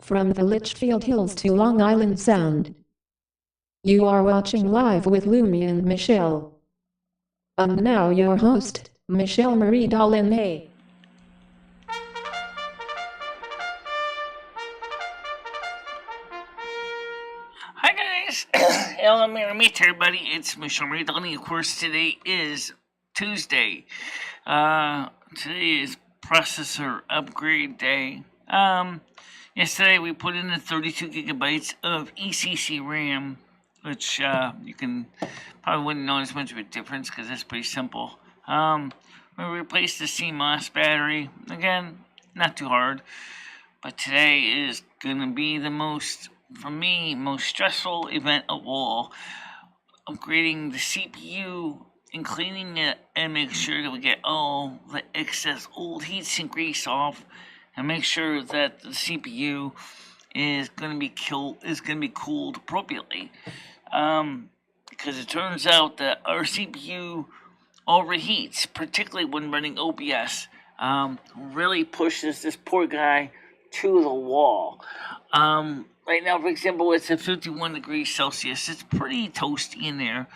From the Litchfield Hills to Long Island Sound. You are watching Live with Lumi and Michelle. And now your host, MicheleMarieDalene. Hi guys, hello, meet everybody. It's MicheleMarieDalene. Of course, today is Tuesday. Today is processor upgrade day. Yesterday we put in the 32 gigabytes of ECC RAM, which you can probably wouldn't notice much of a difference because it's pretty simple. We replaced the CMOS battery. Again, not too hard, but today is gonna be the most stressful event of all. Upgrading the CPU and cleaning it and make sure that we get all the excess old heatsink grease off and make sure that the CPU is going to be cooled appropriately. Because it turns out that our CPU overheats, particularly when running OBS. Really pushes this poor guy to the wall. Right now, for example, it's at 51 degrees Celsius. It's pretty toasty in there.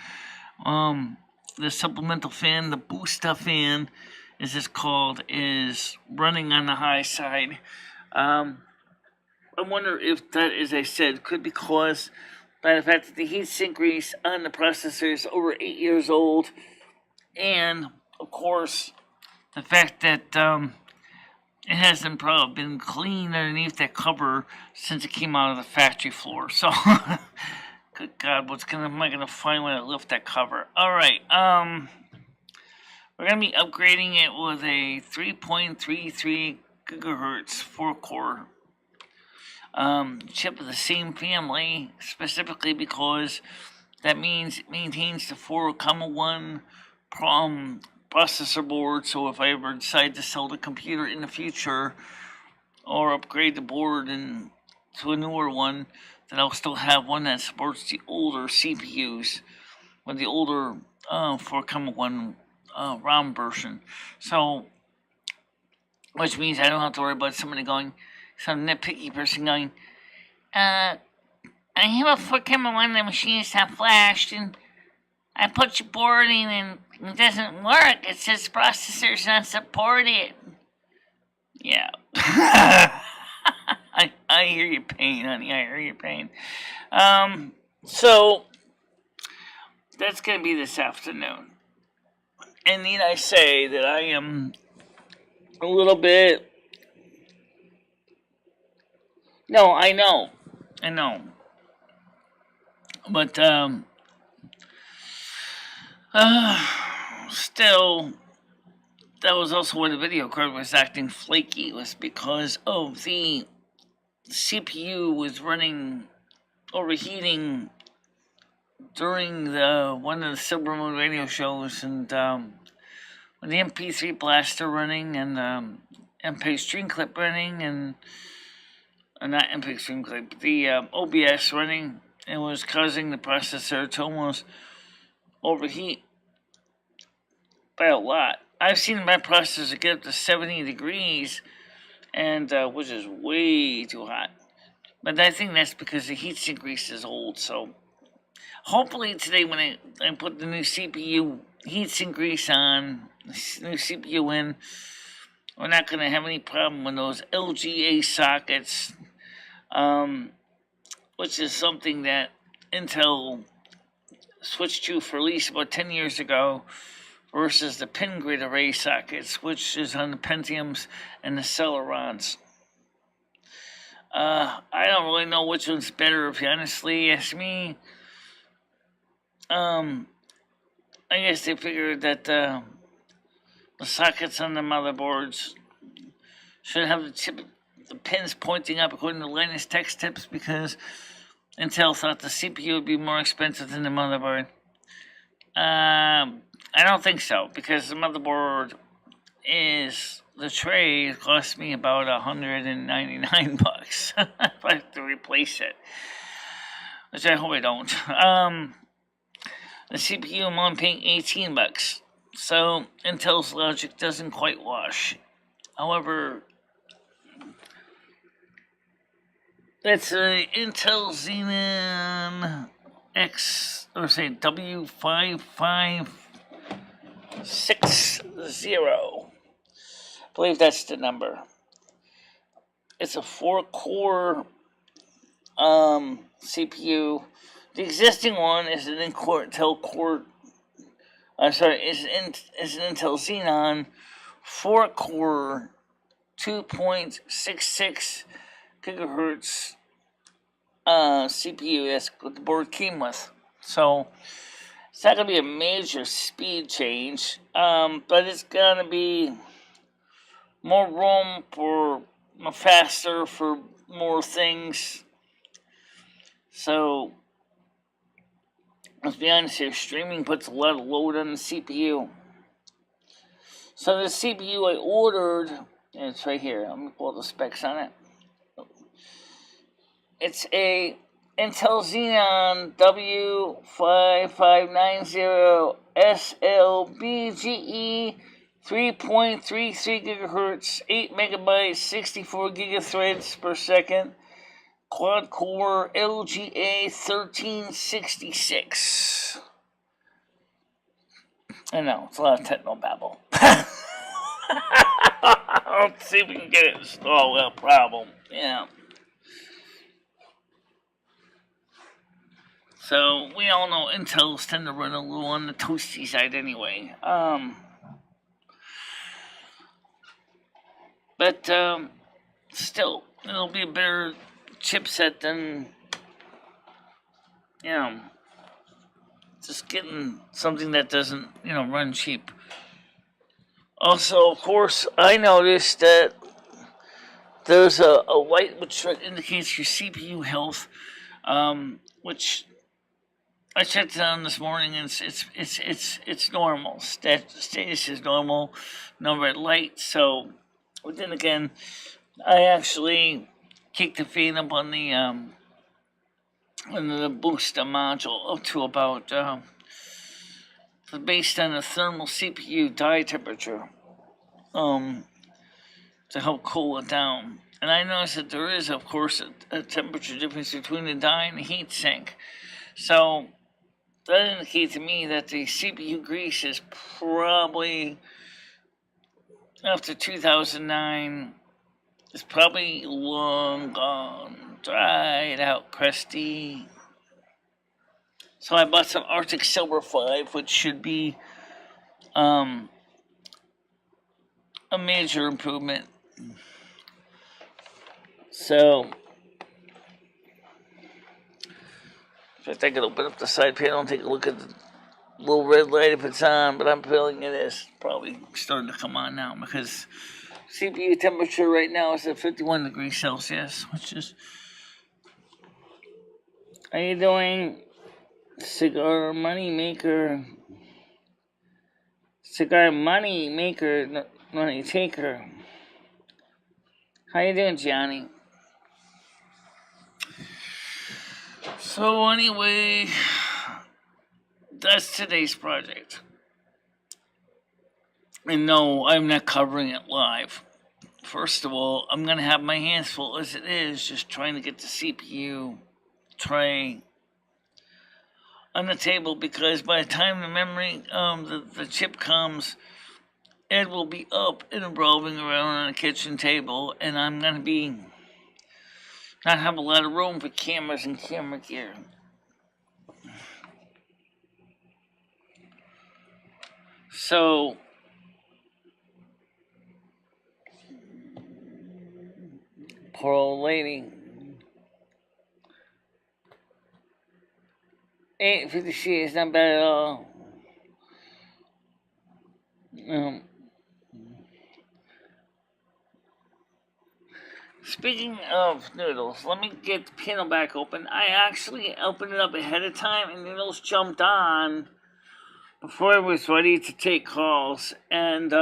The supplemental fan, the Boosta fan, as it's called, is running on the high side. I wonder if that, as I said, could be caused by the fact that the heatsink grease on the processor is over 8 years old, and of course, the fact that it hasn't probably been cleaned underneath that cover since it came out of the factory floor. So, good God, am I gonna find when I lift that cover? All right, we're gonna be upgrading it with a 3.33 gigahertz 4-core chip of the same family, specifically because that means it maintains the 4,1 processor board. So if I ever decide to sell the computer in the future or upgrade the board to a newer one, then I'll still have one that supports the older CPUs with the older 4,1 ROM version. So, which means I don't have to worry about some nitpicky person going, I have a 4,1, the machine is not flashed, and I put your board in and it doesn't work. It says processor's not supported. Yeah. I hear your pain, honey. I hear your pain. So that's going to be this afternoon. And need I say that I am a little bit... No, I know. But, still, that was also where the video card was acting flaky, was because of the CPU was overheating during one of the Silvermoon radio shows, and with the MP3 blaster running and MP stream clip running, and not MP stream clip, the OBS running, it was causing the processor to almost overheat by a lot. I've seen my processor get up to 70 degrees, and which is way too hot. But I think that's because the heatsink grease is old. So hopefully today, when I put the new CPU heatsink grease on, new CPU in, we're not going to have any problem with those LGA sockets, which is something that Intel switched to for at least about 10 years ago, versus the pin grid array sockets, which is on the Pentiums and the Celerons. I don't really know which one's better, if you honestly ask me. I guess they figured that the sockets on the motherboards should have the pins pointing up according to Linus Tech Tips, because Intel thought the CPU would be more expensive than the motherboard. I don't think so, because the motherboard the tray cost me about $199 if I have to replace it, which I hope I don't. The CPU, I'm only paying $18, so Intel's logic doesn't quite wash. However, It's a Intel Xenon W5560. I believe that's the number. It's a 4-core CPU. The existing one is an Intel Core. Is an Intel Xenon 4-core 2.66 gigahertz CPU. That's what the board came with. So it's not going to be a major speed change, but it's going to be more room for faster for more things. So let's be honest here, streaming puts a lot of load on the CPU. So the CPU I ordered, and it's right here. Let me pull the specs on it. It's a Intel Xenon W5590 SLBGE 3.33 gigahertz, 8 megabytes, 64 gigathreads per second, quad core LGA 1366. I know, it's a lot of techno babble. Let's see if we can get it installed without problem. Yeah. So we all know Intels tend to run a little on the toasty side anyway. But still, it'll be a better chipset than, just getting something that doesn't, run cheap. Also, of course, I noticed that there's a light which indicates your CPU health, which I checked it on this morning, and it's normal. Status is normal, no red light. So, but then again, I actually kicked the fan up on the booster module up to about based on the thermal CPU die temperature, to help cool it down. And I noticed that there is, of course, a temperature difference between the die and the heat sink. So that indicates to me that the CPU grease is probably, after 2009, is probably long gone, dried out, crusty. So I bought some Arctic Silver 5, which should be a major improvement. So if I could open up the side panel and take a look at the little red light if it's on, but I'm feeling it is probably starting to come on now because CPU temperature right now is at 51 degrees Celsius, which is... How you doing, cigar money maker, money taker? How you doing, Johnny? So anyway, that's today's project. And no, I'm not covering it live. First of all, I'm going to have my hands full as it is, just trying to get the CPU tray on the table, because by the time the memory, the chip comes, it will be up and revolving around on the kitchen table, and I'm going to be not have a lot of room for cameras and camera gear. So poor old lady. 850C is not bad at all. Speaking of noodles, let me get the panel back open. I actually opened it up ahead of time, and noodles jumped on before I was ready to take calls, and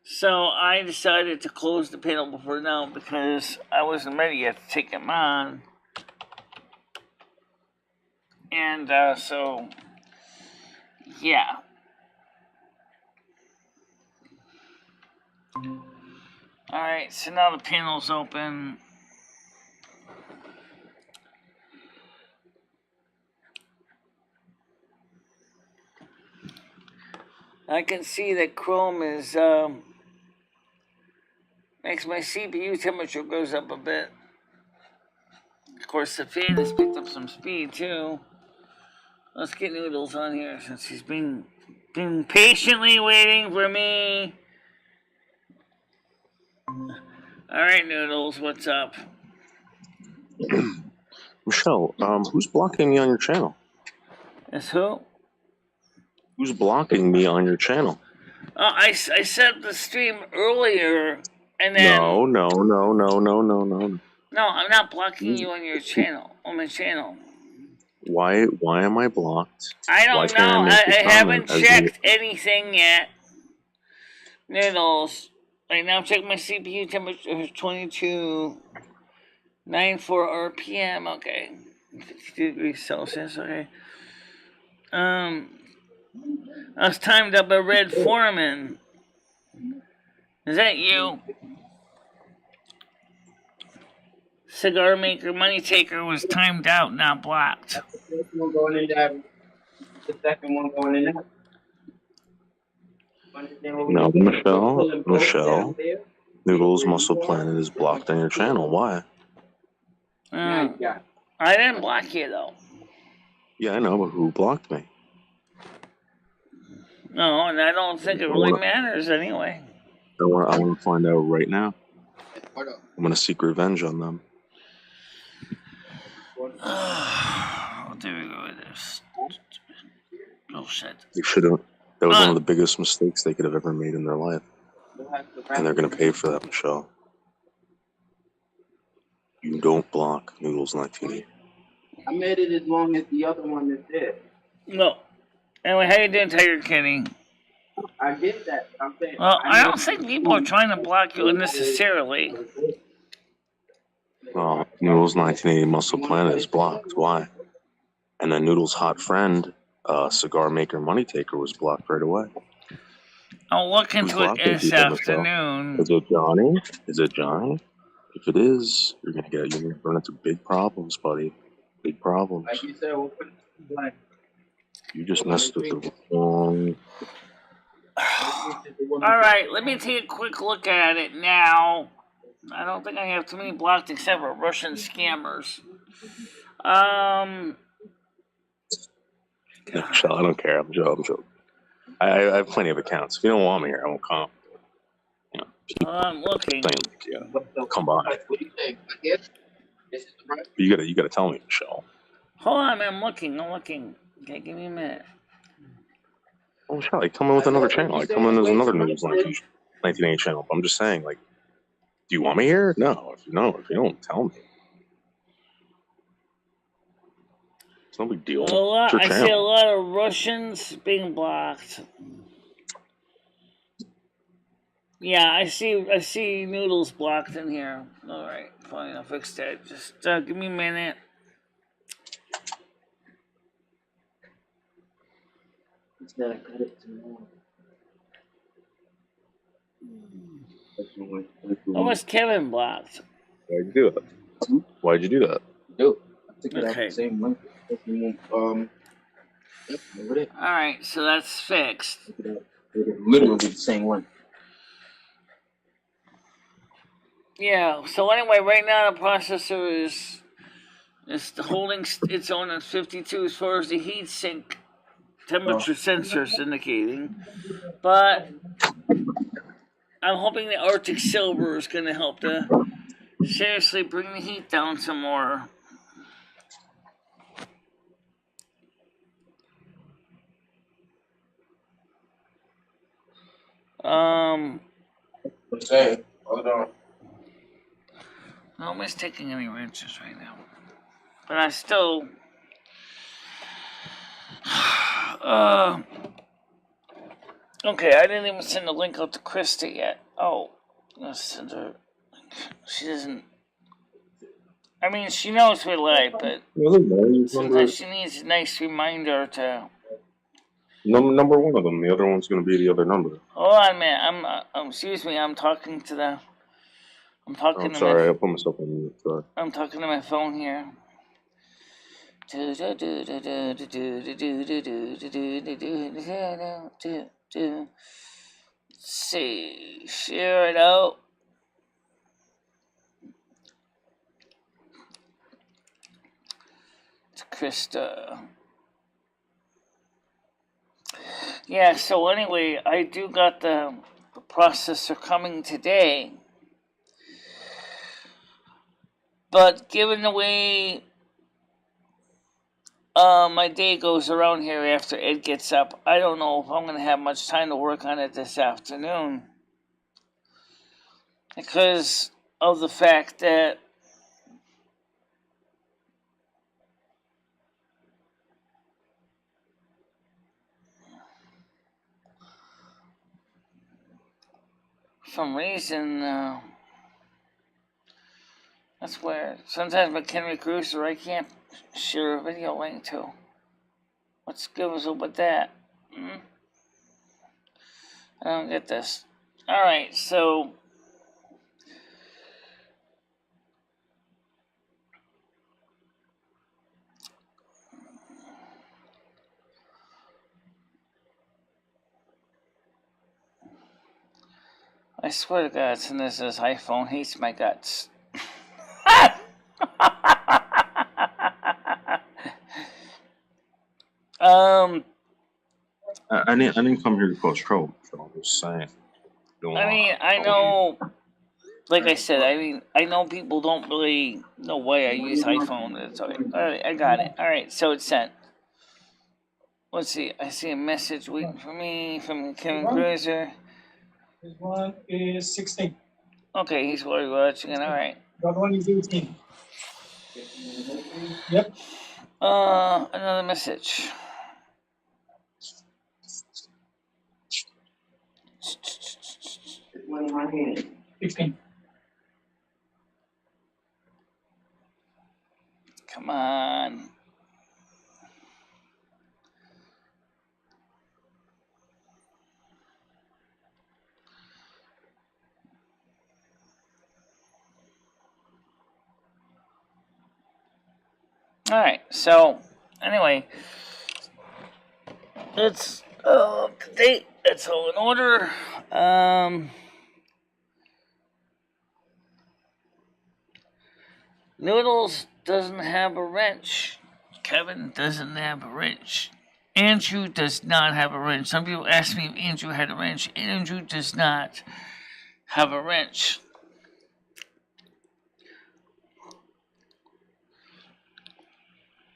so I decided to close the panel before now because I wasn't ready yet to take them on. And so, yeah. Alright, so now the panel's open. I can see that Chrome is makes my CPU temperature goes up a bit. Of course, the fan has picked up some speed too. Let's get Noodles on here since he's been patiently waiting for me. All right, Noodles, what's up? Michelle, who's blocking me on your channel? It's who? Who's blocking me on your channel? I set up the stream earlier, and then... No. No, I'm not blocking you on your channel, on my channel. Why am I blocked? I don't know. I haven't checked anything yet. Noodles. Right now I'm checking my CPU temperature is 22.94 RPM. Okay. 52 degrees Celsius. Okay. I was timed up by Red Foreman. Is that you? Cigar maker, money taker was timed out, not blocked. The one going in there. The second one going in there. No, Michelle. Noodles Muscle Planet is blocked on your channel. Why? I didn't block you though. Yeah, I know, but who blocked me? No, and I don't think it really matters anyway. I want to find out right now. I'm going to seek revenge on them. There we go with this. Bullshit. They should have. That was one of the biggest mistakes they could have ever made in their life. And they're going to pay for that, Michelle. You don't block Noodles 1980. I made it as long as the other one is there. No. Anyway, how you doing, Tiger Kenny? I get that. I'm saying. Well, I don't think people are trying to block you unnecessarily. Well, Noodles 1980 Muscle Planet is blocked. Why? And then Noodles' hot friend, cigar maker Money Taker, was blocked right away. I'll look into it this afternoon. Is it Johnny? If it is, you're gonna run into big problems, buddy. Big problems. Like you said, we'll put it like. You just messed with the wrong. Alright, let me take a quick look at it now. I don't think I have too many blocked except for Russian scammers. Michelle, I don't care. I'm joking. I have plenty of accounts. If you don't want me here, I won't come. You know, I'm looking. Come by. What do you think? I guess this is the right. You gotta tell me, Michelle. Hold on, man. I'm looking. Okay, give me a minute. Oh, Michelle, I come in with another channel. I come in as another Noodles 1980 channel. But I'm just saying, like, do you want me here? No. If you don't, tell me. It's no big deal. I see a lot of Russians being blocked. Yeah, I see Noodles blocked in here. All right, fine. I'll fix that. Just give me a minute. What was Kevin blocked? Why'd you do that? Why'd you do that? I took it out the same link. Alright, so that's fixed. Literally the same one. Yeah, so anyway, right now the processor is holding its own at 52 as far as the heat sink temperature sensor is indicating. But I'm hoping the Arctic Silver is going to help to seriously bring the heat down some more. Say, hold on. Nobody's taking any wrenches right now. But I still... okay, I didn't even send the link out to Krista yet. Oh, let's send her... She doesn't... I mean, she knows we like, but sometimes she needs a nice reminder to... Number one of them. The other one's going to be the other number. Hold on a minute. Excuse me. I'm talking to the... I'm sorry. I put myself on mute. Sorry. I'm talking to my phone here. See, share it out. To Krista. Yeah, so anyway, I do got the processor coming today. But given the way my day goes around here after Ed gets up, I don't know if I'm going to have much time to work on it this afternoon. Because of the fact that for some reason, that's where sometimes with Henry Cruiser I can't share a video link to. What's good with that? I don't get this. Alright, so I swear to God, as soon as this iPhone hates my guts. I didn't come here to cause trouble, so I'm just saying. I mean, I know, like I said, I know people don't really know why I use iPhone. It's okay. Alright, I got it. Alright, so it's sent. Let's see, I see a message waiting for me from Kevin Cruiser. This one is 16. Okay, he's watching it, alright. That one is 18. Yep. Another message. This one in my hand. 16. Come on. Alright, so anyway, it's up to date. It's all in order. Noodles doesn't have a wrench. Kevin doesn't have a wrench. Andrew does not have a wrench. Some people ask me if Andrew had a wrench. Andrew does not have a wrench.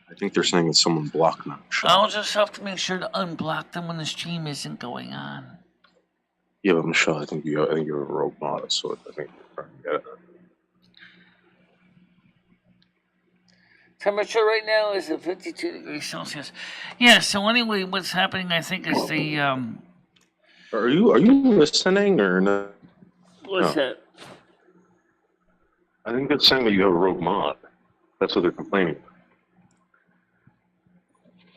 I think they're saying that someone blocked them. I'll just have to make sure to unblock them when the stream isn't going on. Yeah, but Michelle, I think you're a rogue mod, so I think you're trying to get it. Temperature right now is at 52 degrees Celsius. Yeah, so anyway, what's happening, I think, is the... Are you listening or no? What's that? I think it's saying that you have a rogue mod. That's what they're complaining about.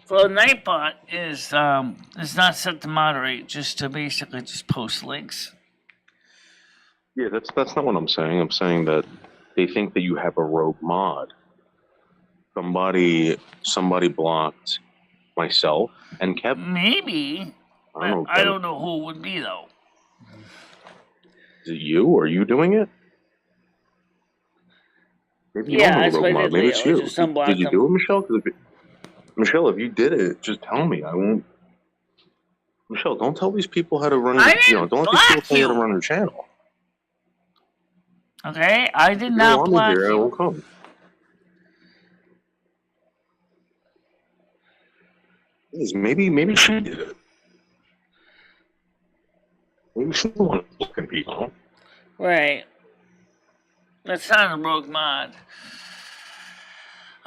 Well, Nightbot is not set to moderate, just to basically just post links. Yeah, that's not what I'm saying. I'm saying that they think that you have a rogue mod. Somebody blocked myself and Kevin. Maybe. I don't know who it would be, though. Is it you? Are you doing it? Maybe you Yeah, are that's a what rogue I mod. did. Maybe it's you. Just unblocked Did you them. do it, Michelle? Michelle, if you did it, just tell me. I won't. Michelle, don't tell these people how to run. I didn't don't let these people tell you how to block run their channel. Okay, I did If you not don't want me block here, I you. won't come. Maybe she did it. Maybe she wanted looking people. Right. That's not a rogue mod.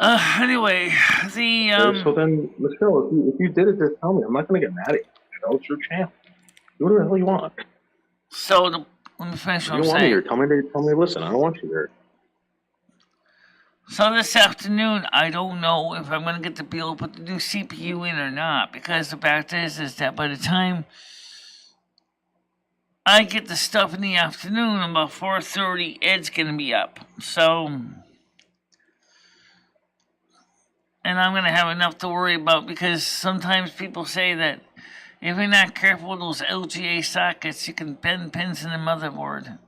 Anyway, the So then, Michelle, if you did it, just tell me. I'm not going to get mad at you, Michelle. It's your channel. Do whatever the hell you want. So let me finish If what you I'm want me here, saying. tell me. Listen, I don't want you here. So this afternoon, I don't know if I'm going to be able to put the new CPU in or not, because the fact is that by the time I get the stuff in the afternoon, about 4:30, Ed's going to be up. So and I'm going to have enough to worry about, because sometimes people say that if you're not careful with those LGA sockets, you can bend pins in the motherboard.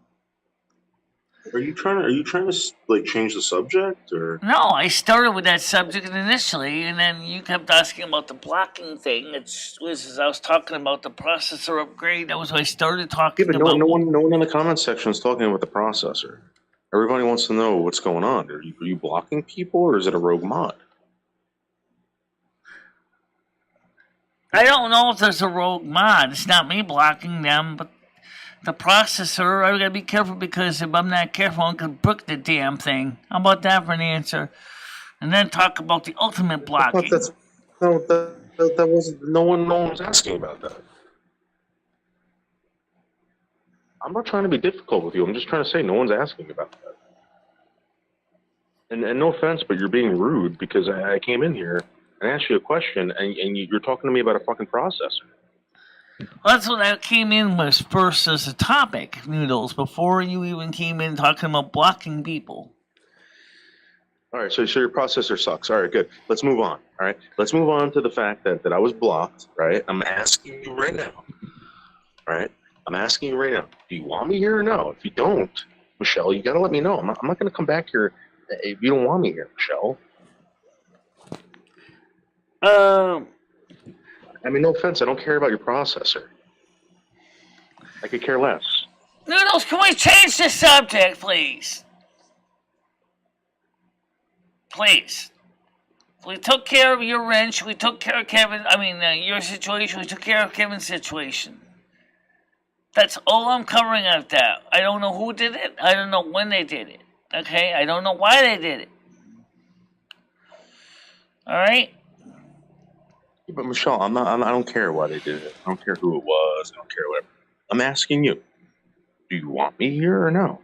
Are you trying to like change the subject, or? No, I started with that subject initially, and then you kept asking about the blocking thing. I was talking about the processor upgrade. That was what I started talking Yeah, but about. no one in the comments section is talking about the processor. Everybody wants to know what's going on. Are you blocking people, or is it a rogue mod? I don't know if there's a rogue mod. It's not me blocking them, but the processor, I gotta be careful, because if I'm not careful, I can brick the damn thing. How about that for an answer? And then talk about the ultimate blocking. That wasn't. No one was asking about that. I'm not trying to be difficult with you. I'm just trying to say no one's asking about that. And no offense, but you're being rude, because I came in here and asked you a question, and you're talking to me about a fucking processor. Well, that's what I came in with first as a topic, Noodles, before you even came in talking about blocking people. All right, so your processor sucks. All right, good. Let's move on. All right, let's move on to the fact that I was blocked. Right, I'm asking you right now. All right, I'm asking you right now. Do you want me here or no? If you don't, Michelle, you got to let me know. I'm not going to come back here if you don't want me here, Michelle. I mean, no offense. I don't care about your processor. I could care less. Noodles, can we change the subject, please? Please. We took care of your wrench. We took care of your situation. We took care of Kevin's situation. That's all I'm covering out there. I don't know who did it. I don't know when they did it. Okay? I don't know why they did it. All right? Yeah, but Michelle, I don't care why they did it. I don't care who it was. I don't care whatever. I'm asking you. Do you want me here or no?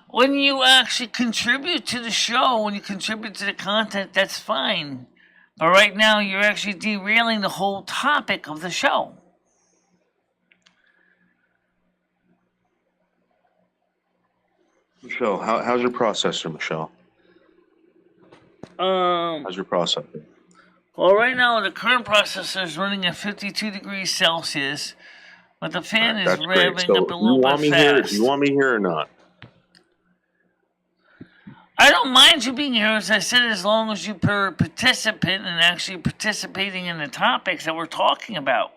When you actually contribute to the show, when you contribute to the content, that's fine. But right now, you're actually derailing the whole topic of the show. Michelle, how's your processor, Michelle? How's your processor? Well, right now, the current processor is running at 52 degrees Celsius, but the fan is revving up a little bit fast. Do you want me here or not? I don't mind you being here, as I said, as long as you are participant and actually participating in the topics that we're talking about.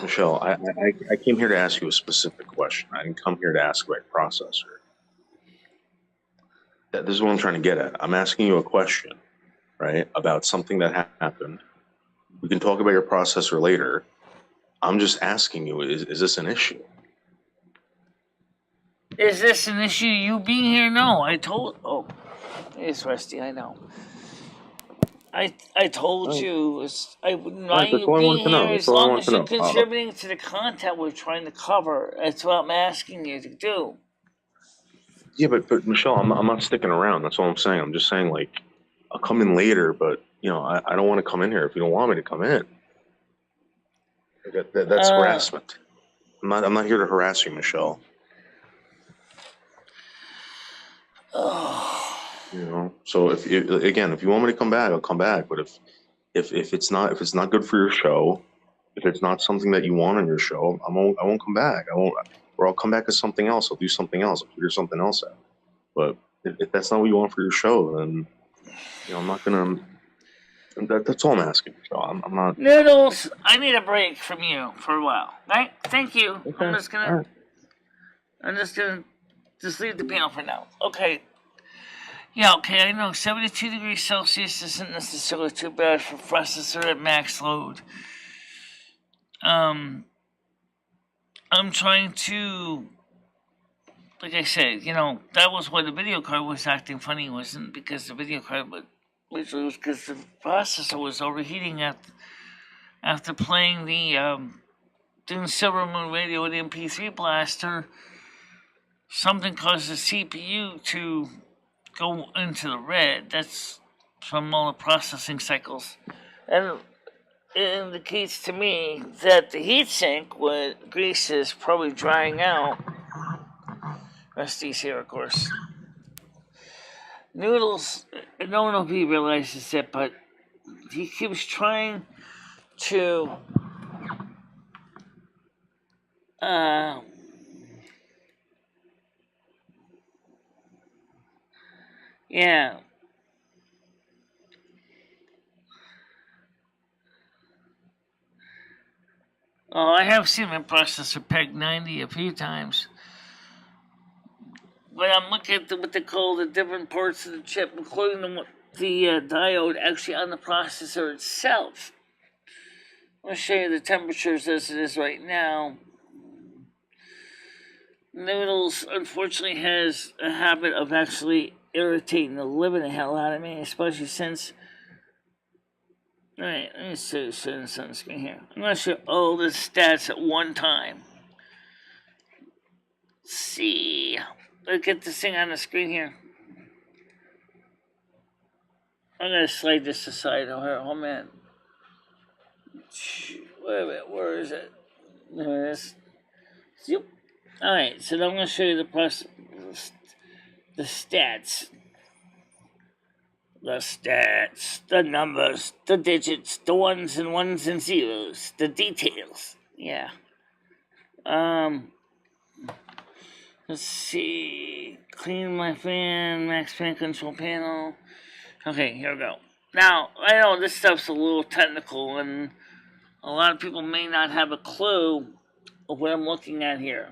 Michelle, I came here to ask you a specific question. I didn't come here to ask about your processor. This is what I'm trying to get at. I'm asking you a question, right, about something that happened. We can talk about your processor later. I'm just asking you, is this an issue? Is this an issue, you being here? No, it's Rusty, I know. I told you, I wouldn't mind you being here as long as you're contributing to the content we're trying to cover. That's what I'm asking you to do. Yeah, but Michelle, I'm not sticking around. That's all I'm saying. I'm just saying, like, I'll come in later, but I don't want to come in here if you don't want me to come in. That's harassment. I'm not here to harass you, Michelle. So if you want me to come back, I'll come back. But if it's not good for your show, if it's not something that you want on your show, I won't come back. Or I'll come back as something else. I'll do something else. I'll figure something else out. But if that's not what you want for your show, then I'm not gonna. That's all I'm asking. So I'm not. Noodles, I need a break from you for a while. Right? Thank you. Okay. I'm just gonna leave the panel for now. Okay. Yeah, okay, I know 72 degrees Celsius isn't necessarily too bad for processor at max load. I'm trying to, like I said, that was why the video card was acting funny. It wasn't because the video card, but literally it was because the processor was overheating after playing doing Silvermoon radio with the MP3 blaster. Something caused the CPU to go into the red. That's from all the processing cycles. And it indicates to me that the heatsink with grease is probably drying out. Rusty's here, of course. Noodles, I don't know if he realizes it, but he keeps trying to yeah. Oh, I have seen my processor peg 90 a few times. But I'm looking at what they call the different parts of the chip, including the diode actually on the processor itself. I'll show you the temperatures as it is right now. Noodles, unfortunately, has a habit of actually irritating the living hell out of me, especially since. Alright, let me show this on the screen here. I'm going to show all the stats at one time. Let's see. Let's get this thing on the screen here. I'm going to slide this aside. Oh man. Wait a minute, where is it? There it is. Yep. Alright, so now I'm going to show you the stats. The stats, the numbers, the digits, the ones and zeros, the details. Yeah. Let's see. Clean my fan, max fan control panel. Okay, here we go. Now, I know this stuff's a little technical, and a lot of people may not have a clue of what I'm looking at here.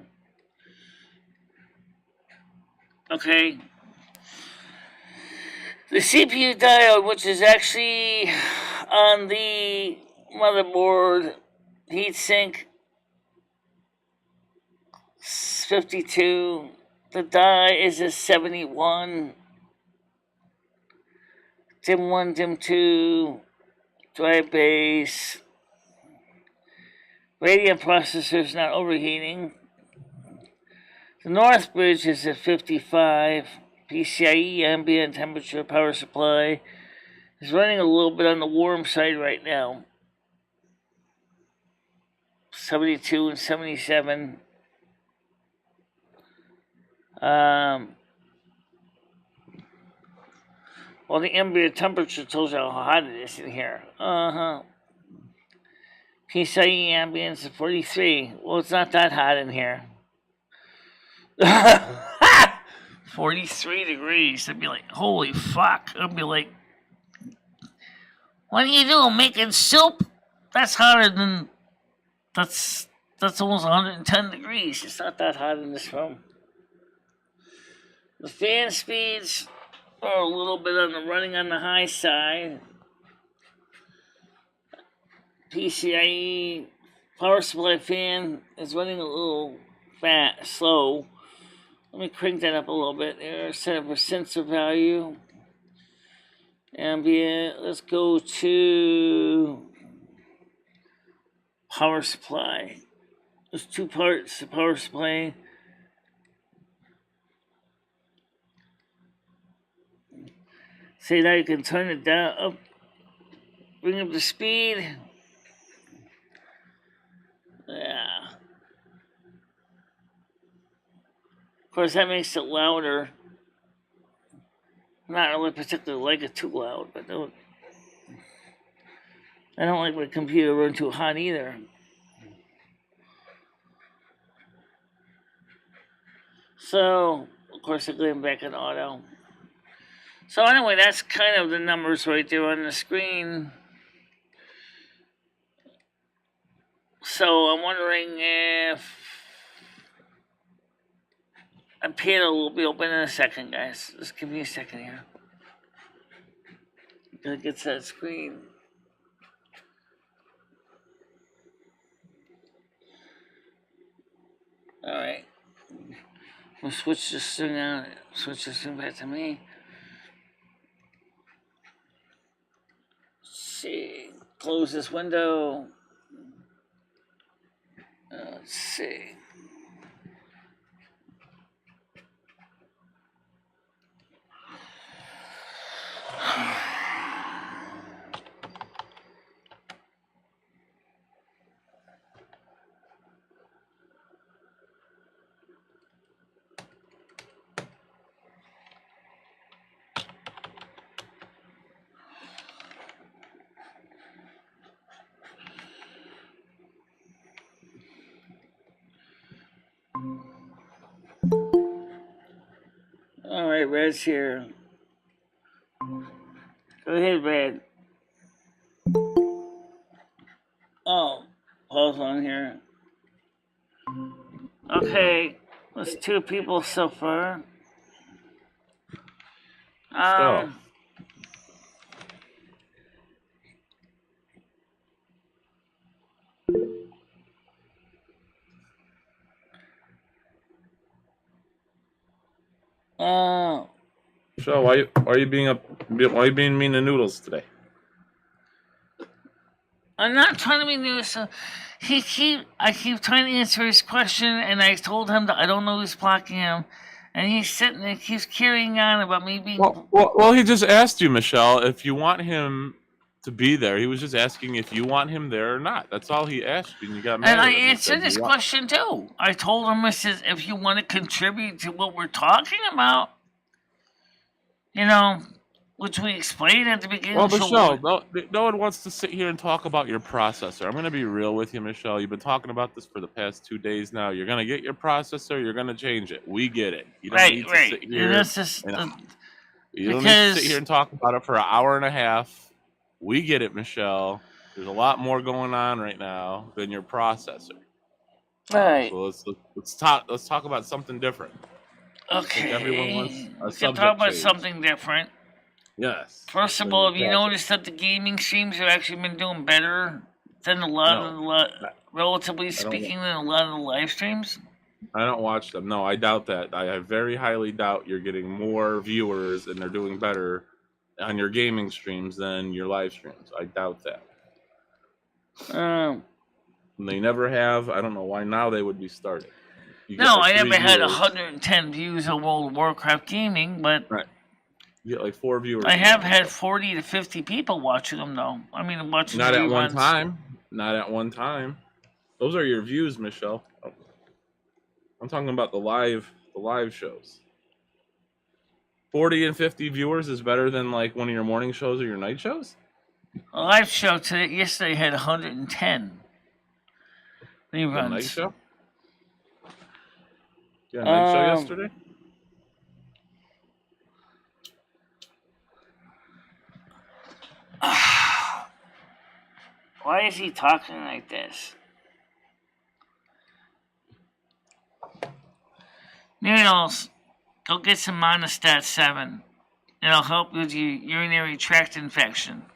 Okay. The CPU diode, which is actually on the motherboard heatsink 52. The die is a 71. DIM 1, DIM 2, drive base. Radiant processor is not overheating. The north bridge is at 55. PCIe ambient temperature power supply is running a little bit on the warm side right now. 72 and 77. Well, the ambient temperature tells you how hot it is in here. PCIe ambience at 43. Well, it's not that hot in here. 43 degrees. I'd be like, holy fuck. I'd be like, what are you doing? Making soup? That's hotter than. That's almost 110 degrees. It's not that hot in this room. The fan speeds are a little bit running on the high side. PCIe power supply fan is running a little slow. Let me crank that up a little bit there. Set up a sensor value. Ambient. Let's go to power supply. There's two parts to power supply. See, now you can turn it down, up, bring up the speed. Yeah. Of course, that makes it louder. Not really particularly like it too loud, but I don't like my computer run too hot either. So, of course, I'm going back in auto. So anyway, that's kind of the numbers right there on the screen. So I'm wondering if a panel will be open in a second, guys. Just give me a second here. Gotta get to that screen. Alright. We'll switch this thing out. Switch this thing back to me. Let's see. Close this window. Let's see. Red's here. Go ahead, Red. Oh, pause on here. Okay, that's 2 people so far. So, So why are you being mean to Noodles today? I'm not trying to be new. So I keep trying to answer his question, and I told him that I don't know who's blocking him, and he's sitting there, keeps carrying on about me being. Well, he just asked you, Michelle, if you want him to be there. He was just asking if you want him there or not. That's all he asked you, and you got mad. And I at him. answered his question too. I told him, I said, if you want to contribute to what we're talking about, which we explained at the beginning. Well, Michelle, no one wants to sit here and talk about your processor. I'm going to be real with you, Michelle. You've been talking about this for the past 2 days now. You're going to get your processor. You're going to change it. We get it. You don't need to sit here. You don't need to sit here and talk about it for an hour and a half. We get it, Michelle. There's a lot more going on right now than your processor. Right. So let's talk about something different. Okay. Everyone wants a we subject can talk about change. something different. Yes. First of all, have you noticed that the gaming streams have actually been doing better than relatively speaking, than a lot of the live streams? I don't watch them. No, I doubt that. I very highly doubt you're getting more viewers and they're doing better on your gaming streams than your live streams. I doubt that. They never have. I don't know why now they would be starting. I never had 110 views on World of Warcraft gaming, but right. You get like 4 viewers. I have had 40 to 50 people watching them, though. I mean, watching not at one time. Not at one time. Those are your views, Michelle. I'm talking about the live shows. 40 and 50 viewers is better than like one of your morning shows or your night shows? A live show yesterday had 110 reruns. A night show? You had a night show yesterday? Why is he talking like this? Noodles, go get some Monostat 7. It'll help with your urinary tract infection.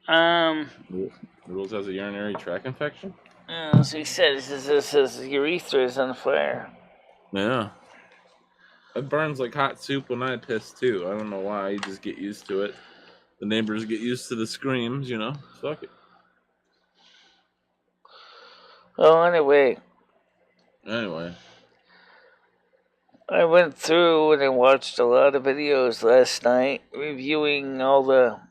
Noodles has a urinary tract infection? As he said, his urethra is on fire. Yeah. It burns like hot soup when I piss, too. I don't know why. You just get used to it. The neighbors get used to the screams, Fuck it. Well, anyway. I went through and I watched a lot of videos last night reviewing all the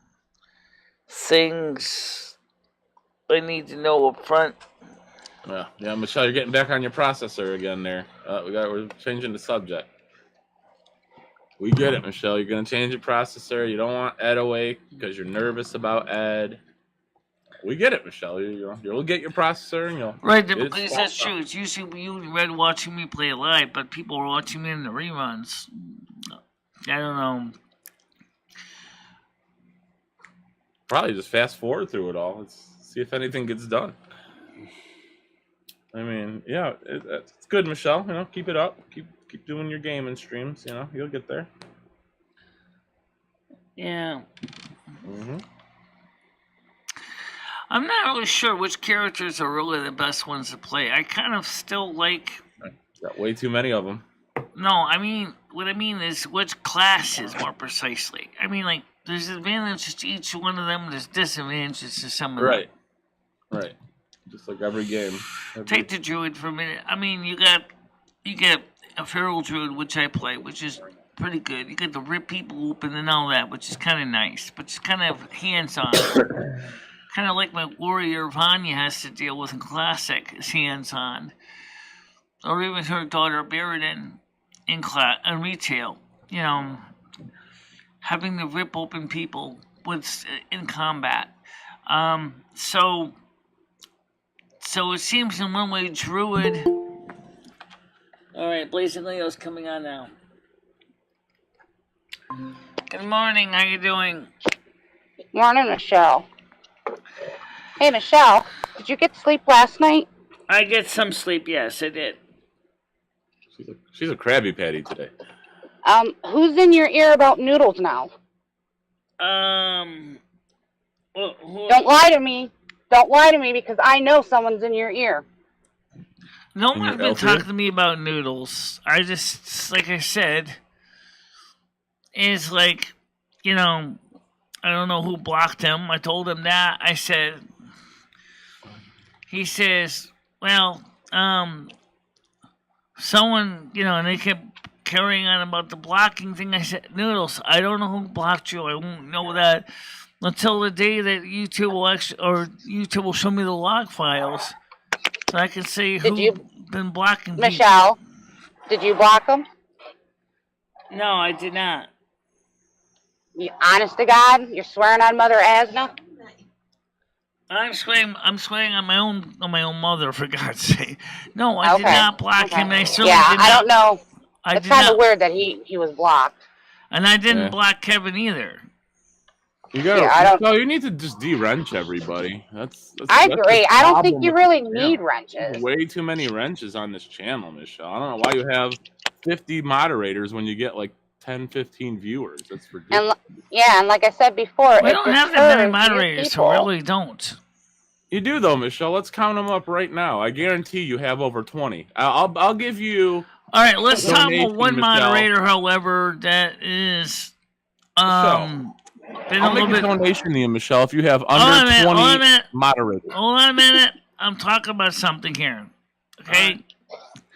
things I need to know up front. Yeah, Michelle, you're getting back on your processor again there. We're changing the subject. We get it, Michelle. You're going to change your processor. You don't want Ed awake because you're nervous about Ed. We get it, Michelle. You'll get your processor and you'll... Right, because that's true. It's usually you and Red watching me play live, but people are watching me in the reruns. I don't know. Probably just fast forward through it all. Let's see if anything gets done. I mean, yeah, it's good, Michelle. Keep it up. Keep doing your gaming streams. You'll get there. Yeah. Mm-hmm. I'm not really sure which characters are really the best ones to play. I kind of still like... Got way too many of them. No, what I mean is which classes more precisely. I mean, like, there's advantages to each one of them, there's disadvantages to some of them. Right. Just like every game. Take the druid for a minute. I mean, you get a feral druid, which I play, which is pretty good. You get to rip people open and all that, which is kind of nice, but it's kind of hands-on. Kind of like my warrior Vanya has to deal with in Classic, is hands-on. Or even her daughter Baradin in retail. Having to rip open people in combat. So it seems in one way Druid All right, Blazing Leo's coming on now. Good morning. How you doing? Morning, Michelle. Hey, Michelle, did you get sleep last night? I get some sleep. Yes, I did. She's a Krabby Patty today. Who's in your ear about noodles now? Don't lie to me. Don't lie to me because I know someone's in your ear. No one's been talking to me about noodles. I just, like I said, is like, you know, I don't know who blocked him. I told him that. I said, he says, well, someone, you know, and they kept carrying on about the blocking thing. I said, Noodles, I don't know who blocked you. I won't know that until the day that YouTube will show me the log files, so I can see who's been blocking Michelle, did you block them? No, I did not. You honest to God, you're swearing on Mother Asna? I'm swearing on my own mother, for God's sake. No, I did not block him. And I certainly did not. I don't know. It's kind of weird that he was blocked. And I didn't block Kevin either. You gotta. You need to just de-wrench everybody. I agree. I don't think you really need wrenches. Way too many wrenches on this channel, Michelle. I don't know why you have 50 moderators when you get like 10, 15 viewers. That's ridiculous. And like I said before, we don't have that many moderators, so we really don't. You do though, Michelle. Let's count them up right now. I guarantee you have over 20. I'll give you. All right, let's talk about one moderator, however, that is I'll make a donation to you, Michelle, if you have under 20 moderators. Hold on a minute. I'm talking about something here. Okay?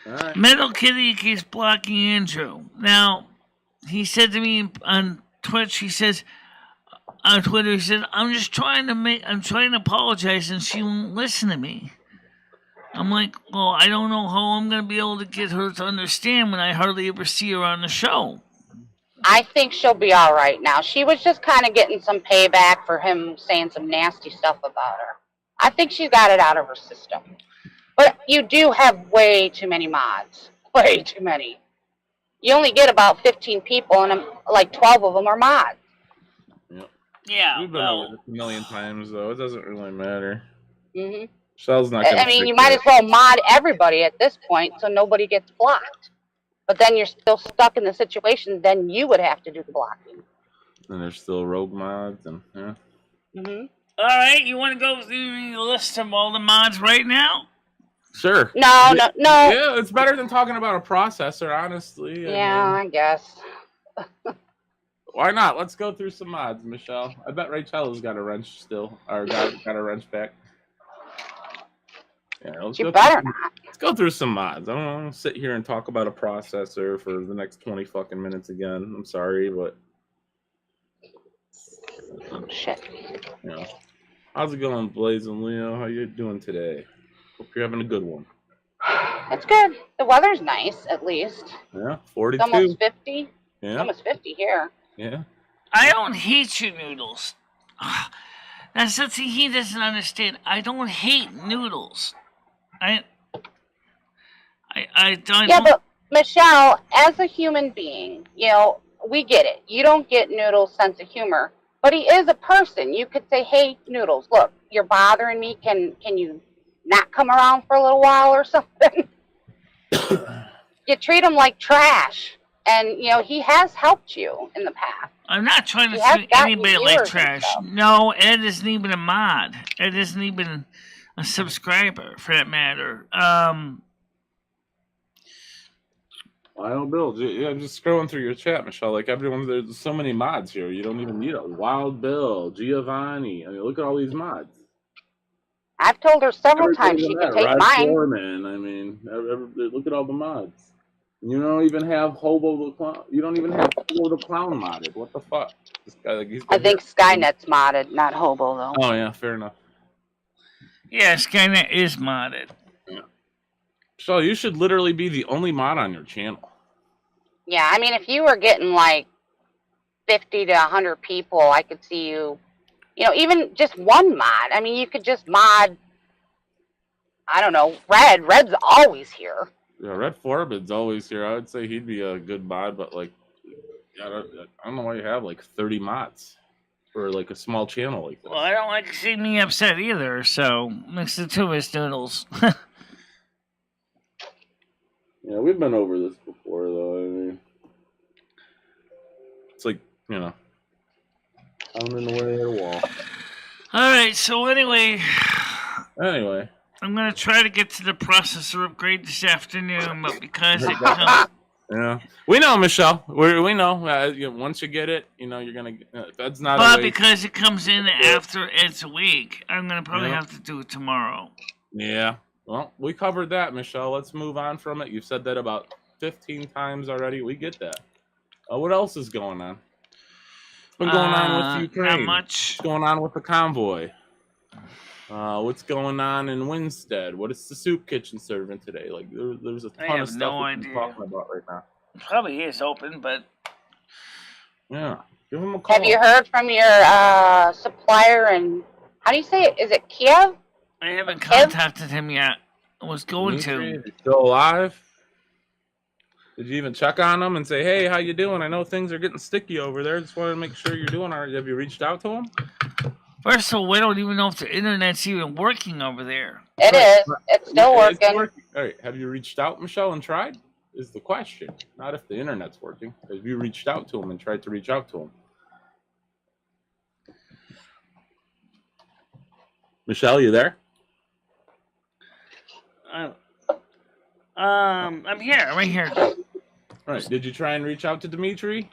All right. Metal Kitty keeps blocking Andrew. Now, he said to me on Twitch, on Twitter, he said, I'm trying to apologize, and she won't listen to me. I'm like, well, I don't know how I'm going to be able to get her to understand when I hardly ever see her on the show. I think she'll be all right now. She was just kind of getting some payback for him saying some nasty stuff about her. I think she got it out of her system. But you do have way too many mods. Way too many. You only get about 15 people, and like 12 of them are mods. Yeah. We've been over this a million times, though. It doesn't really matter. Mm-hmm. Michelle's not gonna you might as well mod everybody at this point so nobody gets blocked. But then you're still stuck in the situation, then you would have to do the blocking. And there's still rogue mods and Mm-hmm. All right, you want to go through the list of all the mods right now? Sure. No. Yeah, it's better than talking about a processor, honestly. I guess. Why not? Let's go through some mods, Michelle. I bet Rachel's got a wrench still, or got a wrench back. Yeah, let's go through some mods. I don't want to sit here and talk about a processor for the next 20 fucking minutes again. I'm sorry, but shit. How's it going, Blazing Leo? How you doing today? Hope you're having a good one. It's good. The weather's nice, at least. Yeah, 42. It's almost 50. Yeah. It's almost 50 here. Yeah. I don't hate you, Noodles. That's something he doesn't understand. I don't hate noodles. I don't. Yeah, but Michelle, as a human being, we get it. You don't get Noodles' sense of humor, but he is a person. You could say, "Hey, Noodles, look, you're bothering me. Can you not come around for a little while or something?" You treat him like trash, and he has helped you in the past. I'm not trying to treat anybody like trash. No, Ed isn't even a mod. Ed isn't even a subscriber, for that matter. Wild Bill, yeah, I'm just scrolling through your chat, Michelle. Like there's so many mods here. You don't even need a Wild Bill, Giovanni. I mean, look at all these mods. I've told her several times she can take mine. Foreman. I mean, look at all the mods. You don't even have Hobo the Clown. You don't even have Hobo the Clown modded. What the fuck? This guy, I think Skynet's modded, not Hobo though. Oh yeah, fair enough. Yeah, Skynet is modded. Yeah. So you should literally be the only mod on your channel. Yeah, I mean, if you were getting like 50 to 100 people, I could see you, even just one mod. I mean, you could just mod, I don't know, Red. Red's always here. Yeah, Red Forbid's always here. I would say he'd be a good mod, but like, I don't know why you have like 30 mods for like a small channel like this. Well, I don't like to see me upset either, so mix the two of us noodles. Yeah, we've been over this before, though. I mean, it's like, you know, I'm in the way of the wall. All right, so anyway, I'm going to try to get to the processor upgrade this afternoon, but because it comes... Yeah, we know, Michelle. We know. Once you get it, you know you're gonna. That's not. But because it comes in after it's a week, I'm gonna probably have to do it tomorrow. Yeah. Well, we covered that, Michelle. Let's move on from it. You've said that about 15 times already. We get that. What else is going on? What's going on with Ukraine? Not much. What's going on with the convoy? What's going on in Winstead? What is the soup kitchen serving today? Like, there's a ton of stuff we're talking about right now. It probably is open, but yeah, give them a call. Have you heard from your supplier? And how do you say it? Is it Kiev? I haven't contacted him yet. I was going to. Is he still alive? Did you even check on him and say, "Hey, how you doing? I know things are getting sticky over there. Just wanted to make sure you're doing all right." Have you reached out to him? First of all, we don't even know if the internet's even working over there. It is. It's still working. It's working. All right. Have you reached out, Michelle, and tried? Is the question. Not if the internet's working. Have you reached out to him and tried to reach out to him? Michelle, you there? I'm here. I'm right here. All right. Did you try and reach out to Dimitri?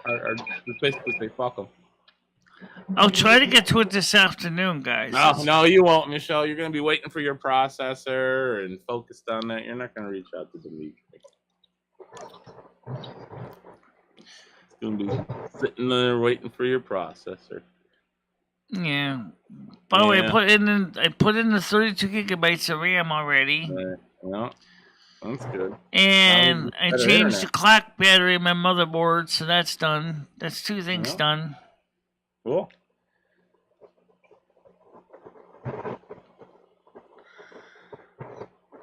Or just basically say, fuck him? I'll try to get to it this afternoon, guys. No, you won't, Michelle. You're going to be waiting for your processor and focused on that. You're not going to reach out to Dimitri. It's going to be sitting there waiting for your processor. Yeah. By the way, I put in the 32 gigabytes of RAM already. Yeah, that's good. And I changed the clock battery in my motherboard, so that's done. That's two things done. Cool.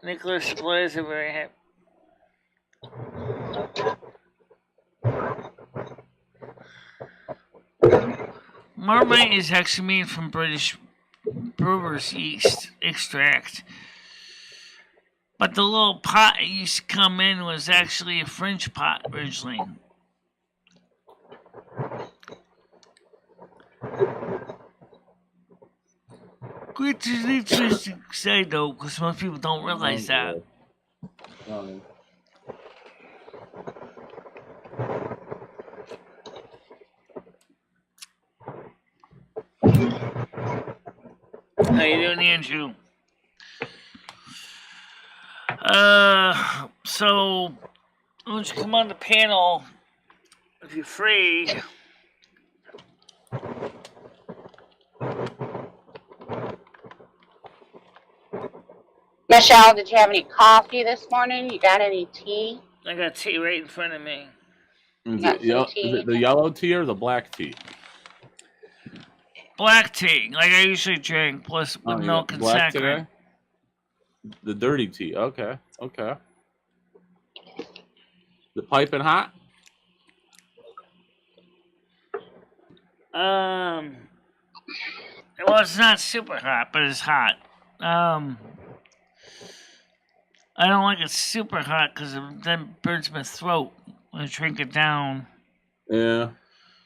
Nuclear supplies are very happy. Marmite is actually made from British brewer's yeast extract. But the little pot it used to come in was actually a French pot originally. Which is an interesting side though, because most people don't realize that. How you doing, Andrew? So why don't you come on the panel if you're free? Michelle, did you have any coffee this morning? You got any tea? I got tea right in front of me. Is it the yellow tea or the black tea? Black tea, like I usually drink, plus with milk and black saccharin. Today? The dirty tea. Okay. The piping hot? Well, it's not super hot, but it's hot. I don't like it super hot because it then burns my throat when I drink it down. Yeah.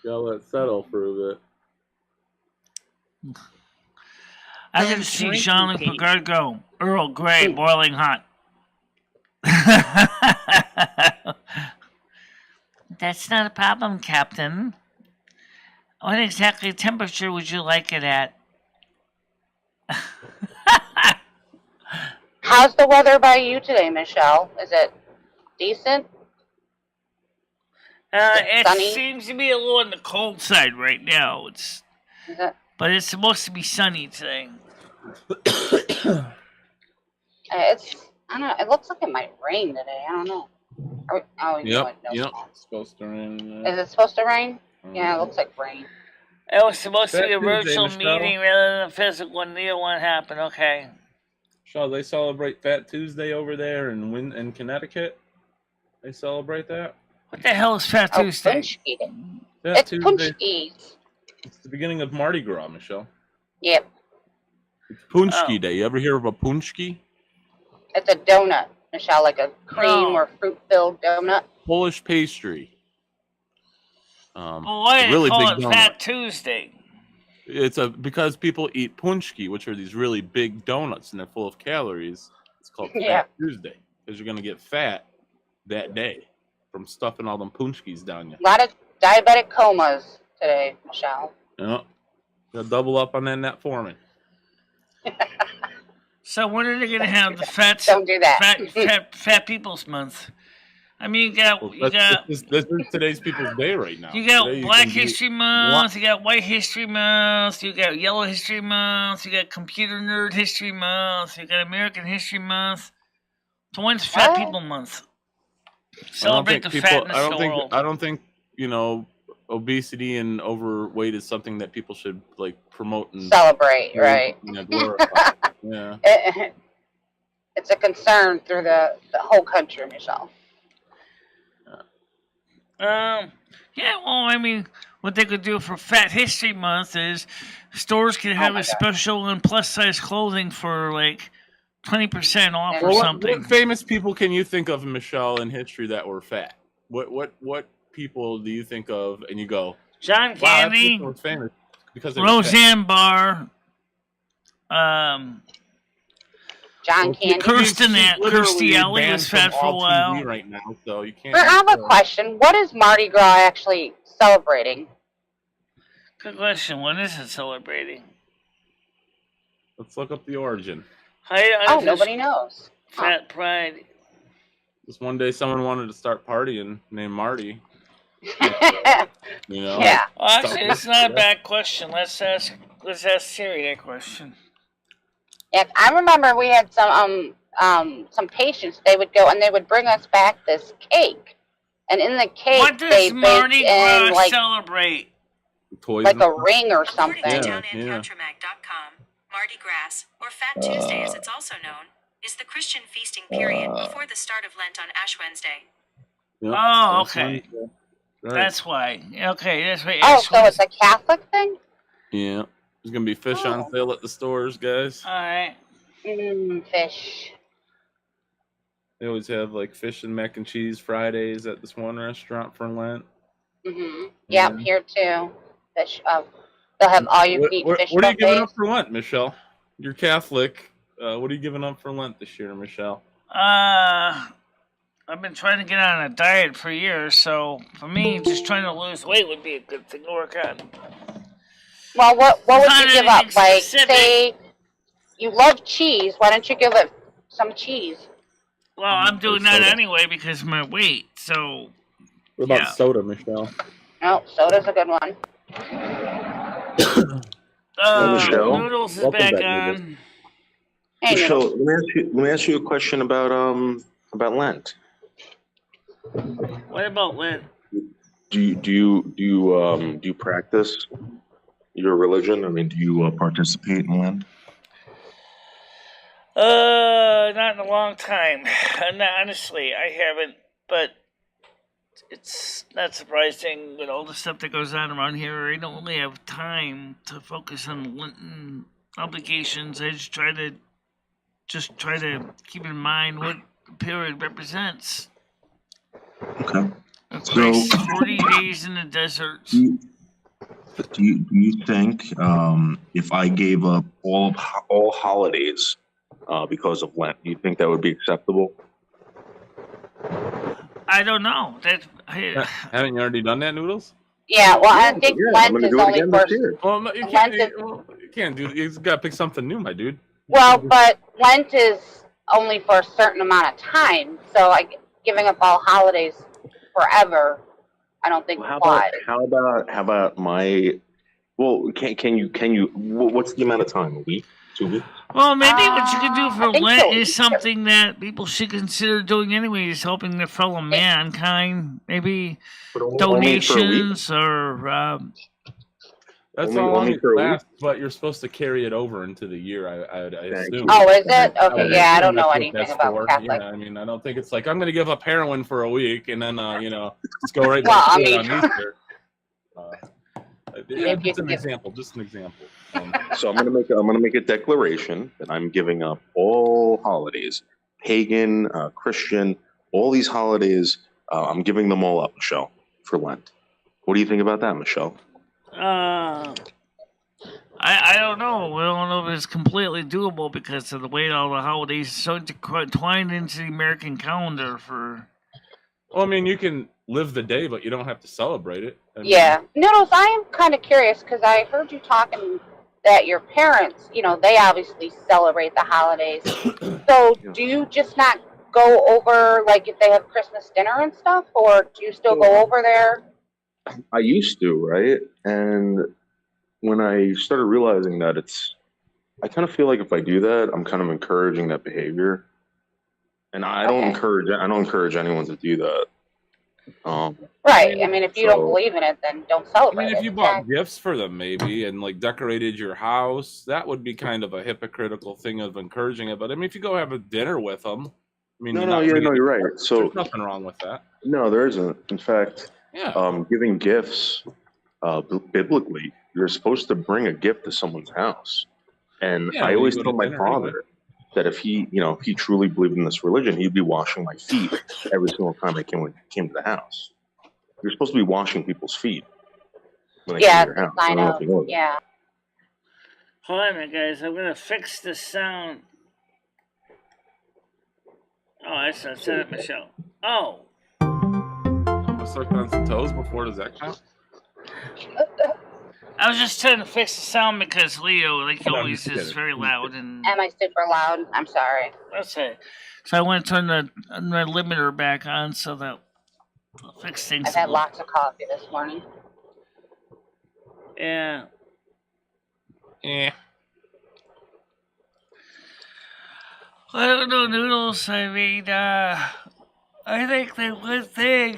Gotta let it settle for a bit. I can see Jean-Luc Picard go, Earl Grey, boiling hot. That's not a problem, Captain. What exactly temperature would you like it at? How's the weather by you today, Michelle? Is it decent? It sunny? seems to be a little on the cold side right now. But it's supposed to be sunny today. I don't know. It looks like it might rain today. I don't know. Yep. It's supposed to rain. Is it supposed to rain? Yeah, it looks like rain. It was supposed to be a virtual meeting rather than a physical, and neither one happened. Okay. Shall they celebrate Fat Tuesday over there in Connecticut? They celebrate that? What the hell is Fat Tuesday? Punchki Day. Fat It's Tuesday. Punchki's. It's the beginning of Mardi Gras, Michelle. Yep. It's Punchki Day. You ever hear of a Punchki? It's a donut, Michelle, like a cream or fruit-filled donut. Polish pastry. Well, why do really they call big it donut. Fat Tuesday? It's because people eat punchki, which are these really big donuts, and they're full of calories. It's called Fat Tuesday because you're gonna get fat that day from stuffing all them punchkis down you. A lot of diabetic comas today, Michelle. Yeah, gotta double up on that metformin. So when are they gonna have the fat? Don't do that. Fat People's Month. I mean, This is today's People's Day right now. You got Today Black can History Month, you got White History Month, you got Yellow History Month, you got Computer Nerd History Month, you got American History Month. So when's Fat People Month? Celebrate the fatness of the world. I don't think obesity and overweight is something that people should like promote and celebrate, right? Glorify. Yeah. It's a concern through the whole country, Michelle. Yeah, well, I mean, what they could do for Fat History Month is stores could have a special and plus-size clothing for like 20% off or something. What famous people can you think of, Michelle, in history that were fat? What people do you think of, and you go, John Candy, wow, was famous because Roseanne Barr, John Candy. Kirstie Alley was fat for a while. TV right now, so you can't. I have a question. What is Mardi Gras actually celebrating? Good question. What is it celebrating? Let's look up the origin. Nobody knows. Fat pride. Just one day, someone wanted to start partying named Mardi. Yeah. Well, actually, it's not a bad question. Let's ask Siri that question. Yeah, I remember we had some patients. They would go and they would bring us back this cake, and in the cake what does Mardi Gras celebrate? Toys like a ring or something. CountryMag.com, Mardi Gras, or Fat Tuesday as it's also known, is the Christian feasting period before the start of Lent on Ash Wednesday. Yep, oh, okay. Right. That's why. Okay, that's why. Oh, so it's a Catholic thing? Yeah. There's going to be fish on sale at the stores, guys. All right. Fish. They always have like fish and mac and cheese Fridays at this one restaurant for Lent. Mm-hmm. Yep, here too. Fish. They'll have all you can eat fish. What are you giving up for Lent, Michelle? You're Catholic. What are you giving up for Lent this year, Michelle? I've been trying to get on a diet for years, so for me, just trying to lose weight would be a good thing to work on. Well, what would you give up? Like, say you love cheese. Why don't you give it some cheese? Well, I'm doing that anyway because of my weight, so... What about soda, Michelle? Oh, soda's a good one. Michelle? Noodles is back on. Hey, Michelle, let me ask you a question about Lent. What about Lent? Do you practice your religion? I mean, do you participate in Lent? Not in a long time. Honestly, I haven't, but it's not surprising with all the stuff that goes on around here. I don't really have time to focus on Lenten obligations. I just try to keep in mind what the period represents. Okay. Of So, Christ's 40 days in the desert. Do you think if I gave up all holidays because of Lent, do you think that would be acceptable? I don't know. Haven't you already done that, Noodles? Yeah, well, I think Lent is only for... Well, no, you can't do it. You got to pick something new, my dude. Well, but Lent is only for a certain amount of time, so like giving up all holidays forever, I don't think applies. How about my? Well, can you? What's the amount of time? A week? 2 weeks? Well, maybe what you could do for Lent so. is something that people should consider doing anyways, helping their fellow mankind. Maybe donations or That's how long it lasts, but you're supposed to carry it over into the year, I assume. Oh, is it? Okay, yeah, I don't know anything about Catholic. Yeah, I mean, I don't think it's like, I'm going to give up heroin for a week and then, just go right Well, back I to it mean- on Easter. Just an example. So I'm gonna make a declaration that I'm giving up all holidays, pagan, Christian, all these holidays. I'm giving them all up, Michelle, for Lent. What do you think about that, Michelle? I don't know. I don't know if it's completely doable because of the way all the holidays are so entwined into the American calendar for. Well, I mean, you can live the day, but you don't have to celebrate it. Yeah. Noodles, I am kind of curious because I heard you talking that your parents, they obviously celebrate the holidays. So do you just not go over, like, if they have Christmas dinner and stuff, or do you still go over there? I used to, right? And when I started realizing that I kind of feel like if I do that, I'm kind of encouraging that behavior. And I don't encourage anyone to do that. Right. I mean, if you don't believe in it, then don't celebrate it. If you bought gifts for them, maybe, and like decorated your house, that would be kind of a hypocritical thing of encouraging it. But I mean, if you go have a dinner with them, I mean, you're right. So there's nothing wrong with that. No, there isn't. In fact, giving gifts, biblically, you're supposed to bring a gift to someone's house. And I always tell my father that if he truly believed in this religion, he'd be washing my feet every single time I came to the house. You're supposed to be washing people's feet when they come to your house. I know. Yeah. Hold on a minute, guys. I'm gonna fix the sound. Oh, I said it, Michelle. Oh. I'll suck on some toes before. Does that count? I was just trying to fix the sound because Leo, like always, is very loud. And am I super loud? I'm sorry. That's it. So I want to turn the limiter back on so that I'll fix things. I've had lots of coffee this morning. Yeah. Yeah. I don't know, Noodles. I mean, I think the one thing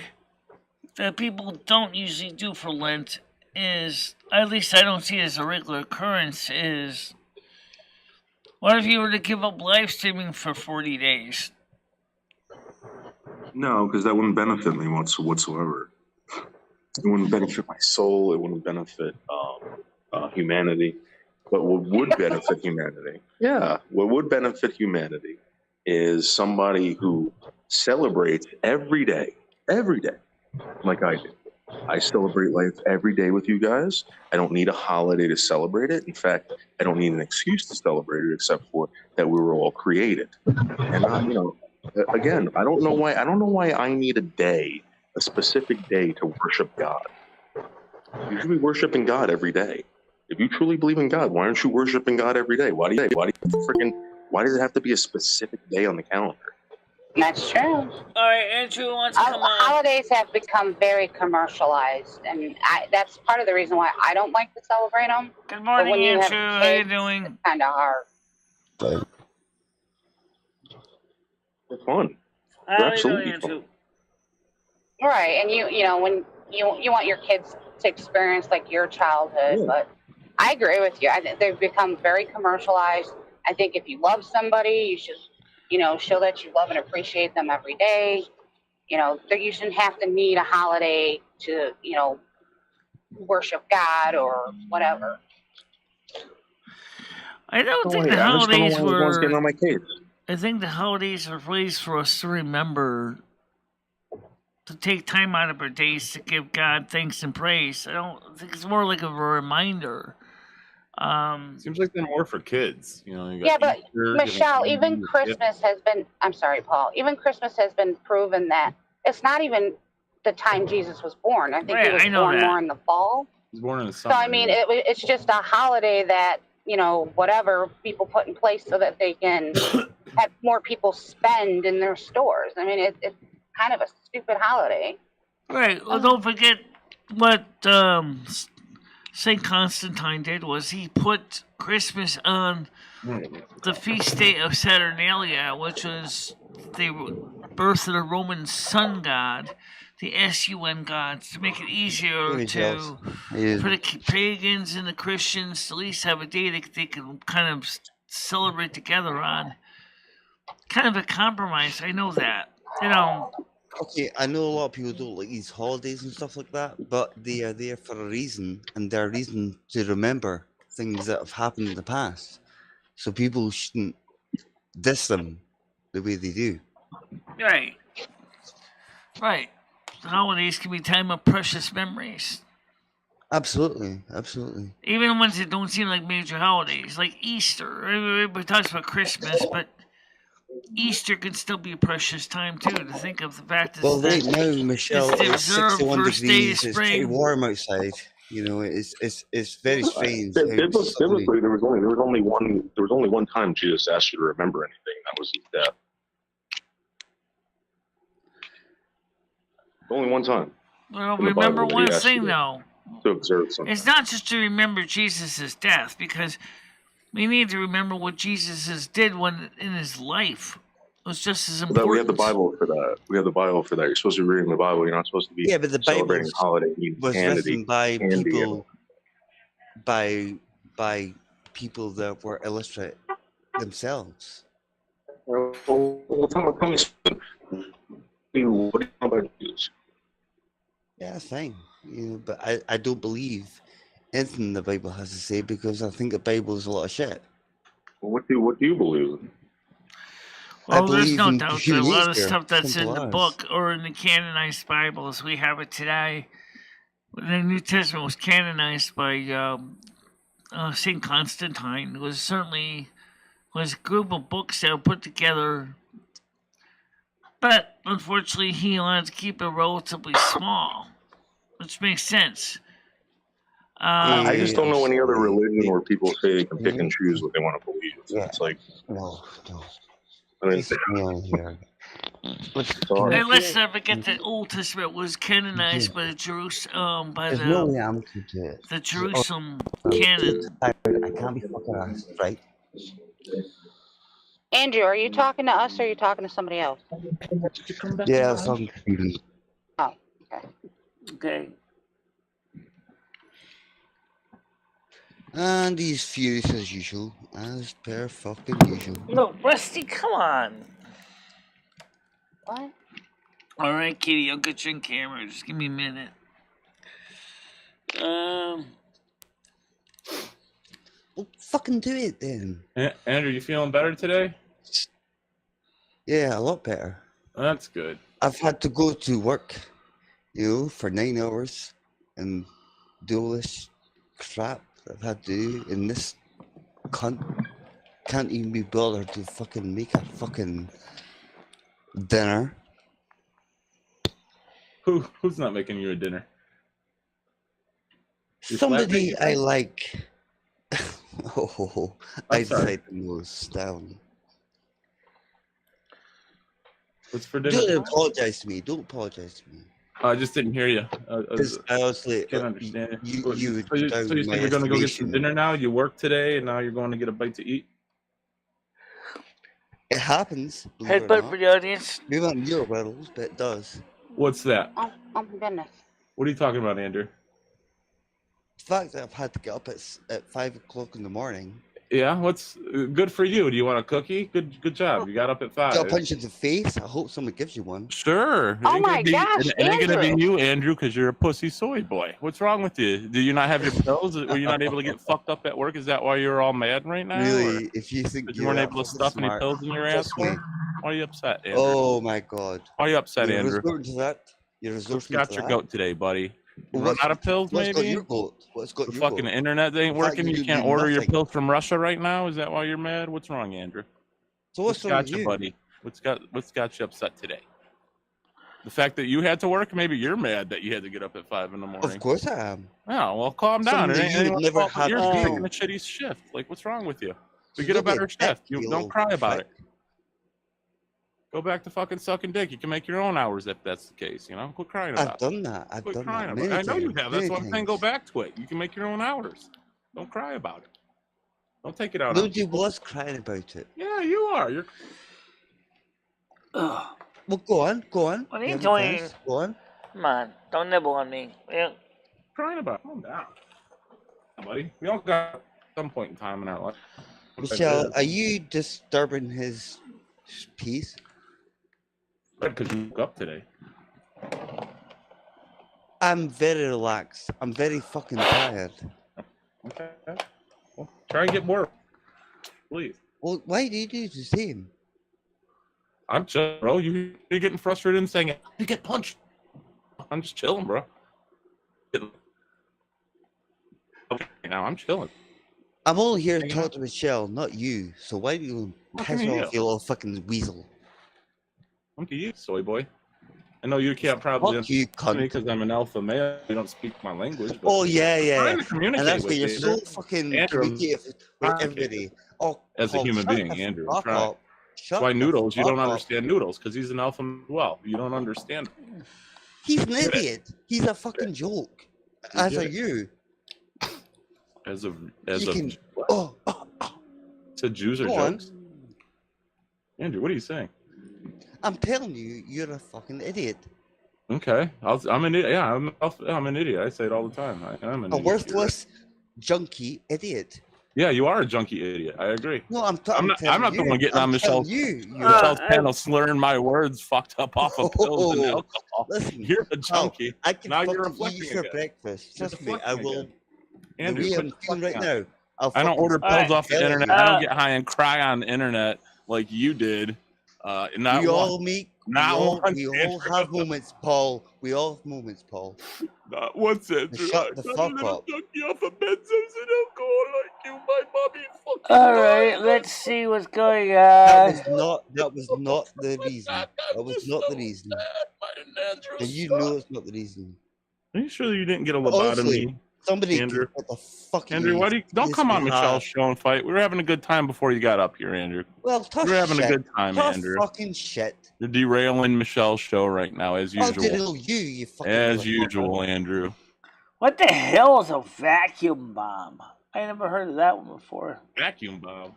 that people don't usually do for Lent is, at least I don't see it as a regular occurrence, is what if you were to give up live streaming for 40 days? No, because that wouldn't benefit me whatsoever. It wouldn't benefit my soul. It wouldn't benefit humanity. But what would benefit humanity? Yeah, what would benefit humanity is somebody who celebrates every day, like I do. I celebrate life every day with you guys. I don't need a holiday to celebrate it. In fact, I don't need an excuse to celebrate it except for that we were all created. And again, I don't know why I need a specific day to worship God. You should be worshiping God every day. If you truly believe in God, why aren't you worshiping God every day? Why does it have to be a specific day on the calendar? That's true. All right, Andrew wants to come on. Holidays have become very commercialized, and that's part of the reason why I don't like to celebrate them. Good morning, Andrew. How you doing? It's kind of hard. They're fun. How are you doing, Andrew? Right, and when you want your kids to experience like your childhood, but I agree with you. I think they've become very commercialized. I think if you love somebody, you should show that you love and appreciate them every day. You shouldn't have to need a holiday to, worship God or whatever. I don't think the holidays were. Getting on my case. I think the holidays are ways for us to remember, to take time out of our days to give God thanks and praise. I don't think it's more like a reminder. Seems like they're more for kids, Yeah, but Michelle, even Christmas has been. I'm sorry, Paul. Even Christmas has been proven that it's not even the time Jesus was born. I think he was born more in the fall. He was born in the summer. So I mean, it's just a holiday that whatever people put in place so that they can have more people spend in their stores. I mean, it's kind of a stupid holiday. Right. Well, don't forget what St. Constantine did was he put Christmas on the feast day of Saturnalia, which was the birth of the Roman sun god. the SUN gods to make it easier Maybe to for the pagans and the Christians to at least have a day that they can kind of celebrate together on. Kind of a compromise. I know that. Okay, I know a lot of people don't like these holidays and stuff like that, but they are there for a reason, and they're a reason to remember things that have happened in the past. So people shouldn't diss them the way they do. Right. Right. The holidays can be a time of precious memories. Absolutely, absolutely. Even the ones that don't seem like major holidays, like Easter. Everybody talks about Christmas, but Easter can still be a precious time too. To think of the fact that right now, Michelle, it's 61 degrees. It's pretty warm outside. You know, it's very strange. Biblically, there was only one time Jesus asked you to remember anything. That was his death. Only one time. Well, remember one thing though. To observe something. It's not just to remember Jesus' death, because we need to remember what Jesus did when in his life. It was just as important. But we have the Bible for that. You're supposed to be reading the Bible. You're not supposed to be but the celebrating Bible holiday. Was written by people, by people that were illiterate themselves. Well, tell me what do you know about Jesus? Yeah, fine. You know, but I don't believe anything the Bible has to say, because I think the Bible is a lot of shit. Well, what do you believe? Well, there's no doubt that a lot of stuff that's in the book or in the canonized Bible as we have it today, the New Testament was canonized by St. Constantine. It was certainly a group of books that were put together, but unfortunately he wanted to keep it relatively small, which makes sense. I just don't know any other religion where people say they can pick and choose what they want to believe. Yeah. It's like no. I mean, Hey, let's not forget that Old Testament was canonized by the Jerusalem the Jerusalem canon. I can't be fucking asked, right? Andrew, are you talking to us or are you talking to somebody else? Yeah, I was talking to Stephen. Oh, okay. Okay. And he's furious as usual, as per fucking usual. No, Rusty, come on. What? All right, Kitty, I'll get you in camera. Just give me a minute. Well, fucking do it then. Andrew, you feeling better today? Yeah, a lot better. That's good. I've had to go to work, for 9 hours and do all this crap I've had to do, and this cunt can't even be bothered to fucking make a fucking dinner. Who's not making you a dinner? Somebody I like. I decided to move down. What's for dinner? Don't apologize to me. Don't apologize to me. I just didn't hear you. I was late. Can't understand. You so you said you're going to go get some dinner now? You work today, and now you're going to get a bite to eat? It happens. Headbutt for the audience. We want your riddles, but it does. What's that? Oh my goodness. What are you talking about, Andrew? The fact that I've had to get up at 5 o'clock in the morning. Yeah, what's good for you? Do you want a cookie? Good job. You got up at 5. Got a punch in the face. I hope somebody gives you one. Sure. Oh my gosh, it ain't gonna be you, Andrew, because you're a pussy soy boy. What's wrong with you? Do you not have your pills? Were you not able to get fucked up at work? Is that why you're all mad right now? Really? If you think you weren't able to stuff any pills in your ass? Why are you upset, Andrew? Oh my God. Why are you upset, Andrew? Resorting to that? What's got your goat today, buddy? Run out of pills, maybe? What's got your goat? What's got the your fucking goat? internet ain't working. You can't order your pills from Russia right now. Is that why you're mad? What's wrong, Andrew? So what's got you, buddy? What's got you upset today? The fact that you had to work? Maybe you're mad that you had to get up at 5 in the morning. Of course I am. Oh, well, calm down. You're taking a shitty shift. Like, what's wrong with you? We get a better shift. You don't cry about it. Go back to fucking sucking dick. You can make your own hours if that's the case, Quit crying about it. I've done that. I've done that. I know you have. That's why I'm saying go back to it. You can make your own hours. Don't cry about it. Don't take it out. Nobody was crying about it. Yeah, you are. Well, go on. What are you doing? Go on. Come on, don't nibble on me. Yeah. Crying about. Calm down, buddy. We all got some point in time in our life. Michelle, are you disturbing his peace? Because you woke up today. I'm very relaxed. I'm very fucking tired. Okay. Well, try and get more, please. Well, why do you do the same? I'm chilling, bro. You're getting frustrated and saying, you get punched. I'm just chilling, bro. Okay, now I'm chilling. I'm only here to talk to Michelle, not you. So why do you piss off, you little fucking weasel? Come to you, soy boy. I know you can't probably understand me because I'm an alpha male. You don't speak my language. Oh, yeah. Trying to communicate And that's why with you're you. so fucking communicative with everybody. Oh, as a human being, Andrew. That's why Noodles, you don't understand Noodles because he's an alpha as well. You don't understand him. He's an idiot. He's a fucking joke. As are you. As a Jews are jokes. Andrew, what are you saying? I'm telling you, you're a fucking idiot. Okay, I'm an idiot. Yeah, I'm an idiot. I say it all the time. I'm an a idiot. worthless, junkie idiot. Yeah, you are a junkie idiot. I agree. No, I'm not the one getting on Michelle's panel slurring my words fucked up off of pills and alcohol. Listen, you're a junkie. I can now you're fucking eat for breakfast. Trust me, I will. Andrew, I'm feeling right now. I don't order pills off the internet. I don't get high and cry on the internet like you did. We all have moments, Paul. We all have moments, Paul. Not once, Andrew. Shut the fuck up. You off of benzos and alcohol like you, my mommy fucking. All right, let's see what's going on. That was not the reason. That was not the reason. And you know it's not the reason. Are you sure you didn't get a lobotomy? Somebody, Andrew. What the fuck? Andrew, why don't come on Michelle's show and fight? We were having a good time before you got up here, Andrew. Well, tough we're having shit. a good time, tough Andrew. Fucking shit. You're derailing Michelle's show right now, as usual. I'll derail you fucking. As usual, Andrew. What the hell is a vacuum bomb? I never heard of that one before. Vacuum bomb.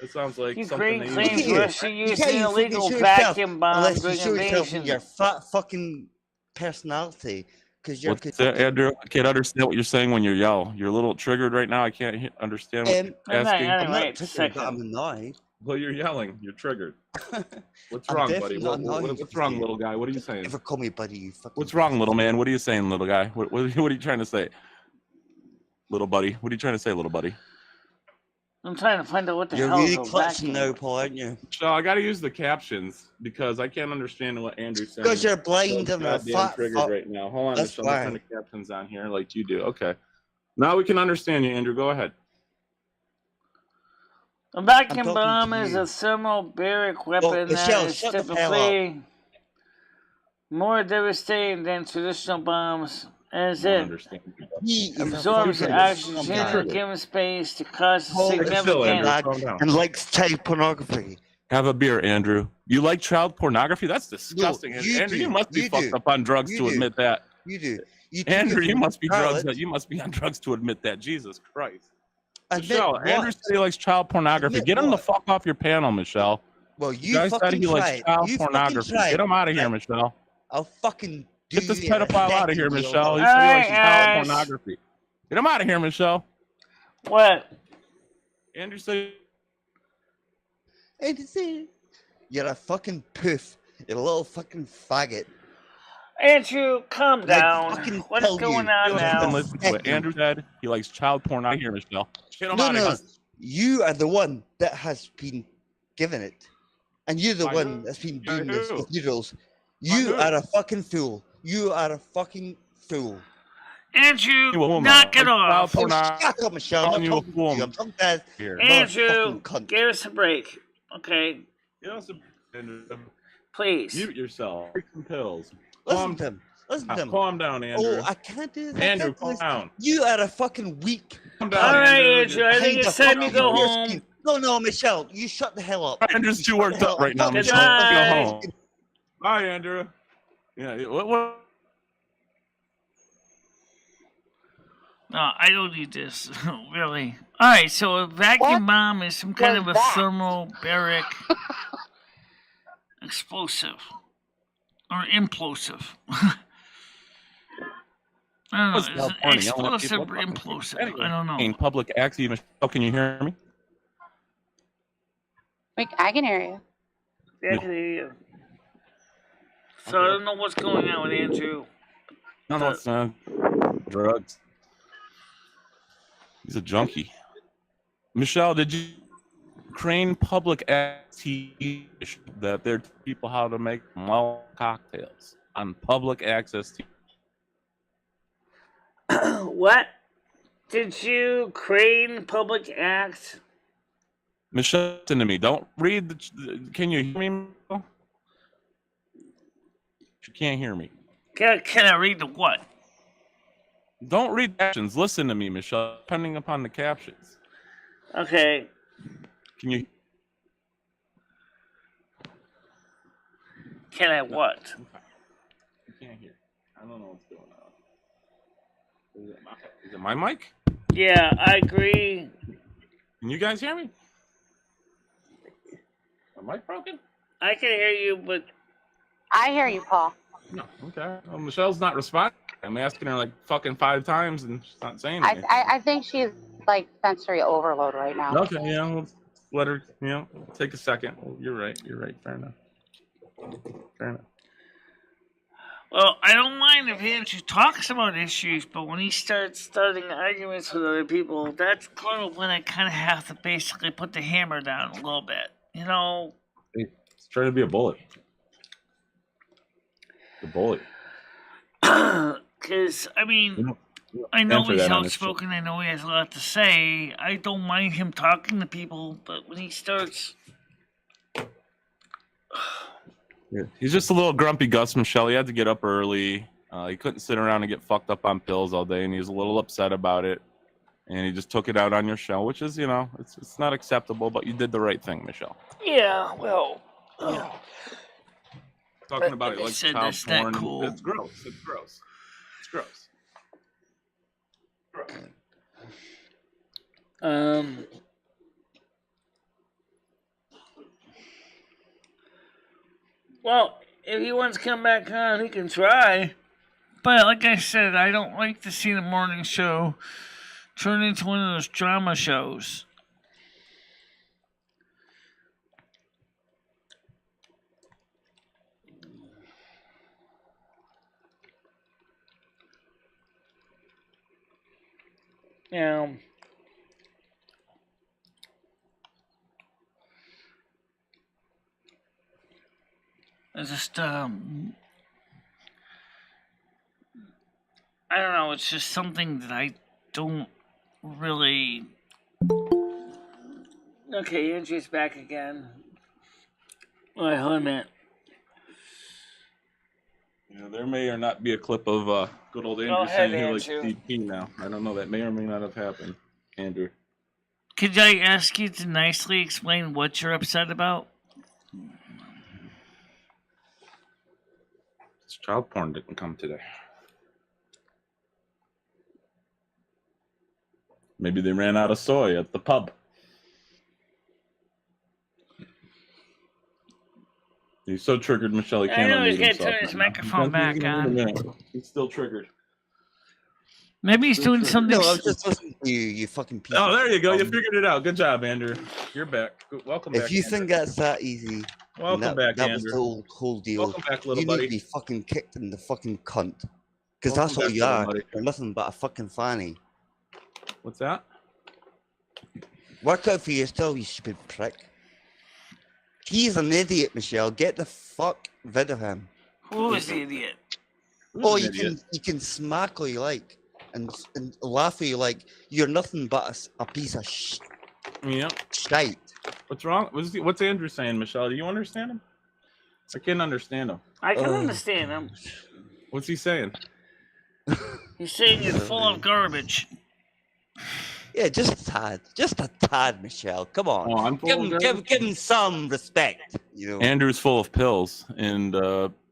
It sounds like Ukraine something. claims Russia used an illegal vacuum bomb during invasion. Your fat fucking personality. Andrew, I can't understand what you're saying when you yell. You're a little triggered right now. I can't understand what you're asking. I'm not triggered, I'm annoyed. Well, you're yelling. You're triggered. What's wrong, buddy? What's wrong, little guy? What are you saying? Never call me buddy, you fucking. What's wrong, little man? What are you saying, little guy? What are you trying to say? Little buddy. What are you trying to say, little buddy? I'm trying to find out what the hell is a vacuum. You're really clutching now, Paul, aren't you? So I got to use the captions because I can't understand what Andrew's saying. Because you're blind and a fat triggered right now. Hold on, That's Michelle. I'm turning the captions on here like you do. Okay. Now we can understand you, Andrew. Go ahead. A vacuum bomb is a thermobaric weapon that is typically more devastating than traditional bombs, as it absorbs the oxygen in a given space to cause significant and likes child pornography. Have a beer, Andrew. You like child pornography? That's disgusting. No, Andrew, you must be fucked up on drugs to admit that. You do. Andrew, you must be you must be on drugs to admit that. Jesus Christ. Michelle, Andrew said he likes child pornography. Get him the fuck off your panel, Michelle. Well, you guys fucking said he likes child pornography. Get him out of here, Michelle. I'll fucking get this pedophile out of here, Michelle. He said he likes child pornography. Get him out of here, Michelle. What? Andrew said. You're a fucking poof. You're a little fucking faggot. Andrew, calm down. What is going on now? Listen to what Andrew said. He likes child porn. I hear Michelle. Get him out of here. You are the one that has been given it, and you're the one that's been doing this with noodles. You are a fucking fool. You are a fucking fool. Andrew, knock it off. Shut up, Michelle. Andrew, give us a break, okay? Please. Mute yourself. Take some pills. Listen to him. Calm down, Andrew. Oh, I can't do that. Andrew, calm down. You are a fucking weak. Calm down, all right, Andrew. I think it's time to go home. No, Michelle. You shut the hell up. Andrew's too worked up right now, Michelle. Let's go home. Bye, Andrew. Yeah. What? No, I don't need this. Really. All right. So a vacuum bomb is some kind of a thermobaric explosive or implosive. I don't What's know. now Is it pointing? explosive or implosive? I don't know. In public acts, even. Oh, can you hear me? I can hear you. Yeah, I can hear you. So I don't know what's going on with Andrew. No, it's drugs. He's a junkie. Michelle, did you Crane public acts that they're teaching people how to make malt cocktails on public access TV? What? Did you Crane public act? Michelle, listen to me. Don't read the. Can you hear me, Michelle? She can't hear me. Can I read the what? Don't read captions. Listen to me, Michelle. Depending upon the captions. Okay. Can you? Can I what? You can't hear. I don't know what's going on. Is it my mic? Yeah, I agree. Can you guys hear me? My mic broken? I can hear you, but I hear you, Paul. No. Okay. Well, Michelle's not responding. I'm asking her like fucking 5 times and she's not saying anything. I think she's like sensory overload right now. Okay, yeah, we'll let her, take a second. Well, you're right. Fair enough. Well, I don't mind if Andrew talks about issues, but when he starting arguments with other people, that's kind of when I kind of have to basically put the hammer down a little bit. He's trying to be a bully. The bully. Because, I mean, I know he's outspoken. I know he has a lot to say. I don't mind him talking to people, but when he starts... He's just a little grumpy Gus, Michelle. He had to get up early. He couldn't sit around and get fucked up on pills all day, and he was a little upset about it. And he just took it out on your show, which is, it's not acceptable, but you did the right thing, Michelle. Yeah, well... Talking about it like child porn. Cool. It's gross. Well, if he wants to come back on, he can try. But like I said, I don't like to see the morning show turn into one of those drama shows. It's just, I don't know, it's just something that I don't really... Okay, Andrew's back again. Wait, hold a minute. There may or not be a clip of good old Andrew saying he likes DP now. I don't know. That may or may not have happened, Andrew. Could I ask you to nicely explain what you're upset about? Child porn didn't come today. Maybe they ran out of soy at the pub. He's so triggered, Michelle. He can't. I know he's got to turn his microphone back on. He's still triggered. Maybe he's doing something. No, I was just listening to you, you fucking piece. Oh, there you go. You figured it out. Good job, Andrew. You're back. Welcome back. If you think that's that easy, welcome back, that Andrew. was the whole deal. Welcome back, little you buddy. need to be fucking kicked in the fucking cunt. Because that's all you are. You're nothing but a fucking fanny. What's that? Work out for yourself, you stupid prick. He's an idiot, Michelle. Get the fuck rid of him. Who is the idiot? You can smack all you like and laugh at you like you're nothing but a piece of shite. What's wrong? What's Andrew saying, Michelle? Do you understand him? I can't understand him. I can understand him. What's he saying? He's saying it's full of garbage. Yeah, just a tad, Michelle. Come on, oh, I'm give him some respect. Andrew's full of pills and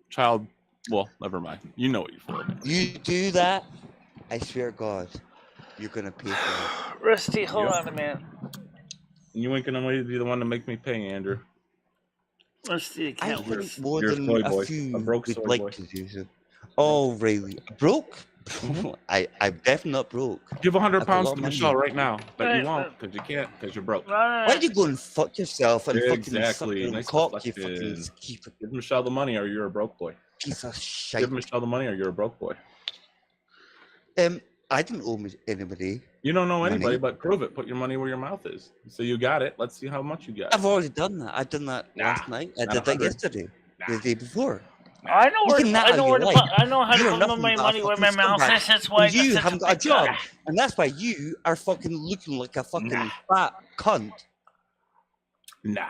child. Well, never mind. You know what you're full of. You do that, I swear to God, you're gonna pay for it. Rusty, hold on a minute. You ain't gonna be the one to make me pay, Andrew. Rusty, I think more than a few would like to do so. Oh, really? Broke? I'm definitely not broke. Give 100 I've got a pounds lot to of money. Michelle right now, but Right, you won't because you can't because you're broke. Why don't you go and fuck yourself and fucking suck Exactly. your own Nice cock, you deflection. fucking keep Give Michelle the money or you're a broke boy. piece of shit. Give Michelle the money or you're a broke boy. I didn't owe anybody. You don't know Money. anybody, but prove it. Put your money where your mouth is. So you got it. Let's see how much you got. I've already done that. I've done that last night. I not did that 100. yesterday. The day before. I know You where can I know now where to you put, like. I know how to You're put nothing my but a money where my fucking mouth scumbag. is. That's why I And got you such haven't a got a big job. cock. And that's why you are fucking looking like a fucking fat cunt. Nah.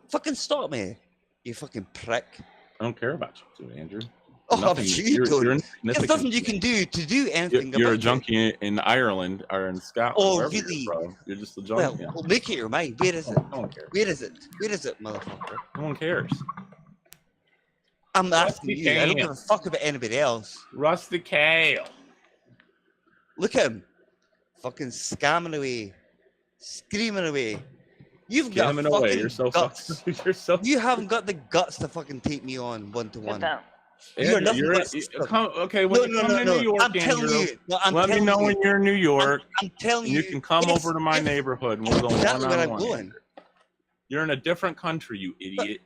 Fucking stop me, you fucking prick. I don't care about you too, Andrew. Oh, Nothing. but you don't. You're There's insignificant. nothing you can do to do anything You're a about it. junkie in Ireland or in Scotland. Oh, wherever really? You're from. You're just a Well, junkie. make it your mind. Where is it? No one cares. Where is it? Where is it, motherfucker? No one cares. I'm asking Rusty you. I don't Kale. give a fuck about anybody else. Rusty Kale. Look at him. Fucking scamming away. Screaming away. You've got Scamming away. fucking You're so guts. fucking. You're so. You haven't got the guts to fucking take me on Get one-to-one. down. You're nothing but a system. Okay, when you come to New York, I'm telling Andrew, you. No, I'm let me telling know you. when you're in New York. I'm telling and you. you can come Yes, over to my yes. neighborhood and we'll go Exactly where I'm one-on-one. going. You're in a different country, you idiot.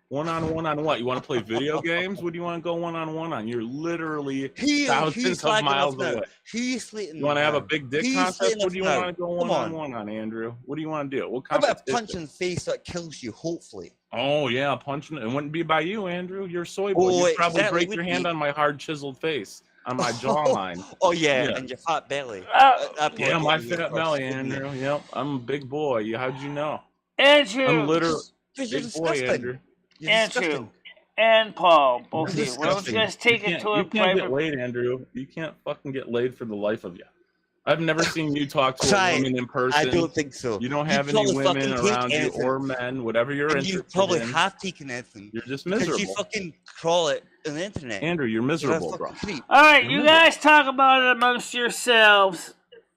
One-on-one on what? You want to play video games? What do you want to go one-on-one on? You're literally thousands of miles away. You want to have a big dick contest? What do you want to go one-on-one on, Andrew? What do you want to do? What How about a competition? punch in the face that kills you, hopefully? Oh, yeah, punching. It wouldn't be by you, Andrew. You're a soy boy. Oh, You'd probably exactly, break your would hand be. on my hard chiseled face, on my jawline. Oh, yeah, Yeah. and your fat belly. That Yeah, point my would be fat across, belly, wouldn't it? Andrew. Yep, I'm a big boy. How'd you know? Andrew. I'm literally Because you're big boy, disgusting. Andrew. You're Andrew. disgusting. And Paul, both of You're you. Well, let's disgusting. just take it to a You can't private. get laid, Andrew. You can't fucking get laid for the life of you. I've never seen you talk to Try a it. woman in person. I don't think so. You don't You have any probably women fucking take around you anything. or men, whatever you're And interested you probably in. have taken anything. You're just Because miserable. you fucking crawl it on the internet. Andrew, you're You're a miserable, fucking bro. creep. All right, You're you miserable. guys talk about it amongst yourselves.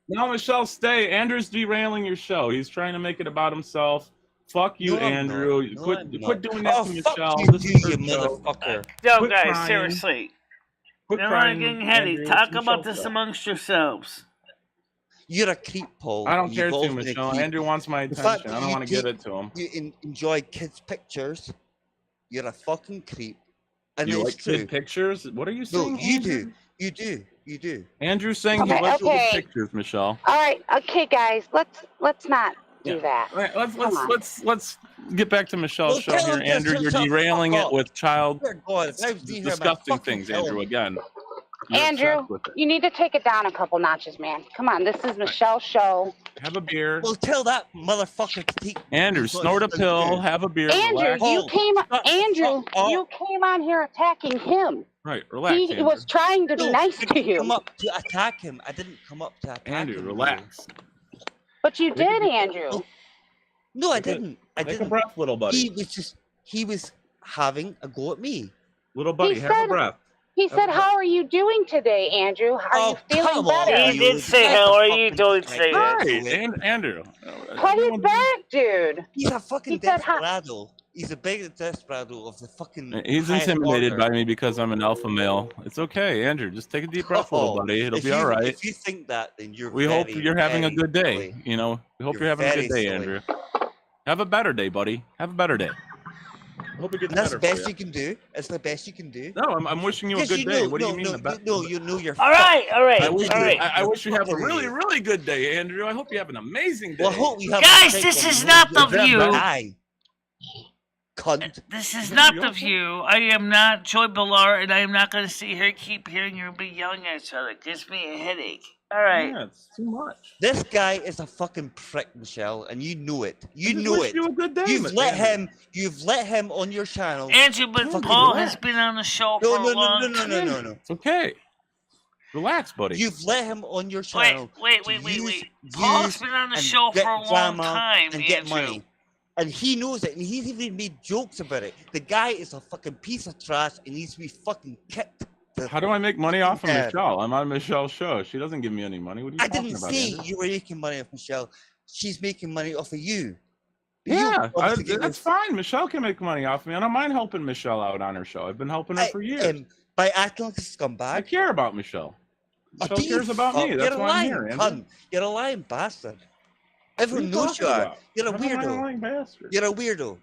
No, Michelle, stay. Andrew's derailing your show. He's trying to make it about himself. Fuck you, No, I'm Andrew. not. No, Quit I'm doing not. that Oh, to fuck Michelle. you, This too, is her you show. motherfucker. No, Quit guys, crying. seriously. Quit Never crying, getting heady. Andrew. Talk It's about Michelle's this show. amongst yourselves. You're a creep, Paul. I don't and care you've too, always been a Michelle. creep. Andrew wants my The fact attention. that I don't you want to give take- it to him. You enjoy kids' pictures. You're a fucking creep. And You it's like true. kid pictures? What are you No, saying? you Andrew? do. You do. You do. Andrew's saying Okay, he likes okay. kid pictures, Michelle. All right, okay, guys, let's not do Yeah. that. All right, Come on. let's get back to Michelle's Well, show tell here, him to Andrew. shut You're the fuck derailing it up. with child Dear God, if I was being here, I'd disgusting fucking things, kill Andrew. him. Again, you're Andrew, obsessed with it. you need to take it down a couple notches, man. Come on, this is Michelle's show. Have a beer. Well, tell that motherfucker to take. Andrew, his snort a nuts pill. down. Have a beer. Andrew, Relax. you Paul, came. shut the Andrew, fuck up. you came on here attacking him. Right, relax, He Andrew. was trying to be No, nice I to didn't come you, up to attack him. I didn't come up to attack Andrew, him. relax. but you Take a did, deep- Andrew. No, I Take a- didn't. I Take a didn't. breath, little buddy. He was having a go at me. Little buddy, He have a said- breath. He Have a said, breath. "How are you doing today, Andrew? Are Oh, you feeling come on, better?" He did say, "How are you doing today?" Right, Andrew. Play it back, dude. He's a fucking He said, desperado. He's a big desperado of the fucking. He's highest intimidated order. by me because I'm an alpha male. It's okay, Andrew. Just take a deep breath, little Oh, buddy. It'll if be you- all right. If you think that, then you're. We hope very, you're having a very good day. silly. You know, we hope You're you're having a good very day, silly. Andrew. Have a better day, buddy. Have a better day. I hope it gets And that's better the best for you can do. It's the best you can do. No, I'm wishing you a Yes, good day. know, What do you mean? No, the best? you know you're. All right, all right, I all wish, right. I wish you have a Fucking really, idiot. really good day, Andrew. I hope you have an amazing day. Well, I hope you have. Guys, a this great is one. not the You're view. die. Cunt. This is not the view. I am not Joy Bellar, and I am not going to sit here and keep hearing you be yelling at each other. It gives me a headache. All right. Yeah, it's too much. This guy is a fucking prick, Michelle, and you know it. You I just know wish it. you a good day, You've let Andrew. him on your channel. Andrew, but Fucking Paul relax. has been on the show No, for no, a long no, no, time. no, no, no. It's okay. Relax, buddy. You've let him on your Wait, channel. wait, to wait, wait, use wait. Paul's views been on the and show get for a long drama time, and get Andrew. money. And he knows it, and he's even made jokes about it. The guy is a fucking piece of trash and needs to be fucking kicked. How do I make money off of Yeah. Michelle? I'm on Michelle's show. She doesn't give me any money. What are you I talking didn't about, say Andrew? you were making money off Michelle. She's making money off of you. But you Yeah, obviously get that's your- fine. Michelle can make money off me. I don't mind helping Michelle out on her show. I've been helping her for years. by acting like a I scumbag. care about Michelle. Oh, Michelle do you cares about me. fuck? That's You're a why I'm lying here, Andrew. cunt. You're a lying bastard. What are Everyone you knows you talking are. about? You're a How am I a weirdo. lying bastard? You're a weirdo.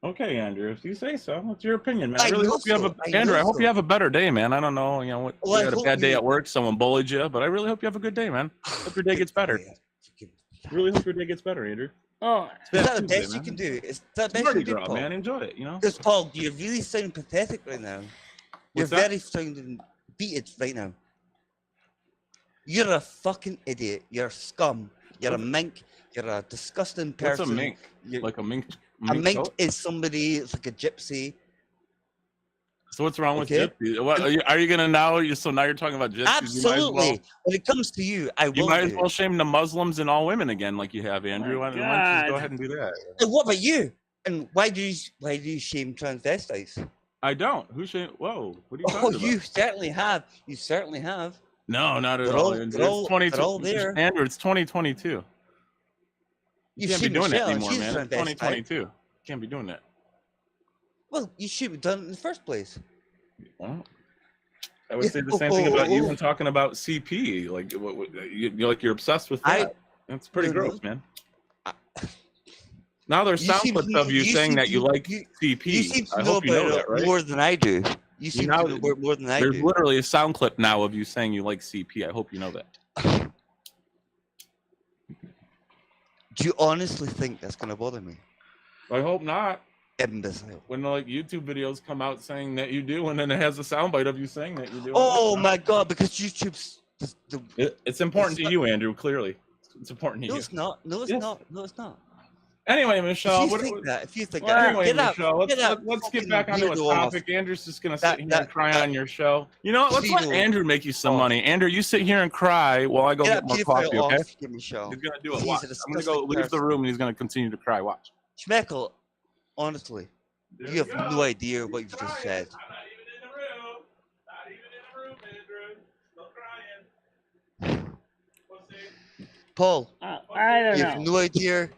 Okay, Andrew, if you say so, it's your opinion, man. I I really know hope you have so. a Andrew. know I hope you so. have a better day, man. I don't know, what Well, you I had a hope bad day you- at work, someone bullied you, but I really hope you have a good day, man. Hope your day gets better. Really hope your day gets better, Andrew. Oh, Is that the Tuesday, best you man. can do? Is that It's the best Mardi you can do, Gras, Paul? man. Enjoy it, Because Paul, you really sound pathetic right now. You're What's that? very sounding beaten right now. You're a fucking idiot. You're a scum. You're a mink. You're a disgusting What's a person. mink? You're- Like a mink? a mink coat? is somebody. It's like a gypsy. So what's wrong with Okay. gypsies? What are you gonna now? Now you're talking about gypsies. Absolutely. When it comes to you, I You will might as do. well shame the Muslims and all women again, like you have, Andrew. Why don't you just go God. ahead and do that? And what about you? And why do you shame transvestites? I don't. Who shame? Whoa! What are you Oh, talking about? you certainly have. You certainly have. No, not at They're all. all- Andrew. they're all- It's 20. they're all there. Andrew, it's 2022. You can't be seen doing that Michelle, and anymore, she's man. a It's transvestite. 2022. Can't be doing that. Well, you should have done it in the first place. Well, I would say the same thing about you when talking about CP. Like, you're obsessed with that. That's pretty No, gross, no. man. Now there's sound clips of you saying that you like CP. You seem to I know hope you know about that, it right? more than I do. You seem now- to know about it more than I There's do. literally a sound clip now of you saying you like CP. I hope you know that. Do you honestly think that's going to bother me? I hope not. Imbecile. When like YouTube videos come out saying that you do, and then it has a soundbite of you saying that you do. Oh my God! Because YouTube's It's important to you, Andrew. Clearly, it's important to no, you. it's not. No, it's Yes. not. No, it's not. Anyway, Michelle, If you think well, that, anyway, get out. Michelle, let's get fucking back onto a weirdo off. topic. Andrew's just gonna sit here and cry that- on your show. You know what? Let's let Zero. Andrew make you some Oh. money. Andrew, you sit here and cry while I go Get get that more pedophile coffee. Okay? off, give me a show. He's gonna do it. He's Watch. a I'm gonna go disgusting leave the person. room, and he's gonna continue to cry. Watch. Schmeckle, honestly, you have no idea what you've just said. I'm not even in the room. Not even in the room, Andrew. Still crying. Pussy. Paul, I don't you have know. no idea.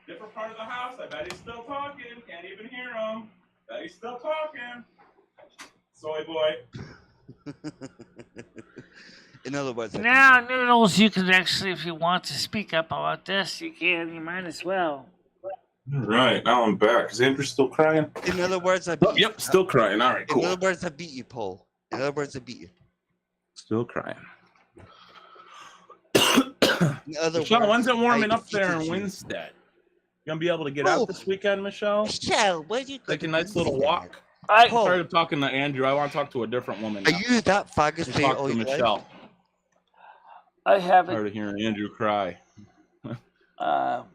Different part of the house. I bet he's still talking. Can't even hear him. Bet he's still talking. Soy boy. In other words, Now, Noodles, you can actually, if you want to speak up about this, you can. You might as well. Right, now I'm back. Is Andrew still crying? in other words, I beat you. Yep, still crying. All right, In cool. other words, I beat you, Paul. In other words, I beat you. Still crying. In other Michelle, words, when's it warming I up there in defeated you. Winstead? You gonna be able to get Oh. out this weekend, Michelle? Michelle, where do you go? Take to a nice little Winstead? walk. I, Paul, Sorry, I'm talking to Andrew. I want to talk to a different woman are now. you that faggot Let's bait talk all to your life? Michelle. I haven't. Tired of hearing Andrew cry. All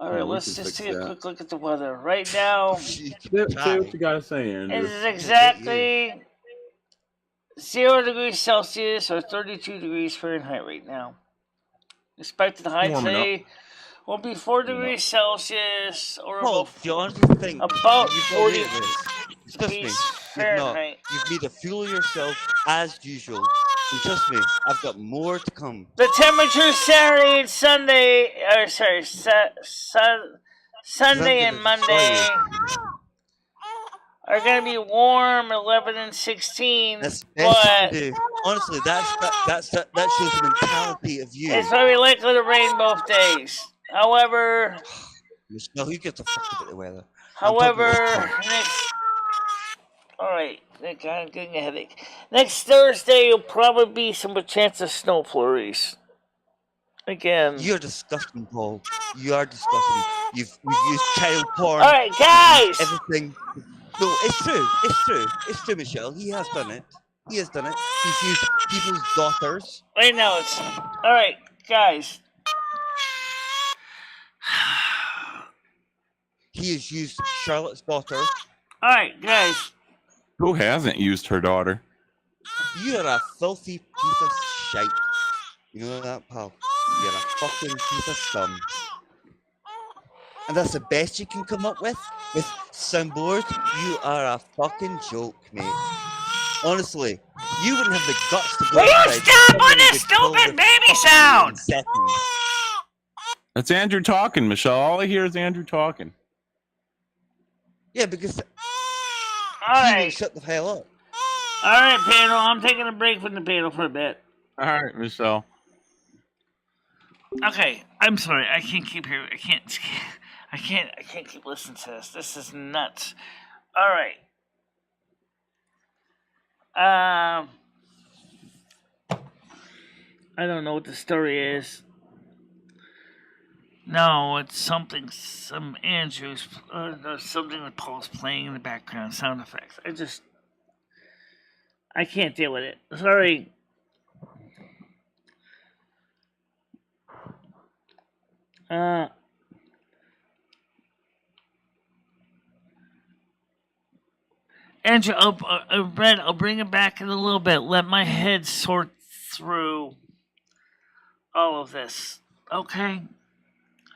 Yeah, right, we let's can just fix take a that. quick look at the weather. Right now, Say what you gotta say, it Andrew. is exactly 0 degrees Celsius or 32 degrees Fahrenheit right now. Expected high Warming today will be 4 Warming up. degrees Celsius or Paul, about do you honestly think about you've 40 got this? Trust me, degrees you've not. Fahrenheit. You've made a fool of yourself as usual. And trust me, I've got more to come. The temperature Saturday and Sunday, or sorry, Sunday and Monday are going to be warm, 11 and 16, That's the best but you can do. Honestly, that shows the mentality of you. it's very likely to rain both days. However, Michelle, who gives a fuck about the weather? However, talking next. Alright, I'm getting a headache. Next Thursday, will probably be some chance of snow flurries. Again. You're disgusting, Paul. You are disgusting. You've used child porn. Alright, guys! Everything. No, it's true. It's true. It's true, Michelle. He has done it. He has done it. He's used people's daughters. I know it's. Alright, guys. He has used Charlotte's daughter. Alright, guys. Who hasn't used her daughter? You're a filthy piece of shite. You know that, pal? You're a fucking piece of scum. And that's the best you can come up with soundboard? You are a fucking joke, mate. Honestly, you wouldn't have the guts to go Will you outside. stop Someone with this would kill stupid you baby in sound? seconds. That's Andrew talking, Michelle. All I hear is Andrew talking. Yeah, because All right. Shut the hell up. All right, panel. I'm taking a break from the panel for a bit. All right, Michelle. Okay, I'm sorry. I can't keep here. I can't keep listening to this. This is nuts. All right. I don't know what the story is. No, it's some Andrews, something that Paul's playing in the background, sound effects. I can't deal with it. Sorry. Andrew, Brett, I'll bring it back in a little bit. Let my head sort through all of this. Okay?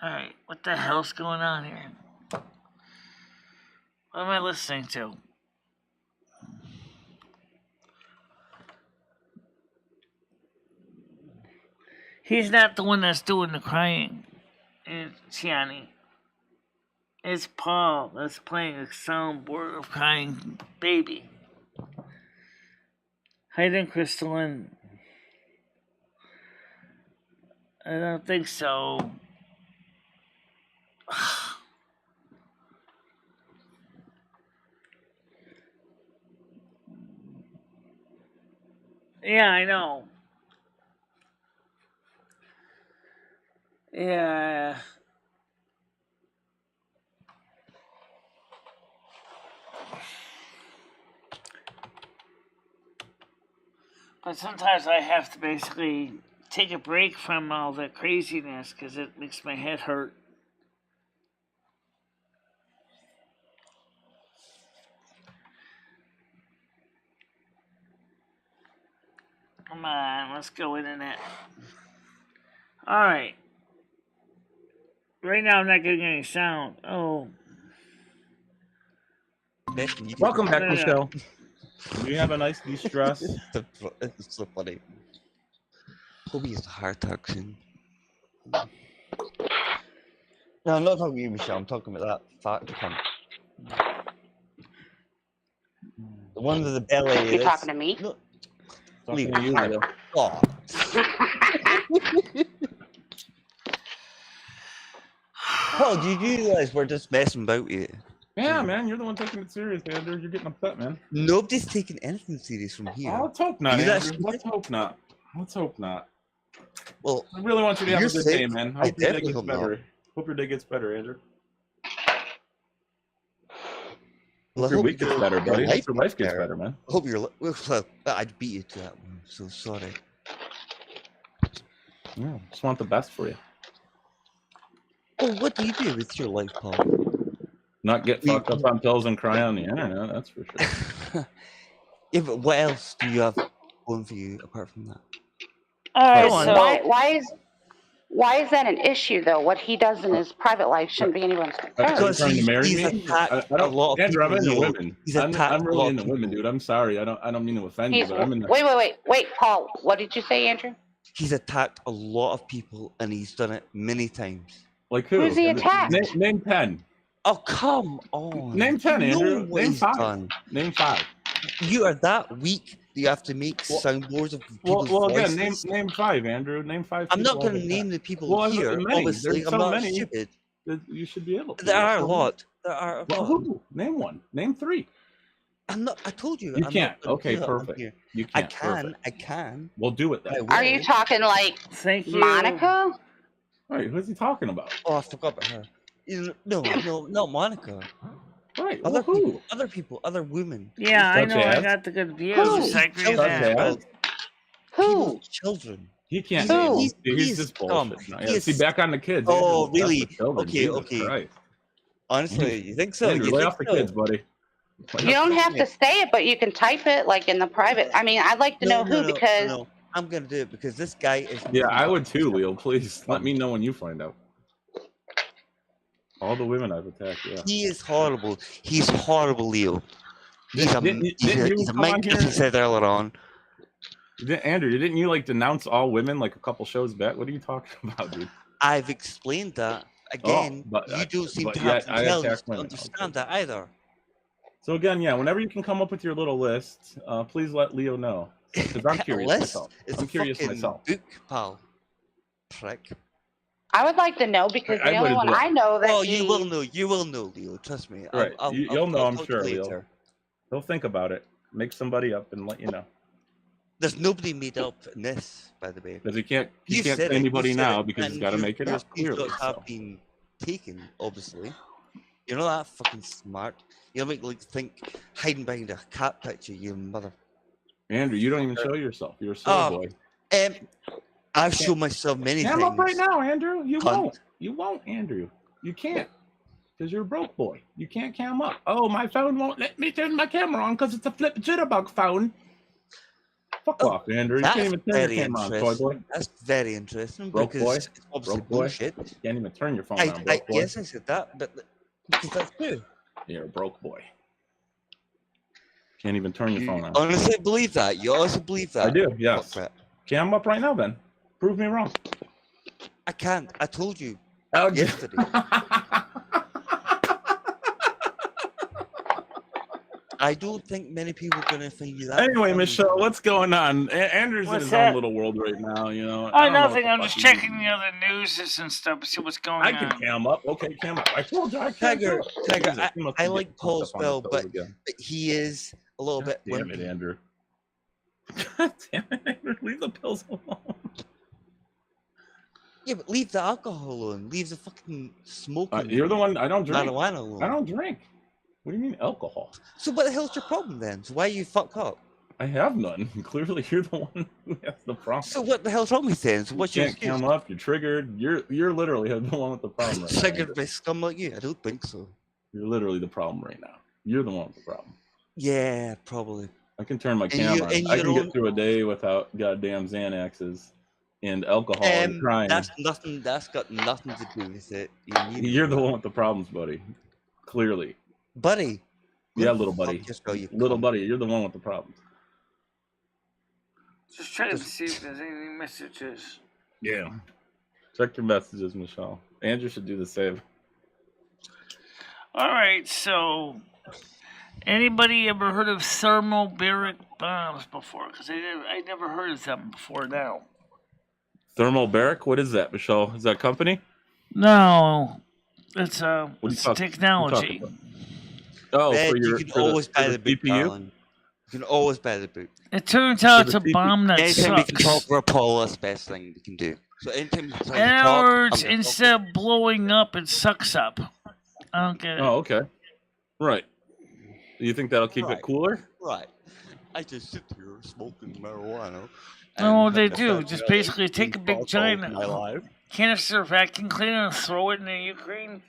Alright, what the hell's going on here? What am I listening to? He's not the one that's doing the crying. It's Tiani. It's Paul that's playing a soundboard of crying baby. Hiding Crystalline. I don't think so. Yeah, I know. Yeah. But sometimes I have to basically take a break from all the craziness because it makes my head hurt. Come on, let's go internet. Alright. Right now I'm not getting any sound. Oh. Welcome back, Yeah. Michelle. Do you have a nice de-stress? It's so funny. Toby is a heart attack soon. No, I'm not talking to you, Michelle. I'm talking about that fat cunt. The one with the belly. You talking to me? No, Talking to you, Leo. oh. Oh, do you realize we're just messing about with you? Yeah, man, you're the one taking it serious, Andrew. You're getting upset, man. Nobody's taking anything serious from here. Oh, let's hope not, You Andrew. actually- Let's hope not. Let's hope not. Well, I really want you to have a you're good safe. day, man. I Hope your day definitely gets hope not. better. Hope your day gets better, Andrew. Well, I Hope your hope week gets your- better, your buddy. life Hope your life gets gets better. better, man. I hope you're. Well, I'd beat you to that one. So sorry. Yeah, just want the best for you. Well, what do you do with your life, Paul? Not get fucked up on pills and cry on the internet, that's for sure. Yeah, but what else do you have going for you apart from that? Alright, on. so Why is that an issue though? What he does in his private life shouldn't be anyone's Are you concern. Because trying to marry he's me? attacked I a don't, lot of Andrew, I'm people. into Leo. women. He's I'm attacked a lot really of into women, people. dude. I'm sorry. I don't mean to offend you, He's but I'm in the... wait, Paul. What did you say, Andrew? He's attacked a lot of people, and he's done it many times. Like who? Who's he attacked? Name 10. Oh, come on. Name 10, You know Andrew. what Name he's 5. done. Name 5. You are that weak that you have to make soundboards of people's Well, again, voices. name 5, Andrew. Name 5. I'm not people going to like name that. the people Well, here. there's many. Obviously, There's I'm so not many stupid. that you should be able to. There are a So- lot. There are a Well, lot. who? Name 1. Name 3. I'm not. I told you. You I'm can't. not gonna Okay, do that on perfect. here. You I can't. can. Perfect. I can. We'll do it I then. will. Are you talking like thank you. Monica? Right, who's he talking about? Oh, I forgot about her. No, not Monica. Right, Other well, who? people, other people, other women. Yeah, I Such know I as? got the good views. Who? I agree with Such that. as? Who? People's children. He can't Who? name them. He's- He's he's just dumb. bullshit. Now. He Yeah, is- see, back on the kids. Oh, Andrew's really? obsessed with children. Okay, Jesus okay. Christ. Honestly, you think so? Andrew, You lay think off the so? kids, buddy. You don't have to say it, but you can type it like in the private. I mean, I'd like to know who because No. I'm gonna do it because this guy is. Yeah, I would too, Leo. Please let me know when you find out. All the women I've attacked, yeah. He is horrible. He's horrible, Leo. He's a Didn't you come on mink, here? as he said earlier on. Andrew, didn't you like denounce all women like a couple shows back? What are you talking about, dude? I've explained that again. but you don't seem but to have yet I the intelligence attack to women. understand that either. So again, yeah, whenever you can come up with your little list, please let Leo know. Because I'm curious myself. It's I'm a curious fucking myself. book, pal. Prick. I would like to know because I the only would as one well. I know that Well, you will know. You will know, Leo. Trust me. Right. You'll know, I'm talk sure, to you Leo. later. He'll think about it, make somebody up, and let you know. There's nobody made up in this, by the way. Because he can't You say said it, anybody you said now it, because he's and got to make it your up clearly. screenshots have been taken, obviously. You're not that fucking smart. You'll make like think hiding behind a cat picture, you mother. Andrew, you don't even show yourself. You're a soy boy. I've shown myself many Cam things. up right now, Andrew. You Cunt. won't. You won't, Andrew. You can't. Because you're a broke boy. You can't cam up. Oh, my phone won't let me turn my camera on because it's a flip jitterbug phone. Fuck off, Andrew. You can't even turn your camera on, toy boy. That's very interesting. Broke because boy. It's obviously Broke boy. bullshit. You can't even turn your phone on, broke boy. Yes, I said that, but because that's true. You're a broke boy. Can't even turn your phone on. Honestly believe that. You honestly believe that. I do, yes. Cam up right now, then. Prove me wrong. I can't. I told you Oh, yesterday. I don't think many people are going to find you that. Anyway, funny. Michelle, what's going on? Andrew's in What's his that? own little world right now, you know. Oh, I don't know nothing. what I'm the just fuck he's checking doing. the other news and stuff, see what's going I on. can cam up. Okay, cam up. I told you I can't Tiger, do it. Jesus, you must I be like getting Paul fucked as up on well, the but toes again. he is a little bit Damn it, wimpy. Andrew. God damn it, Andrew. Leave the pills alone. Yeah, but leave the alcohol alone. Leave the fucking smoking. You're the one. I don't drink. Marijuana alone. I don't drink. What do you mean alcohol? So what the hell's your problem then? So why are you fucked up? I have none. Clearly, you're the one who has the problem. So what the hell's wrong with you then? So what's You your can't excuse? cam up. You're triggered. You're literally the one with the problem right now. Triggered by scum like you? I don't think so. You're literally the problem right now. You're the one with the problem. Yeah, probably. I can turn my And camera on. I can own- get through a day without goddamn Xanaxes and alcohol and crying. That's nothing. That's got nothing to do with it. You're the one with the problems, buddy. Clearly. Buddy. Yeah, little buddy. Little buddy, you're the one with the problems. Just trying to see if there's any messages. Yeah. Check your messages, Michelle. Andrew should do the same. All right, so anybody ever heard of Thermobaric Bombs before? Because I never heard of them before now. Thermobaric? What is that, Michelle? Is that a company? No, it's What technology. Oh, Ben, for your you can always buy the book, CPU? darling. You can always buy the book. It turns out it's the a CPU bomb that Anytime we can talk sucks. for Paul, that's the best thing we can do. So anytime we can In other talk, words, I'm gonna instead of blowing up, it sucks up. I don't get it. Oh, okay. Right. You think that'll keep Right. it cooler? Right. I just sit here smoking marijuana. No, and they have the do. fact Just that basically it's take a been big fucked giant all my life. canister of vacuum cleaner and throw it in the Ukraine.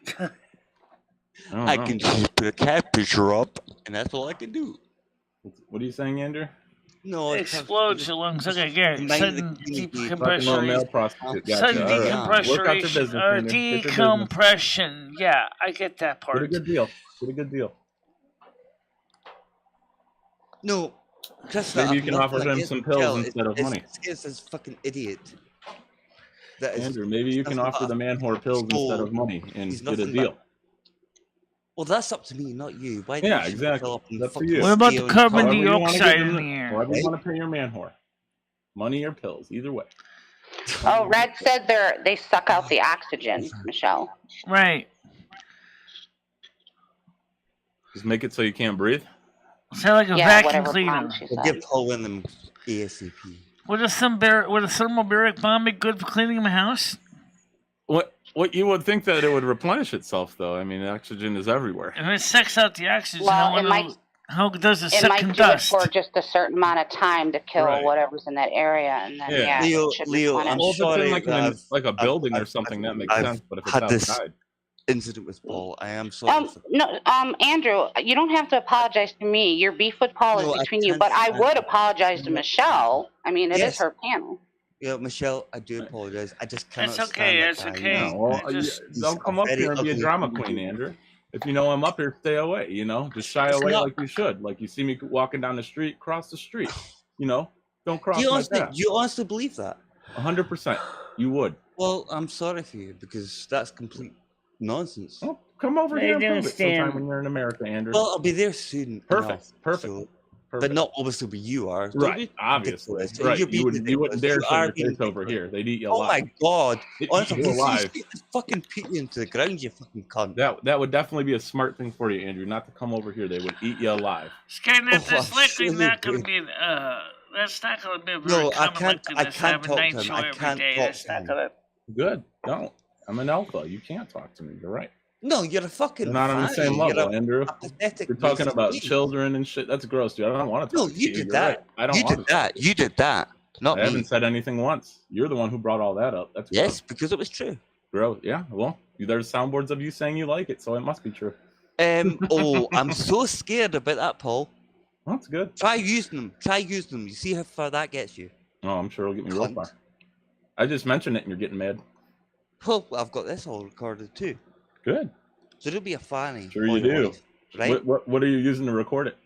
I can just put a temperature up, and that's all I can do. What are you saying, Andrew? No, It explodes your lungs. Okay, Gary. Sudden Fucking male decompression. prostitute. Gotcha. Sudden All right. decompression. Work out your business, Or Andrew. Get your business. decompression. Yeah, I get that Get a part. good deal. Get a good deal. No, just Maybe that you I'm can not offer like him it. some pills Michelle, instead of money. It's this fucking idiot. That is, Andrew, maybe you can that's offer not the man whore pills stole. instead of money and He's get a nothing deal. well, that's up to me, not you. Why do Yeah, you exactly. fill up and That's for fucking you. What about stay the on carbon top? However you wanna dioxide give in him the air? However you want to pay your man whore. Money or pills, either way. Oh, Red said they suck out the oxygen, Michelle. Right. Just make it so you can't breathe. Sound like a Yeah, vacuum whatever cleaner. bomb she We'll said. give Paul in them ASAP. Would a thermobaric bomb be good for cleaning my house? What you would think that it would replenish itself, though. I mean, oxygen is everywhere. If it sucks out the oxygen, Well, it might how does it it suck might in do it dust? for just a certain amount of time to kill Right. whatever's in that area, and then Yeah. yeah, Leo, it should Leo, I'm replenish. Well, if it's sorry in like a that building or I've- something, that makes I've sense. But if it's had this outside, incident with Paul. I am sorry. for No, Andrew, you don't have to apologize to me. Your beef with Paul No, is I between you, can't but I stand would it. apologize to Michelle. I mean, it is Yes. her panel. Yeah, Michelle, I do apologize. I just cannot It's okay, stand that it's guy, okay. you know. well, I just- don't come up very here and be a ugly. drama queen, Andrew. If you know I'm up here, stay away. You know, just shy It's away not- like you should. Like you see me walking down the street, cross the street. You know, don't cross Do you my honestly, path. you honestly believe that? 100%. You would. Well, I'm sorry for you because that's complete nonsense. Well, come over They here and don't prove it sometime stand. when you're in America, Andrew. Well, I'll be there soon. Perfect, enough, perfect. so- Perfect. But not obviously where you are. Don't Right, be obviously. ridiculous. Right. You're You being wouldn't dare ridiculous. show You are your being face over ridiculous. here. They'd eat you Oh alive. my god! They'd Honestly, eat you alive. fucking put you into the ground, you fucking cunt. That would definitely be a smart thing for you, Andrew, not to come over here. They would eat you alive. Skynet, Oh, that's I'm likely sure they not going to would. be that's not going to be a very No, I common can't. like I this can't have a talk night to him. show I every can't day. talk That's to not him. going to. Good. Don't. I'm an alpha. You can't talk to me. You're right. No, you're a fucking. You're not on the fanny. same level, You're Andrew. a pathetic. You're talking racist about beast. children and shit. That's gross, dude. I don't want to No, talk to you you. did You're that. right. I don't You want did to. that. You did that. Not I haven't me. said anything once. You're the one who brought all that up. That's Yes, because it was true. gross. Yeah. Well, there's soundboards of you saying you like it, so it must be true. Oh, I'm so scared about that, Paul. Well, that's good. Try using them. Try using them. You see how far that gets you. Oh, I'm sure it'll get me real Cunt. far. I just mentioned it and you're getting mad. Well, I've got this all recorded too. Good. So it'll be a fanny. Sure for you your do. life, right? What are you using to record it?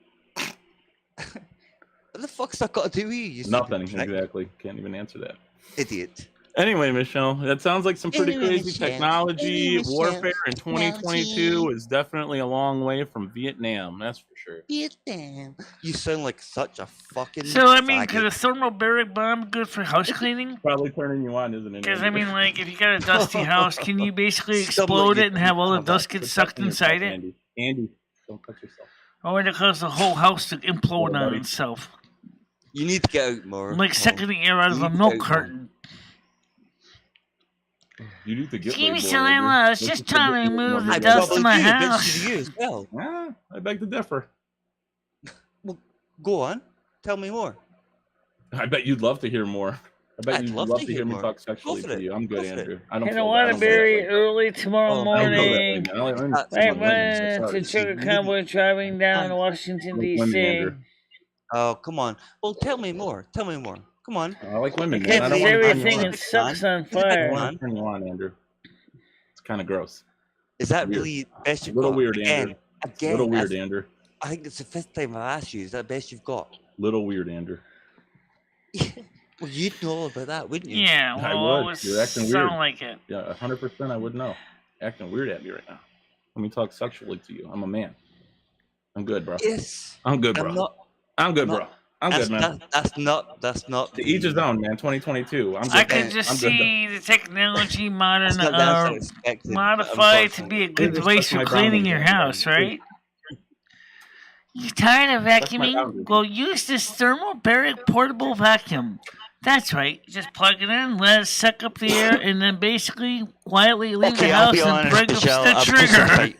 What the fuck's that got to do with you? You Nothing, stupid prick? exactly. Can't even answer that. Idiot. Anyway, Michelle, that sounds like some pretty Anyway, crazy Michelle. technology. Anyway, Michelle. Warfare in 2022 is definitely a long way from Vietnam, that's for sure. Vietnam. You sound like such a fucking. So, I mean, could faggot. a thermobaric bomb good for house cleaning? Probably turning you on, isn't it? Because, I Andrew? mean, like, if you got a dusty house, can you basically Somebody explode you it and have all the can dust get Protect sucked yourself, inside it? Andy, don't touch yourself. Or would it cause the whole house to implode on buddy. itself? You need to get out more. Like Paul. sucking the air out of You a need to milk get out carton. You need to get Gee, way Miss more, Andrew. Selena, I was Let's just get trying to more remove the money. dust Well, in my you, but house. should you as well. Ah, I beg to differ. Go on. Tell me more. I bet you'd love to hear more. I bet I'd you'd love love to to hear hear me more. talk sexually Go for to it. you. I'm good, Go for it. Andrew. I don't And I feel want that. to bury early tomorrow Oh, I don't feel that way, morning. man. I don't That's see my Right, women, so went sorry. to Sugar Cowboy driving down to Washington, Like women, D.C. Andrew. Oh, come on. Well, tell me more. Tell me more. Come on. I like women, man. Because I don't want to turn everything you on. that sucks on I don't fire. want to turn you on, Andrew. It's kind of gross. Is that Weird. really the best A you've little got? weird, Again, Andrew. again. Little weird, that's- Andrew. I think it's the fifth time I've asked you. Is that the best you've got? Little weird, Andrew. Well, you'd know about that, wouldn't you? Yeah, I well, it would. would You're acting sound weird. like it. Yeah, 100% I would know. Acting weird at me right now. Let me talk sexually to you. I'm a man. I'm good, bro. Yes. I'm good, bro. I'm not. I'm good, not- bro. I'm That's, good, man. that's not. To each his own, man. 2022. I'm good. I could just I'm good, see the technology That's not that's unexpected. modify to be a good Just place touch my for cleaning boundaries, your man. house, right? You tired of That's my vacuuming? boundaries. Well, use this thermobaric portable vacuum. That's right. Just plug it in, let it suck up the air, and then basically quietly leave the I'll house be and honest, bring up Michelle, the I'm trigger.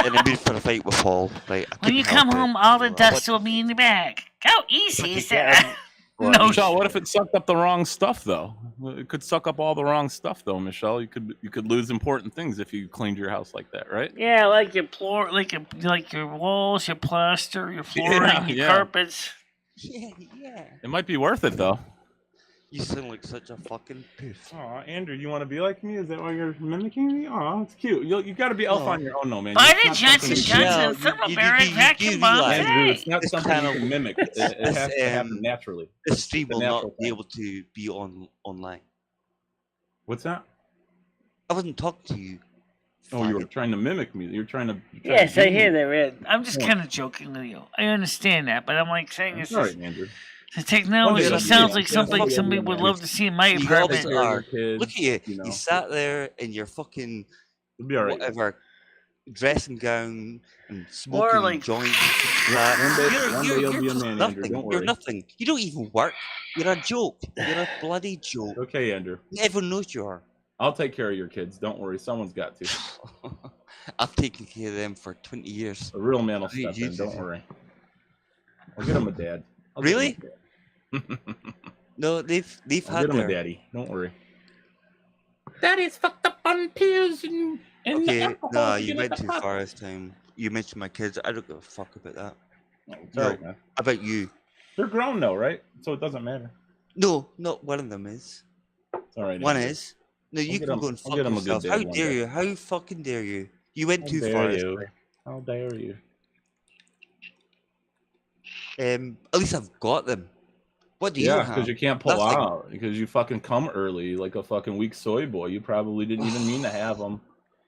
in the mood for a fight with Paul. Right, I When you couldn't come help home, it. all the But- dust will be in the bag. Go easy, But sir. yeah, No, Michelle, what if it sucked up the wrong stuff though? It could suck up all the wrong stuff though, Michelle. You could lose important things if you cleaned your house like that, right? yeah, like your floor, like your walls, your plaster, your flooring, Yeah, your yeah. carpets. Yeah, yeah. It might be worth it though. You sound like such a fucking poof. Aw, Andrew, you want to be like me? Is that why you're mimicking me? Aw, it's cute. You got to be elf No. on your own, though, man. Buy It's the not Johnson something you- Johnson thermobaric you vacuum bomb realize- Andrew, today. it's not It's something kind you of- can mimic. It has to happen naturally. This stream will natural not be thing. able to be online. What's that? I wasn't talking to you. Oh, you were faggot. trying to mimic me. You're trying to. Yes, I do hear me. that, Red. I'm just Yeah. kind of joking with you. I understand that, but I'm like saying it's All just, right, Andrew. the technology One day sounds I'll like be- something I'll be somebody a would man. love to see in my You apartment. always are. Kids, Look at you. you know. You sat there in your fucking It'll be all right. whatever dressing gown and smoking like- joints. One day you'll be a just man, nothing. Andrew. Don't You're worry. nothing. You don't even work. You're a joke. You're a bloody joke. Okay, Andrew. Everyone knows you are. I'll take care of your kids. Don't worry. Someone's got to. I've taken care of them for 20 years. A real man will Hey, step in. Jesus. Don't worry. I'll get him a dad. I'll get him Really? a dad. No, they've I'll had get him a their. daddy. Don't worry. Daddy's fucked up on pills and Okay, alcohol no, to you get went at the too top. far this time. You mentioned my kids. I don't give a fuck about that. It's all right, No. man. How about you? They're grown though, right? So it doesn't matter. No, not one of them is. It's all right. One Andrew. is. No, you get can him- go and I'll fuck get him a good yourself. dad How one dare day. you? How fucking dare you? You went How too dare far. this you? time. How dare you? At least I've got them. What do you Yeah, have? because you can't pull Nothing. out because you fucking come early like a fucking weak soy boy. You probably didn't even mean to have them.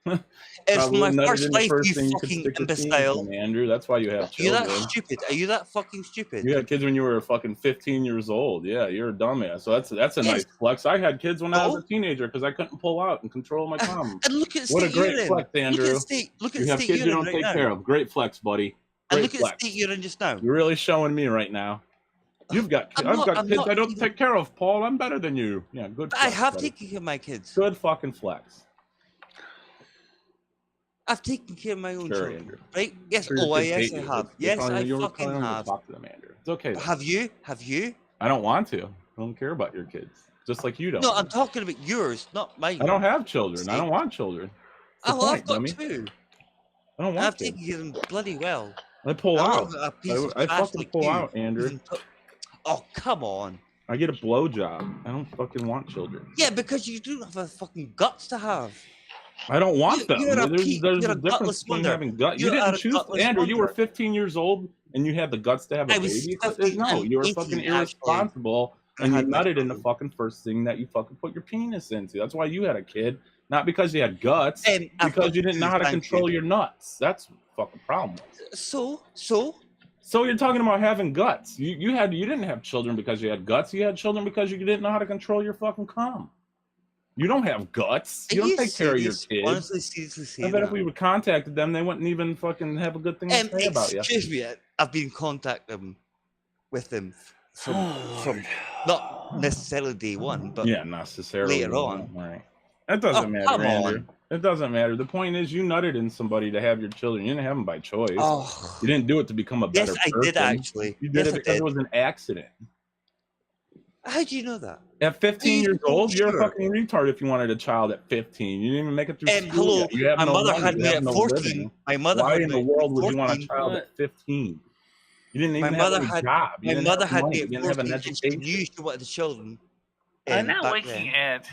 It's Probably my nutted first in the life, first you thing you could fucking stick your penis imbecile. in, Andrew. That's why you have Are you children. that stupid? Are you that fucking stupid? You had kids when you were fucking 15 years old. Yeah, you're a dumbass. So that's a nice flex. I had kids when I was a teenager because I couldn't pull out and control my cum. And look at the What a state great you're in. flex, Andrew. Look at You the have state kids you're you in don't right take now. care of. Great flex, buddy. And Great look at the flex. state you're in just now. You're really showing me right now. I've got kids I don't take care of, Paul. I'm better than you. Yeah, good. I flex, have buddy. taken care of my kids. Good fucking flex. I've taken care of my own Sure, children, Andrew. right? Yes, Sure, your kids yes, hate I you. have. You're Yes, telling I me you were fucking telling them to have. talk to them, Andrew. It's okay. Though. Have you? Have you? I don't want to. I don't care about your kids. Just like you don't. No, I'm talking about yours, not mine. I don't have children. I don't want children. That's the Oh, I've point, got dummy. two. I don't want I've to. taken care of them bloody well. I pull I'm out. not a piece of I trash fucking like pull you. out, Andrew. Oh, come on. I get a blowjob. I don't fucking want children. Yeah, because you don't have the fucking guts to have. I don't want them. You're There's you're a a difference gutless between wonder. having guts. You You're didn't a choose, gutless Andrew. You were wonder. 15 years old and you had the guts to have a I was baby. 15 No, and you were 18 fucking actually. irresponsible I and you had my nutted in the fucking first thing that you fucking put your penis into. That's why you had a kid, not because you had guts, I've because got you didn't know how to two, thank control you. your nuts. That's the fucking problem. So you're talking about having guts. You didn't have children because you had guts. You had children because you didn't know how to control your fucking cum. You don't have guts. You don't take care of your kids. Honestly, seriously, I bet if we would contacted them, they wouldn't even fucking have a good thing to say about you. Excuse me, I've been contacting with them from not necessarily day one, but yeah, necessarily later on. Right. It doesn't matter, come Andrew. on. It doesn't matter. The point is, you nutted in somebody to have your children. You didn't have them by choice. Oh. You didn't do it to become a better Yes, I person. did actually. You did Yes, it I because did. it was an accident. How do you know that? At 15 years you old, you're a sure? fucking retard if you wanted a child at 15. You didn't even make it through school Hello, yet. You have my no mother money. had You me have at no 14. living. My mother Why had in me the at world would you want a 14. child at 15? You didn't My even mother have a had job. You my didn't mother have had money. me You at didn't have an 14 and she education. knew she wanted the children. I'm not back looking then. at.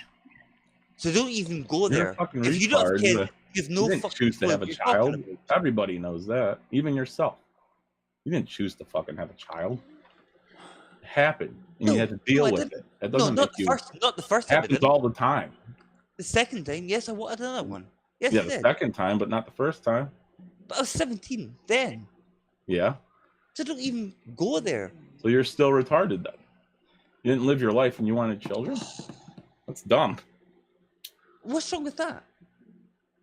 So don't even go You're there. a fucking If you don't have retard. kids, you have no You didn't fucking choose to clue have what a you're talking child. about. Everybody knows that. Even yourself. You didn't choose to fucking have a child. It happened. And you had to deal I with didn't. it. That No, doesn't not make the you. first. Not the first time. I Happens didn't. all the time. The second time, yes, I wanted another one. Yes, Yeah, I the did. second time, but not the first time. But I was 17 then. Yeah. So don't even go there. So you're still retarded then. You didn't live your life and you wanted children? That's dumb. What's wrong with that? At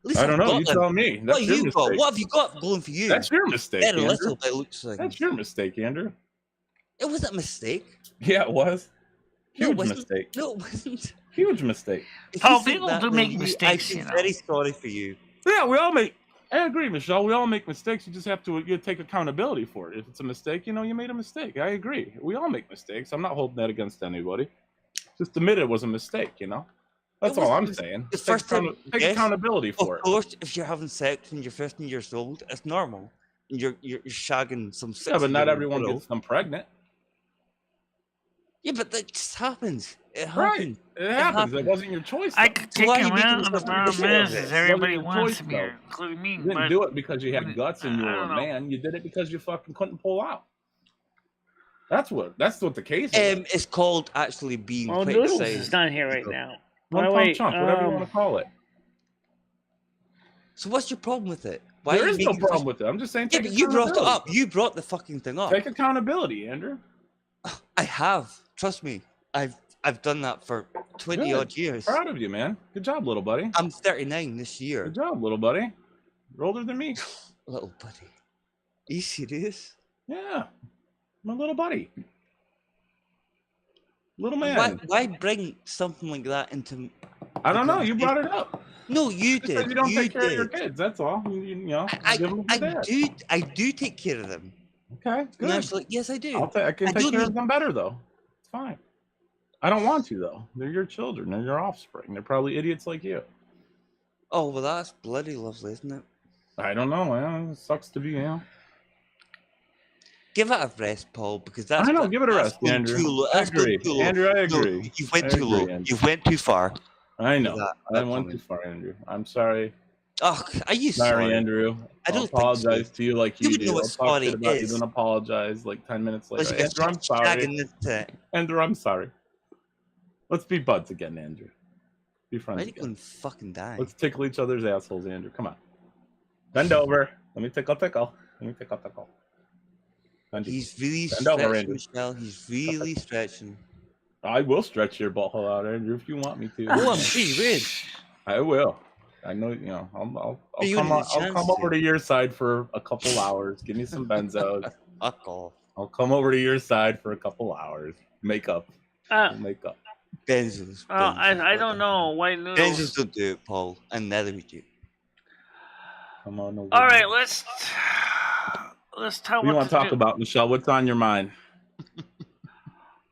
least I don't I've know. got You them. tell me. What That's have your you mistake. got? What have you got going for you? That's your mistake, Very Andrew. little by looks like. That's your mistake, Andrew. It wasn't a mistake. Yeah, it was. No, it Huge wasn't. mistake. No, it wasn't. Huge mistake. If Paul, you think people that, do then make I mistakes, feel you know. very sorry for you. Yeah, we all make. I agree, Michelle. We all make mistakes. You just have to take accountability for it. If it's a mistake, you made a mistake. I agree. We all make mistakes. I'm not holding that against anybody. Just admit it was a mistake. That's all I'm saying. The first time, take yes, accountability for Of it. course, if you're having sex when you're 15 years old, it's normal. And you're shagging some. Yeah, but not 60-year-old everyone girl. gets them pregnant. Yeah, but that just happens. It Right. happens. It happens. It wasn't your choice. I though. could take why are it you making around. The yourself problem ridiculous? is It wasn't everybody your wants choice, to be though. here, including me. You didn't But do it because you had guts and you I were a don't know. man. You did it because you fucking couldn't pull out. That's what the case is. It's called actually being Well, quite Noodles excited. is not here right now. One Oh, pump wait, chunk, whatever you want to call it. So what's your problem with it? Why There are you is no making problem such- with it. I'm just saying Yeah, take but you brought it accountability. up. You brought the fucking thing up. Take accountability, Andrew. I have. Trust me. I've done that for 20 Good. odd years. Proud of you, man. Good job, little buddy. I'm 39 this year. Good job, little buddy. You're older than me. Little buddy. Are you serious? Yeah. My little buddy. Little man. Why bring something like that into? I don't know. You brought it up. No, you Because did. you don't You take care of your did. kids. That's all. You know, I give them to dad. do take care of them. Okay, And good. actually, yes, I do. I can I take don't care of need- them better, though. It's fine. I don't want to, though. They're your children. They're your offspring. They're probably idiots like you. Oh well, that's bloody lovely, isn't it? I don't know, man. It sucks to be, Give it a rest, Paul, because that's. I know. Give it a that's rest, going Andrew. too low. I That's going agree. too low. Andrew, I No, agree. you've went I too low. agree, Andrew. You've went too far. I know. That I went comment. too far, Andrew. I'm sorry. Oh, are you Sorry, sorry? Andrew. I don't I'll think so. apologize to you like You you would do. know I'll what talk sorry shit about you, is. then apologize like 10 minutes Was later. you Andrew, I'm sorry. shagging into it? Andrew, I'm sorry. Let's be buds again, Andrew. Be friends Why are you again. going to fucking die? Let's tickle each other's assholes, Andrew. Come on. Bend over. Let me tickle. He's really Bend over, stretching, Andrew. Michelle. He's really stretching. I will stretch your butthole out, Andrew, if you want me to. Oh, I'm pretty red. I will. I know, you know. I'll You come. need a I'll come chance over to. to your side for a couple hours. Give me some benzos. Fuck off. I'll come over to your side for a couple hours. Makeup. Makeup. Benzos. I don't know. White noodles. Benzos don't do it, Paul, and neither would you. Come on over. All right, let's talk. What do you want to talk about, Michelle? What's on your mind?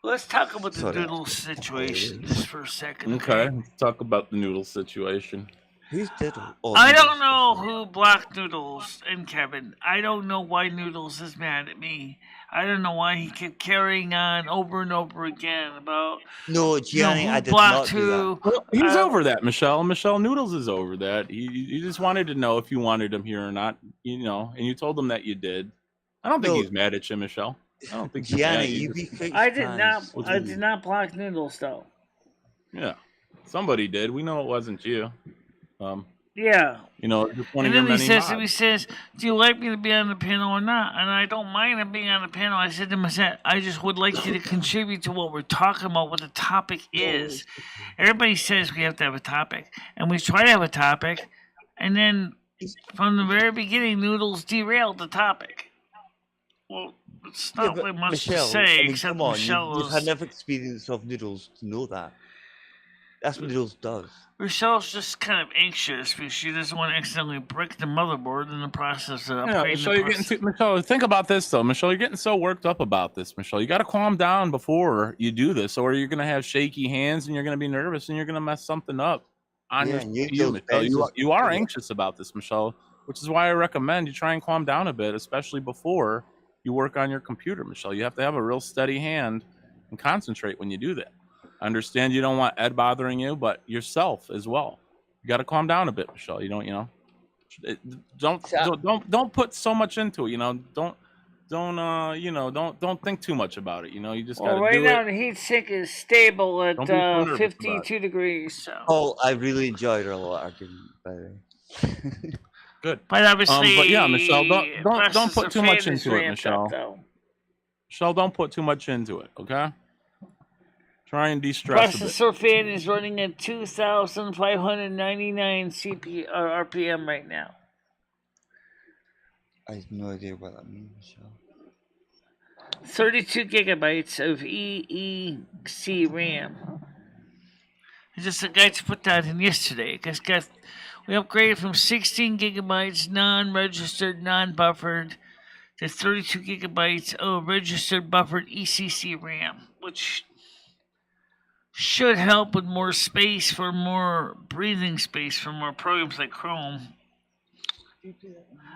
Let's talk about the noodle situation just for a second. Okay, let's talk about the noodle situation. Who's Diddle? Oh, I don't know who blocked Noodles and Kevin. I don't know why Noodles is mad at me. I don't know why he kept carrying on over and over again about No, Gianni, I did blocked not do who. that. Well, he's over that, Michelle. Michelle Noodles is over that. He just wanted to know if you wanted him here or not, you know, and you told him that you did. I don't think he's mad at you, Michelle. I don't think Gianni, he's you be I did not block Noodles though. Yeah, somebody did. We know it wasn't you. Yeah. You know, just one and of your then many he says, do you like me to be on the panel or not? And I don't mind him being on the panel. I said to him, I just would like you to contribute to what we're talking about, what the topic is. Everybody says we have to have a topic. And we try to have a topic. And then from the very beginning, Noodles derailed the topic. Well, it's not really much Michelle, to say, I mean, except come on, Michelle you've had enough experience of Noodles to know that. That's what Noodles does. Michelle's just kind of anxious because she doesn't want to accidentally break the motherboard in the process of upgrading Michelle, think about this though. Michelle, you're getting so worked up about this, Michelle. You got to calm down before you do this, or you're going to have shaky hands and you're going to be nervous and you're going to mess something up on your Michelle. You are anxious about this, Michelle, which is why I recommend you try and calm down a bit, especially before you work on your computer, Michelle. You have to have a real steady hand and concentrate when you do that. I understand you don't want Ed bothering you, but yourself as well. You got to calm down a bit, Michelle. You don't put so much into it. You know, don't think too much about it. You know, you just got to do it. Right now the heat sink is stable at 52 degrees. So. Oh, I really enjoyed our little argument, by the way. Good. But obviously, but yeah, Michelle, don't put too much into it, Michelle. Michelle, don't put too much into it, okay? Try and de-stress. Processor fan is running at 2,599 RPM right now. I have no idea what that means, Michelle. 32 gigabytes of EEC RAM. Just a guy to put that in yesterday. We upgraded from 16 gigabytes non-registered, non-buffered to 32 gigabytes of registered buffered ECC RAM, which should help with more space for more breathing space for more programs like Chrome.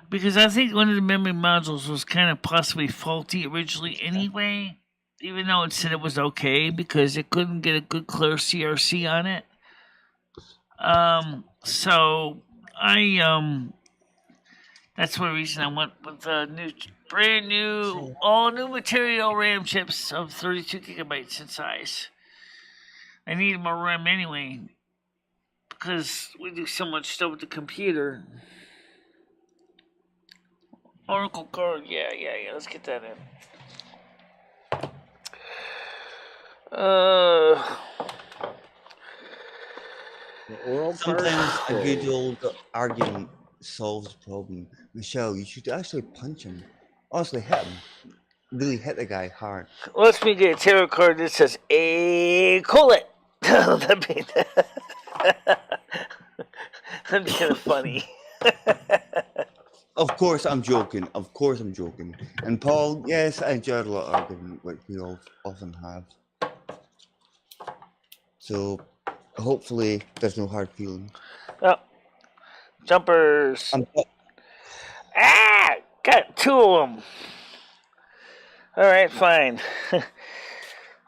Because I think one of the memory modules was kind of possibly faulty originally anyway, even though it said it was okay because it couldn't get a good clear CRC on it. So that's one reason I went with the brand new, all new material RAM chips of 32 gigabytes in size. I need more RAM anyway because we do so much stuff with the computer. Oracle card, yeah. Let's get that in. Sometimes a good old argument solves the problem. Michelle, you should actually punch him. Honestly, hit him. Really hit the guy hard. Let's me get a tarot card that says a collet. That'd be kind of funny. Of course I'm joking. And Paul, yes, I enjoyed a lot of argument, which we all often have. So hopefully there's no hard feeling. Oh, jumpers. Got two of them. All right, fine.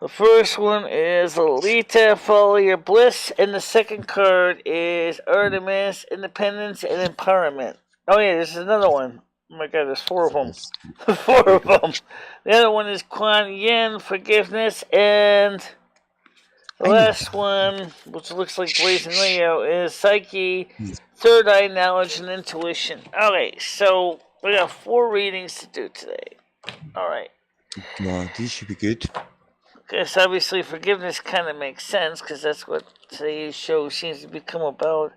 The first one is Alita, Follow Your Bliss, and the second card is Artemis, Independence, and Empowerment. Oh yeah, there's another one. Oh my god, there's four of them. The other one is Kuan Yin, Forgiveness, and The last one, which looks like Blazing Leo, is Psyche, Third Eye Knowledge, and Intuition. Alright, so we got 4 readings to do today. Alright. Well, these should be good. Guess obviously forgiveness kind of makes sense, because that's what today's show seems to become about.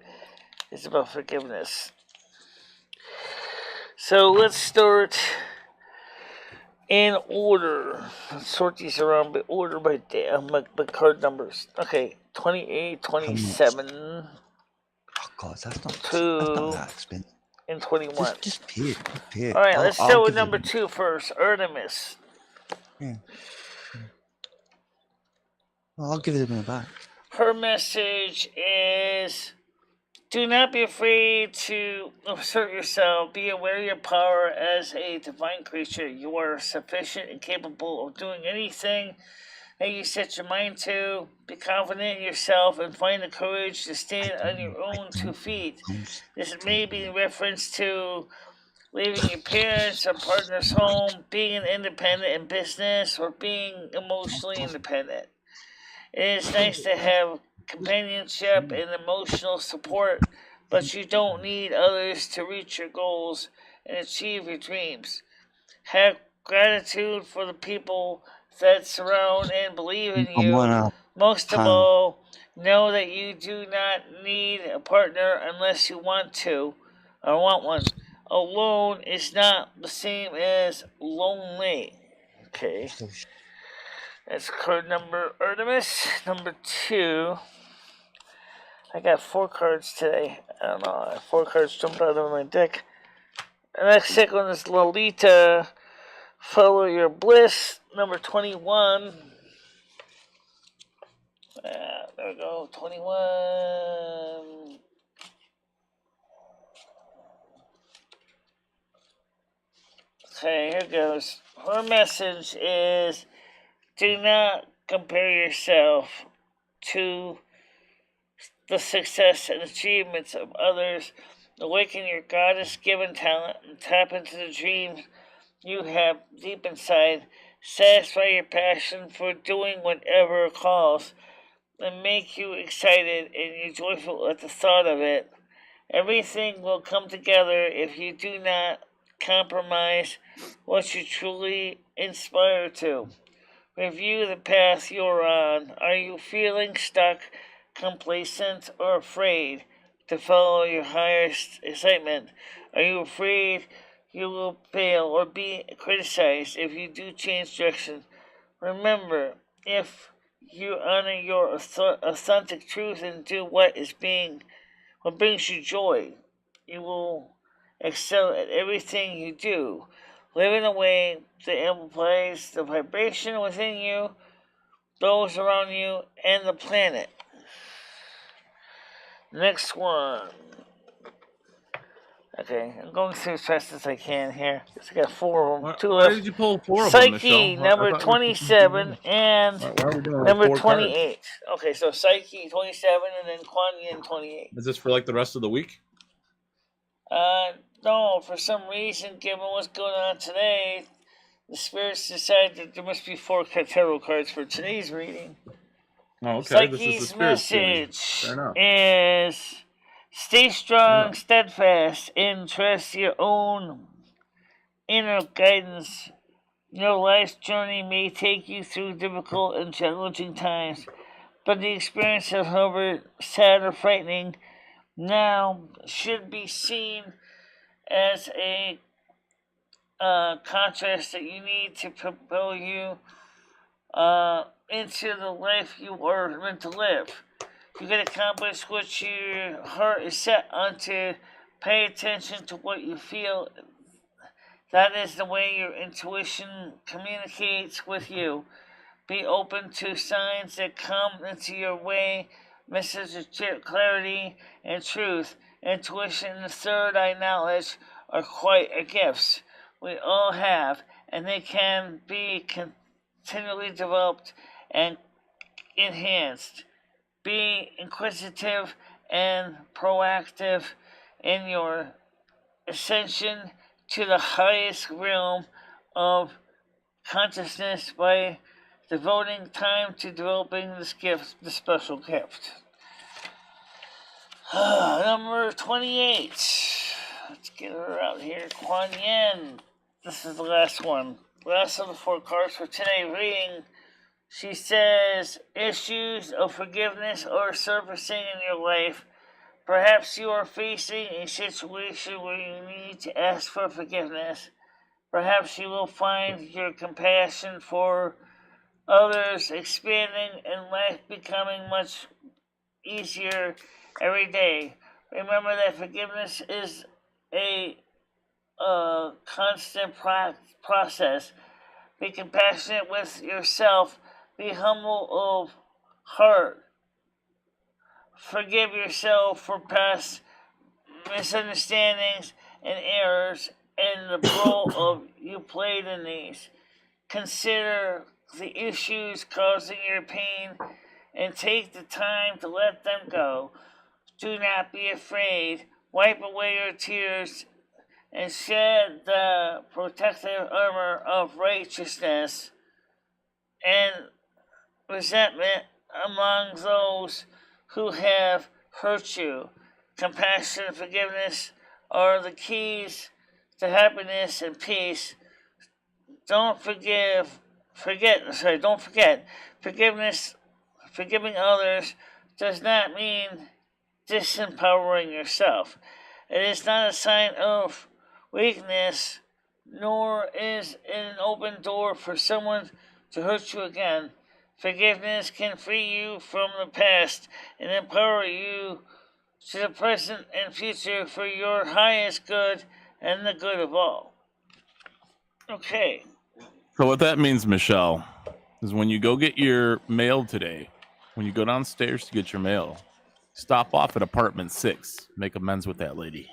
It's about forgiveness. So let's start in order. Let's sort these around by order by card numbers. Okay, 28, 27. Oh God, that's not 2 that expensive. and 21. Just pay it. Alright, let's start with number 2 first. Artemis. Yeah. Well, I'll give it a minute back. Her message is: do not be afraid to assert yourself. Be aware of your power as a divine creature. You are sufficient and capable of doing anything that you set your mind to. Be confident in yourself and find the courage to stand on your own 2 feet. This may be in reference to leaving your parents' or partner's home, being independent in business, or being emotionally independent. It is nice to have companionship and emotional support, but you don't need others to reach your goals and achieve your dreams. Have gratitude for the people that surround and believe in you. Most of all, know that you do not need a partner unless you want to or want one. Alone is not the same as lonely. Okay. That's card number Artemis. Number 2. I got 4 cards today. I don't know. 4 cards jumped out of my deck. The next second one is Lolita. Follow your bliss. Number 21. There we go. 21. Okay, here goes. Her message is: do not compare yourself to the success and achievements of others. Awaken your goddess-given talent and tap into the dreams you have deep inside. Satisfy your passion for doing whatever it calls and make you excited and you joyful at the thought of it. Everything will come together if you do not compromise what you truly inspire to. Review the path you're on. Are you feeling stuck, complacent, or afraid to follow your highest excitement? Are you afraid you will fail or be criticized if you do change direction? Remember, if you honor your authentic truth and do what brings you joy, you will excel at everything you do. Live in a way that amplifies the vibration within you, those around you, and the planet. Next one. Okay, I'm going through as fast as I can here. I got 4 of them. 2 left. Why did you pull 4 of them, Psyche, Michelle? number 27, and number 28. Okay, so Psyche, 27, and then Kuan Yin, 28. Is this for like the rest of the week? No, for some reason, given what's going on today, the spirits decided that there must be 4 tarot cards for today's reading. Oh, okay. Psyche's message is: stay strong, steadfast, and trust your own inner guidance. Your life's journey may take you through difficult and challenging times, but the experience, however sad or frightening, now should be seen as a contrast that you need to propel you into the life you are meant to live. You can accomplish what your heart is set onto. Pay attention to what you feel. That is the way your intuition communicates with you. Be open to signs that come into your way, messages of clarity and truth. Intuition and third eye knowledge are quite a gifts we all have, and they can be continually developed and enhanced. Be inquisitive and proactive in your ascension to the highest realm of consciousness by devoting time to developing this gift, the special gift. Number 28. Let's get her out here. Kuan Yin. This is the last one. Last of the 4 cards for today. Reading. She says, issues of forgiveness are surfacing in your life. Perhaps you are facing a situation where you need to ask for forgiveness. Perhaps you will find your compassion for others expanding and life becoming much easier every day. Remember that forgiveness is a constant process. Be compassionate with yourself. Be humble of heart. Forgive yourself for past misunderstandings and errors and the role of you played in these. Consider the issues causing your pain and take the time to let them go. Do not be afraid. Wipe away your tears and shed the protective armor of righteousness and resentment among those who have hurt you. Compassion and forgiveness are the keys to happiness and peace. Don't forget. Forgiveness, forgiving others does not mean disempowering yourself. It is not a sign of weakness, nor is it an open door for someone to hurt you again. Forgiveness can free you from the past and empower you to the present and future for your highest good and the good of all. Okay. So what that means, Michelle, is when you go get your mail today, when you go downstairs to get your mail, stop off at apartment 6. Make amends with that lady.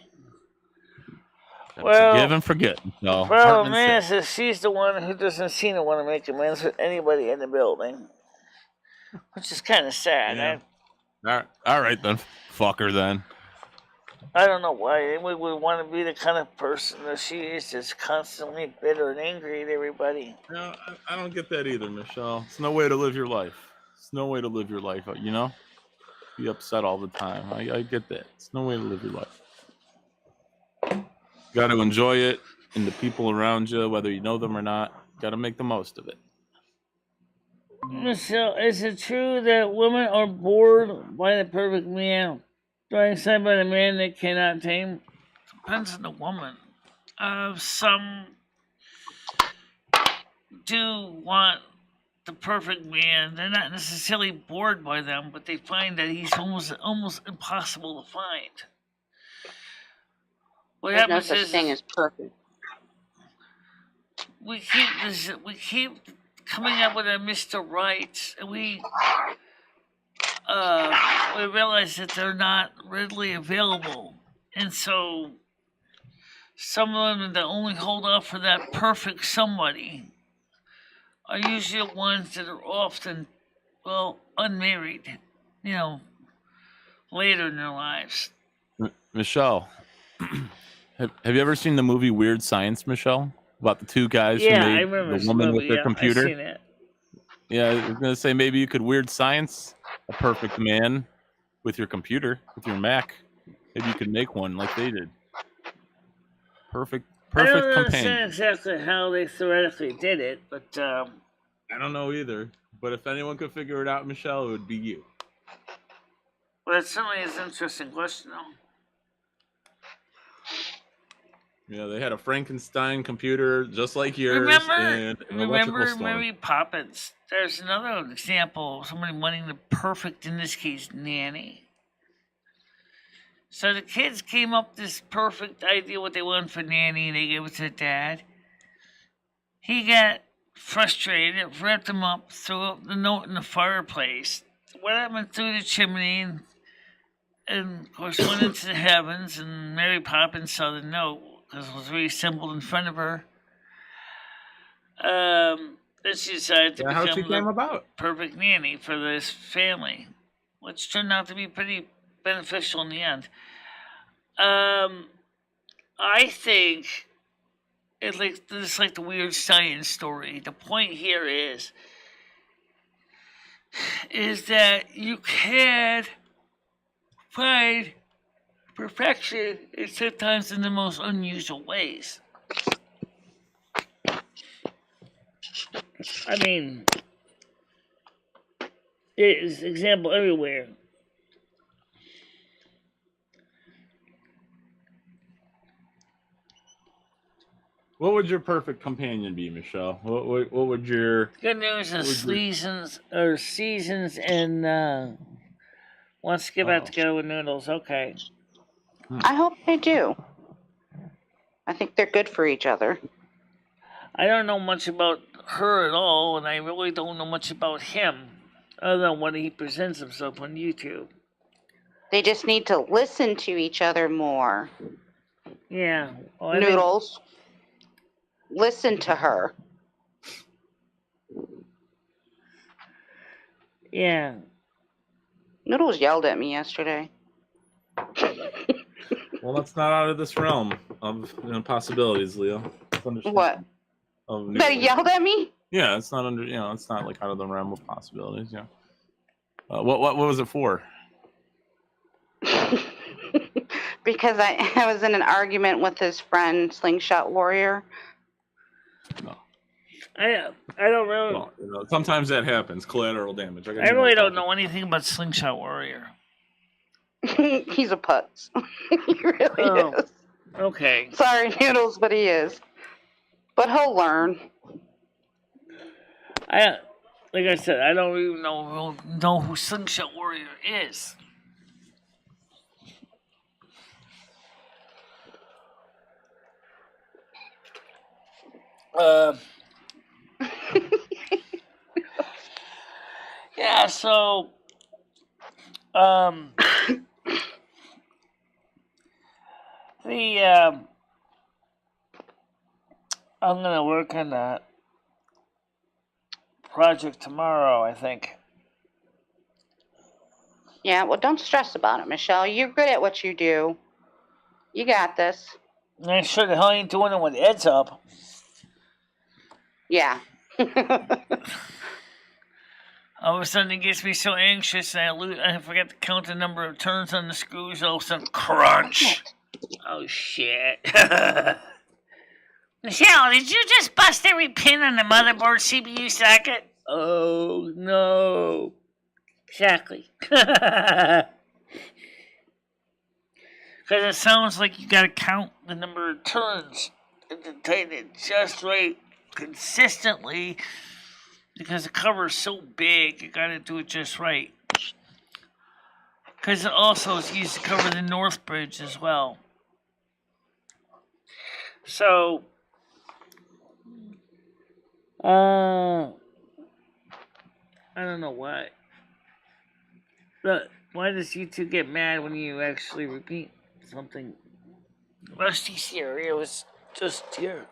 Well, forgive and forget. No, problem is she's the one who doesn't seem to want to make amends with anybody in the building, which is kind of sad. Yeah. All right then, fuck her then. I don't know why anyone would want to be the kind of person that she is, just constantly bitter and angry at everybody. No, I don't get that either, Michelle. It's no way to live your life. It's no way to live your life, you know? Be upset all the time. I get that. It's no way to live your life. Got to enjoy it and the people around you, whether you know them or not. Got to make the most of it. Michelle, is it true that women are bored by the perfect man, trying to by the man they cannot tame? Depends on the woman. Some do want the perfect man. They're not necessarily bored by them, but they find that he's almost impossible to find. What There's no happens such is thing as perfect. we keep coming up with a Mr. Right, and we realize that they're not readily available, and so some of them that only hold out for that perfect somebody are usually the ones that are often, unmarried, later in their lives. Michelle, have you ever seen the movie Weird Science, Michelle? About the two guys who made the woman with their computer? I've seen it. Yeah, I was going to say maybe you could Weird Science a perfect man with your computer, with your Mac. Maybe you could make one like they did. Perfect I don't companion. understand exactly how they theoretically did it, but I don't know either. But if anyone could figure it out, Michelle, it would be you. Well, that certainly is an interesting question, though. Yeah, they had a Frankenstein computer just like yours. Remember Mary Poppins? There's another example of somebody wanting the perfect, in this case, nanny. So the kids came up with this perfect idea what they wanted for nanny, and they gave it to the dad. He got frustrated, ripped him up, threw up the note in the fireplace, went up and through the chimney, and of course went into the heavens, and Mary Poppins saw the note because it was reassembled in front of her. Then she decided to become the perfect nanny for this family, which turned out to be pretty beneficial in the end. I think it's like the Weird Science story. The point here is is that you can find perfection and sometimes in the most unusual ways. I mean, there's example everywhere. What would your perfect companion be, Michelle? What would your good news is seasons and wants to get back together with Noodles. Okay. I hope they do. I think they're good for each other. I don't know much about her at all, and I really don't know much about him, other than what he presents himself on YouTube. They just need to listen to each other more. Yeah. Well, Noodles, listen to her. Yeah. Noodles yelled at me yesterday. Well, that's not out of this realm of possibilities, Leo. What? That he yelled at me? Yeah, it's not under. It's not like out of the realm of possibilities. Yeah. What was it for? Because I was in an argument with his friend Slingshot Warrior. No. I don't really. Well, sometimes that happens. Collateral damage. I really don't know anything about Slingshot Warrior. He's a putz. He really is. Okay. Sorry, Noodles, but he is. But he'll learn. Like I said, I don't even know who Slingshot Warrior is. Yeah, so I'm gonna work on that project tomorrow, I think. Yeah, well, don't stress about it, Michelle. You're good at what you do. You got this. I sure the hell ain't doing it with heads up. Yeah. All of a sudden, it gets me so anxious, and I forget to count the number of turns on the screws. All of a sudden, crunch. Oh, shit. Michelle, did you just bust every pin on the motherboard CPU socket? Oh, no. Exactly. Because it sounds like you gotta count the number of turns and to tighten it just right consistently. Because the cover is so big, you gotta do it just right. Because it also is used to cover the North Bridge as well. So, I don't know why. But why does YouTube get mad when you actually repeat something? Rusty's here. It was just here.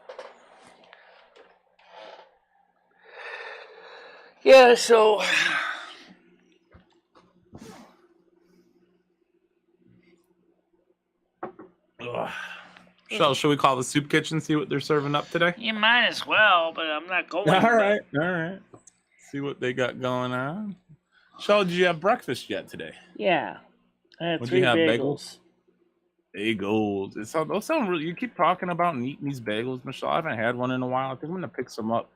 Yeah, so So, should we call the soup kitchen, see what they're serving up today? You might as well, but I'm not going. All right. See what they got going on. So, did you have breakfast yet today? Yeah. I had What'd 3 you have, bagels. Bagels. Those sound really. You keep talking about and eating these bagels, Michelle. I haven't had one in a while. I think I'm gonna pick some up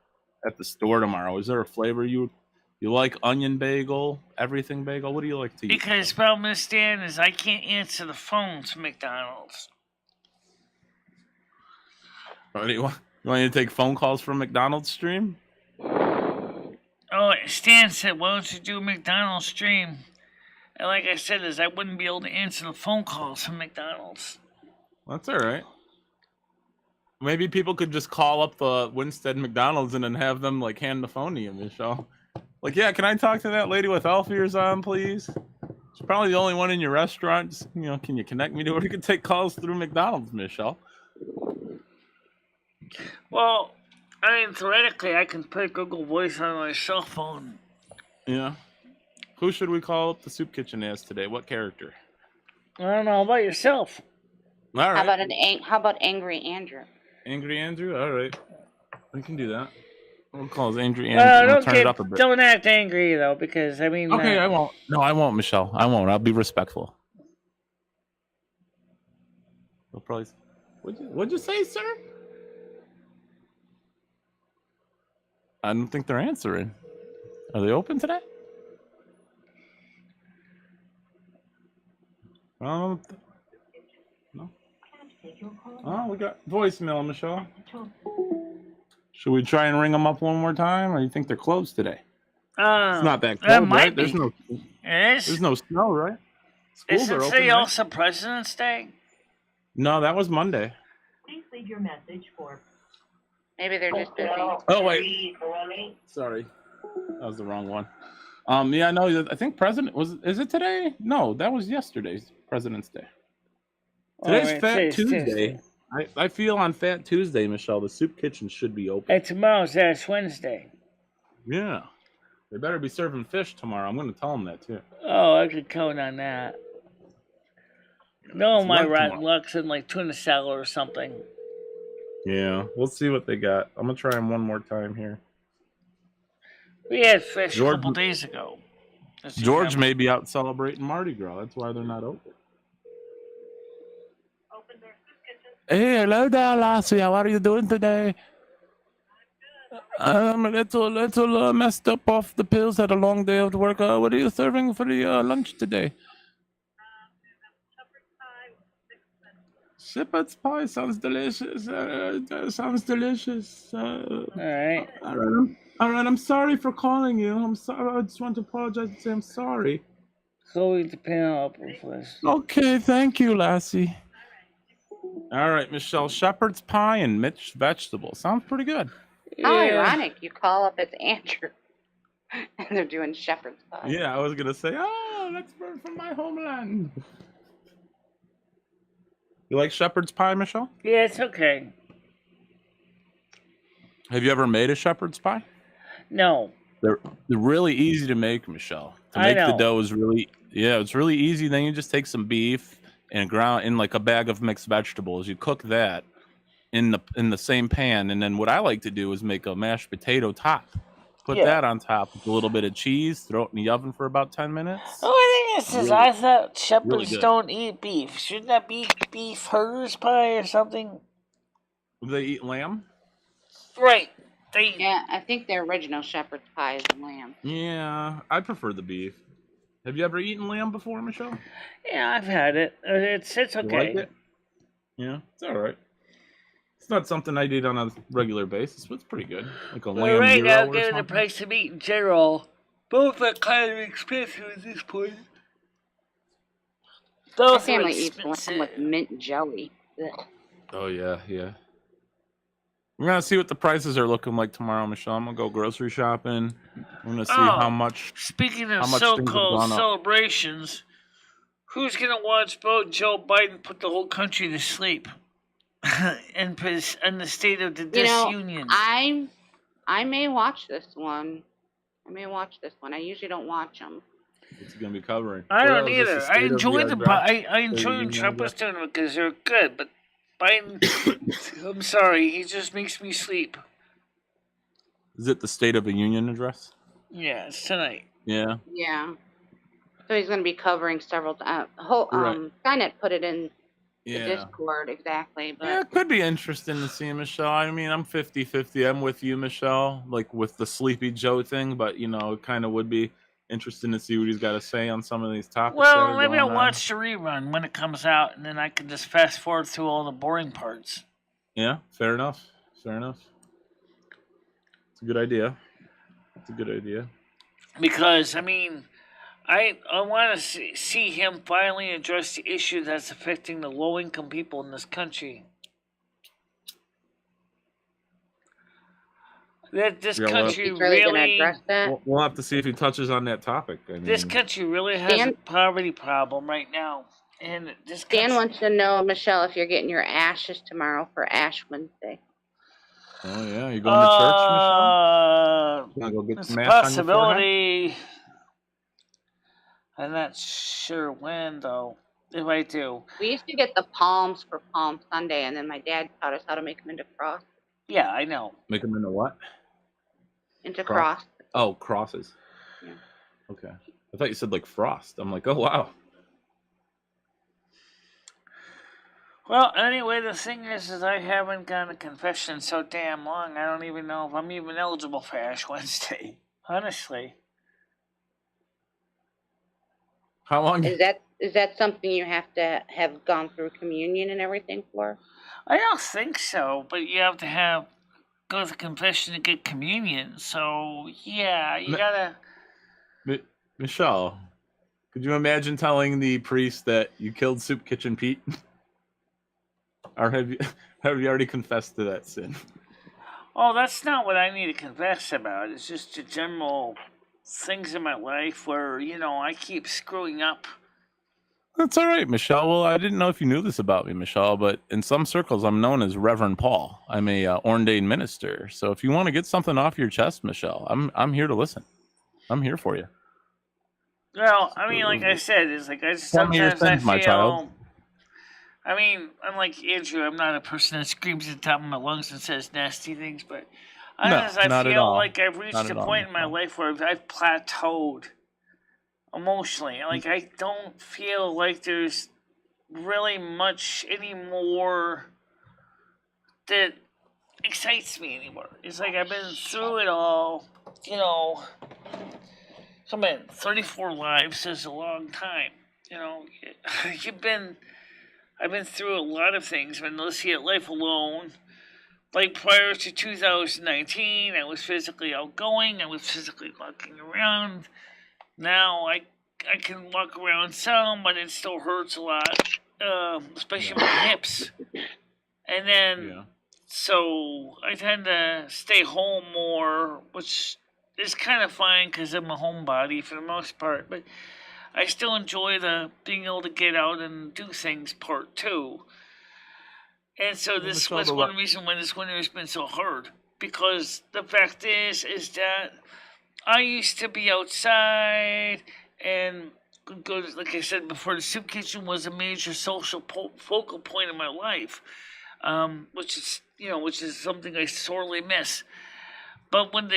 at the store tomorrow. Is there a flavor you like? Onion bagel, everything bagel. What do you like to eat? Because the problem is, Stan, is I can't answer the phones from McDonald's. You want me to take phone calls from McDonald's stream? Oh, Stan said, why don't you do a McDonald's stream? And like I said, I wouldn't be able to answer the phone calls from McDonald's. That's all right. Maybe people could just call up the Winstead McDonald's and then have them hand the phone to you, Michelle. Yeah, can I talk to that lady with elf ears on, please? She's probably the only one in your restaurant. Just, can you connect me to her? You can take calls through McDonald's, Michelle. Well, theoretically, I can put Google Voice on my cell phone. Yeah. Who should we call up the soup kitchen as today? What character? I don't know. How about yourself? All right. How about Angry Andrew? Angry Andrew? All right. We can do that. We'll call Andrew. Well, Turn it up a bit. don't act angry though, because I mean. Okay, I won't. No, I won't, Michelle. I won't. I'll be respectful. They'll probably. What'd you say, sir? I don't think they're answering. Are they open today? No. Oh, we got voicemail, Michelle. Should we try and ring them up one more time, or you think they're closed today? It's not that cold, right? It is. There's no snow, right? Schools Isn't are open, today right? also President's Day? No, that was Monday. Please leave your message for. Maybe they're just busy. Oh wait, sorry, that was the wrong one. Yeah, no, I think is it today? No, that was yesterday's President's Day. Today's Fat Tuesday. I feel on Fat Tuesday, Michelle, the soup kitchen should be open. Hey, tomorrow's Ash Wednesday. Yeah, they better be serving fish tomorrow. I'm going to tell them that too. Oh, I could count on that. No, my rotten luck's in like tuna salad or something. Yeah, we'll see what they got. I'm gonna try them one more time here. We had fish a couple days ago. George may be out celebrating Mardi Gras. That's why they're not open. Hey, hello there, Lassie. How are you doing today? I'm a little messed up off the pills. Had a long day of work. What are you serving for the lunch today? Shepherd's pie sounds delicious. Sounds delicious. All right. All right. I'm sorry for calling you. I'm sorry. I just want to apologize and say I'm sorry. Go eat the pineapple first. Okay, thank you, Lassie. All right, Michelle. Shepherd's pie and Mitch vegetable. Sounds pretty good. How ironic! You call up as Andrew, and they're doing shepherd's pie. Yeah, I was gonna say, that's bird from my homeland. You like shepherd's pie, Michelle? Yeah, it's okay. Have you ever made a shepherd's pie? No. They're really easy to make, Michelle. The dough is it's really easy. Then you just take some beef and ground in like a bag of mixed vegetables. You cook that in the same pan, and then what I like to do is make a mashed potato top. Put that on top with a little bit of cheese. Throw it in the oven for about 10 minutes. Oh, I think I thought shepherds don't eat beef. Shouldn't that be beef herders pie or something? Do they eat lamb? Right. Yeah, I think their original shepherd's pie is lamb. Yeah, I prefer the beef. Have you ever eaten lamb before, Michelle? Yeah, I've had it. It's okay. You like it? Yeah, it's all right. It's not something I eat on a regular basis, but it's pretty good. Like a lamb right now, gyro or given the price of meat in general, both are kind of expensive at this point. My family eats lamb with mint jelly. Ugh. Oh, yeah. We're going to see what the prices are looking like tomorrow, Michelle. I'm going to go grocery shopping. I'm going to see how much. Speaking of so-called celebrations, who's going to watch Joe Biden put the whole country to sleep? in the state of the disunion. I may watch this one. I usually don't watch them. What's he gonna be covering? I don't either. I enjoy I enjoy Trump was doing it because they're good, but Biden, I'm sorry, he just makes me sleep. Is it the State of the Union address? Yeah, it's tonight. Yeah. Yeah. So he's going to be covering several. Skynet put it in. The Discord, exactly. But yeah, it could be interesting to see, Michelle. I mean, I'm 50-50. I'm with you, Michelle, like with the Sleepy Joe thing, but, it kind of would be interesting to see what he's got to say on some of these topics. Well, maybe I'll watch the rerun when it comes out, and then I can just fast forward through all the boring parts. Yeah, fair enough. It's a good idea. Because, I mean, I want to see him finally address the issue that's affecting the low-income people in this country. This country really we'll have to see if he touches on that topic. I mean, this country really has a poverty problem right now. And Dan wants to know, Michelle, if you're getting your ashes tomorrow for Ash Wednesday. Oh, yeah. You going to church, Michelle? You want to go get some ash on your forehead? I'm not sure when, though, if I do. We used to get the palms for Palm Sunday, and then my dad taught us how to make them into crosses. Yeah, I know. Make them into what? into cross. Oh, crosses. Yeah. Okay. I thought you said like frost. I'm like, oh wow. Well, anyway, the thing is I haven't gotten a confession so damn long. I don't even know if I'm even eligible for Ash Wednesday. Honestly. How long? Is that something you have to have gone through communion and everything for? I don't think so, but you have to go to confession to get communion. So yeah, you gotta. Michelle, could you imagine telling the priest that you killed Soup Kitchen Pete? Or have you already confessed to that sin? Oh, that's not what I need to confess about. It's just the general things in my life where, I keep screwing up. That's all right, Michelle. Well, I didn't know if you knew this about me, Michelle, but in some circles, I'm known as Reverend Paul. I'm a ordained minister. So if you want to get something off your chest, Michelle, I'm here to listen. I'm here for you. Well, I mean, like I said, it's like I just Tell me your sometimes I sins, my feel. child. I mean, unlike Andrew, I'm not a person that screams at the top of my lungs and says nasty things, but I not at feel all. like I've reached Not a at all, point in my Michelle. life where I've plateaued emotionally. Like, I don't feel like there's really much anymore that excites me anymore. It's like I've been through it all, So, man, 34 lives is a long time. I've been through a lot of things. I've been looking at life alone. Like prior to 2019, I was physically outgoing. I was physically walking around. Now I can walk around some, but it still hurts a lot, especially my hips. And then, so I tend to stay home more, which is kind of fine because I'm a homebody for the most part. But I still enjoy the being able to get out and do things part too. And so this was one reason why this winter has been so hard. Because the fact is that I used to be outside and go, like I said before, the soup kitchen was a major social focal point in my life, which is something I sorely miss. But with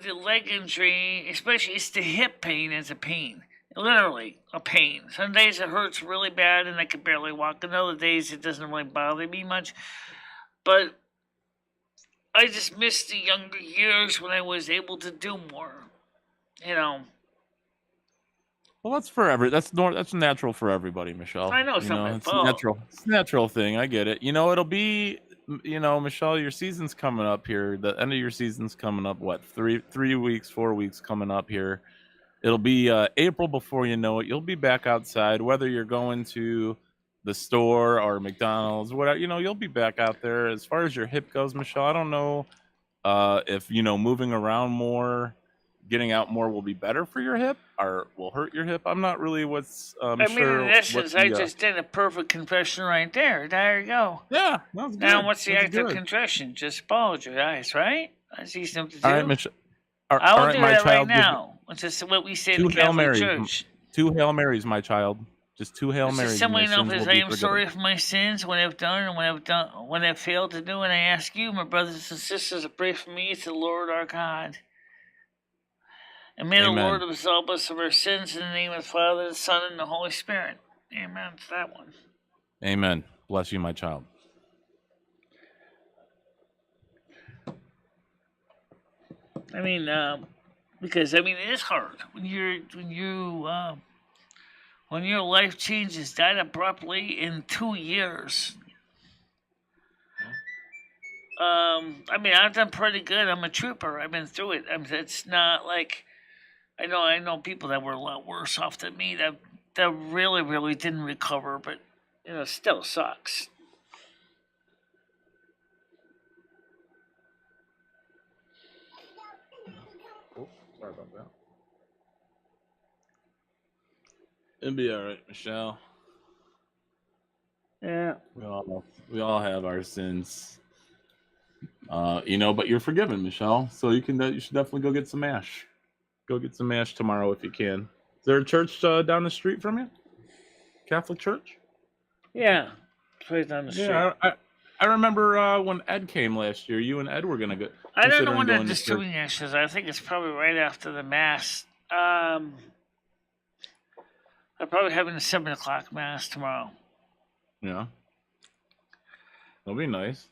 the leg injury, especially, it's the hip pain is a pain. Literally a pain. Some days it hurts really bad and I can barely walk. And other days it doesn't really bother me much. But I just miss the younger years when I was able to do more. Well, that's natural for everybody, Michelle. I know it's not my fault. It's a natural thing. I get it. It'll be, Michelle, your season's coming up here. The end of your season's coming up. What, 4 weeks coming up here. It'll be April before you know it. You'll be back outside, whether you're going to the store or McDonald's, whatever. You'll be back out there. As far as your hip goes, Michelle, I don't know if moving around more, getting out more will be better for your hip or will hurt your hip. I'm not really in essence, I just did a perfect confession right there. There you go. Yeah, that's good. Now, what's the act of contrition? Just apologize, right? That's easy enough to do. All right, Michelle. I will do that right now. Which is what we say in the Catholic Church. 2 Hail Marys, my child. Just 2 Hail Marys. Simply enough as I am sorry for my sins, what I've done and what I've failed to do, and I ask you, my brothers and sisters, to pray for me to the Lord our God. And may the Lord absolve us of our sins in the name of the Father, the Son, and the Holy Spirit. Amen to that one. Amen. Bless you, my child. I mean, because it is hard when your life changes that abruptly in 2 years. I've done pretty good. I'm a trooper. I've been through it. It's not like I know people that were a lot worse off than me that really, really didn't recover, but still sucks. Oh, sorry about that. It'll be all right, Michelle. Yeah. We all have our sins. But you're forgiven, Michelle. So you should definitely go get some mash. Go get some mash tomorrow if you can. Is there a church down the street from you? Catholic church? Yeah, it's right down the street. Yeah, I remember when Ed came last year. You and Ed were gonna go. I don't know considering when they're going to church. distributing ashes. I think it's probably right after the mass. They're probably having a 7 o'clock mass tomorrow. Yeah, that'll be nice.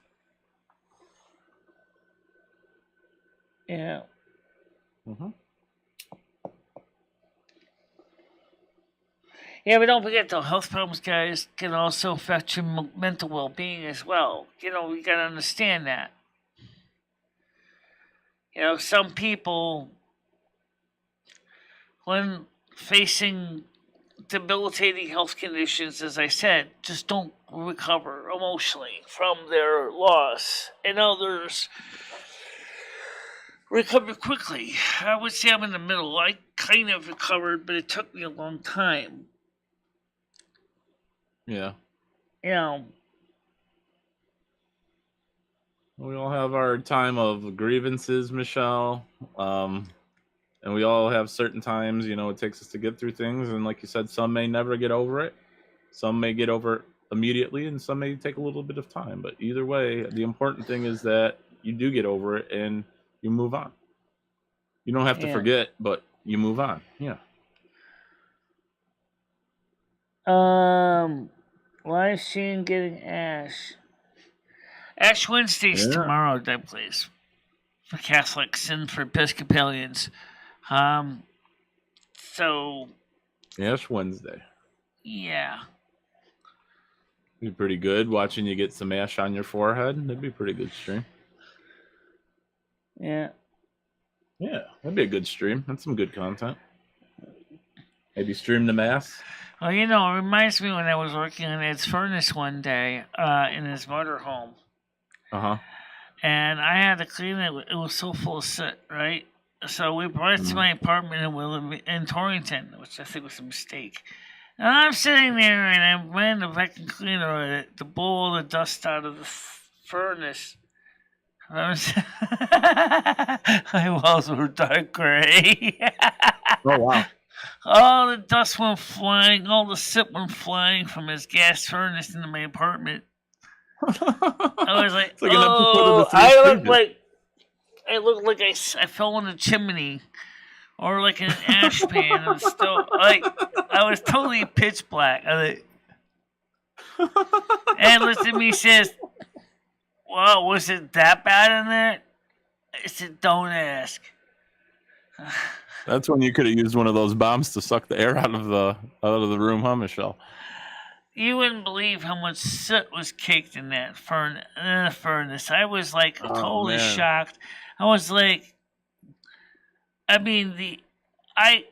Yeah. Mm-hmm. Yeah, but don't forget, though, health problems, guys, can also affect your mental well-being as well. You know, we got to understand that. You know, some people, when facing debilitating health conditions, as I said, just don't recover emotionally from their loss. And others recover quickly. I would say I'm in the middle. I kind of recovered, but it took me a long time. Yeah. You know, We all have our time of grievances, Michelle. And we all have certain times, you know, it takes us to get through things. And like you said, some may never get over it. Some may get over it immediately, and some may take a little bit of time. But either way, the important thing is that you do get over it and you move on. You don't have to forget, but you move on. Yeah. Live stream getting Ash. Ash Wednesday's tomorrow, that place. For Catholics and for Episcopalians. So. Ash Wednesday. Yeah. Be pretty good watching you get some ash on your forehead. That'd be a pretty good stream. Yeah. Yeah, that'd be a good stream. That's some good content. Maybe stream the mass. Well, you know, it reminds me when I was working on Ed's furnace one day in his motorhome. Uh-huh. And I had to clean it. It was so full of soot, right? So we brought it to my apartment in Torrington, which I think was a mistake. And I'm sitting there and I ran the vacuum cleaner on it to blow all the dust out of the furnace. My walls were dark gray. Oh, wow. All the dust went flying, all the soot went flying from his gas furnace into my apartment. I was like, I looked like I fell in a chimney or like an ash pan and still, like, I was totally pitch black. And looks at me and says, "Wow, was it that bad in there?" I said, "Don't ask." That's when you could have used one of those bombs to suck the air out of the room, huh, Michelle? You wouldn't believe how much soot was caked in that furnace. I was like totally shocked. I was like, I mean, I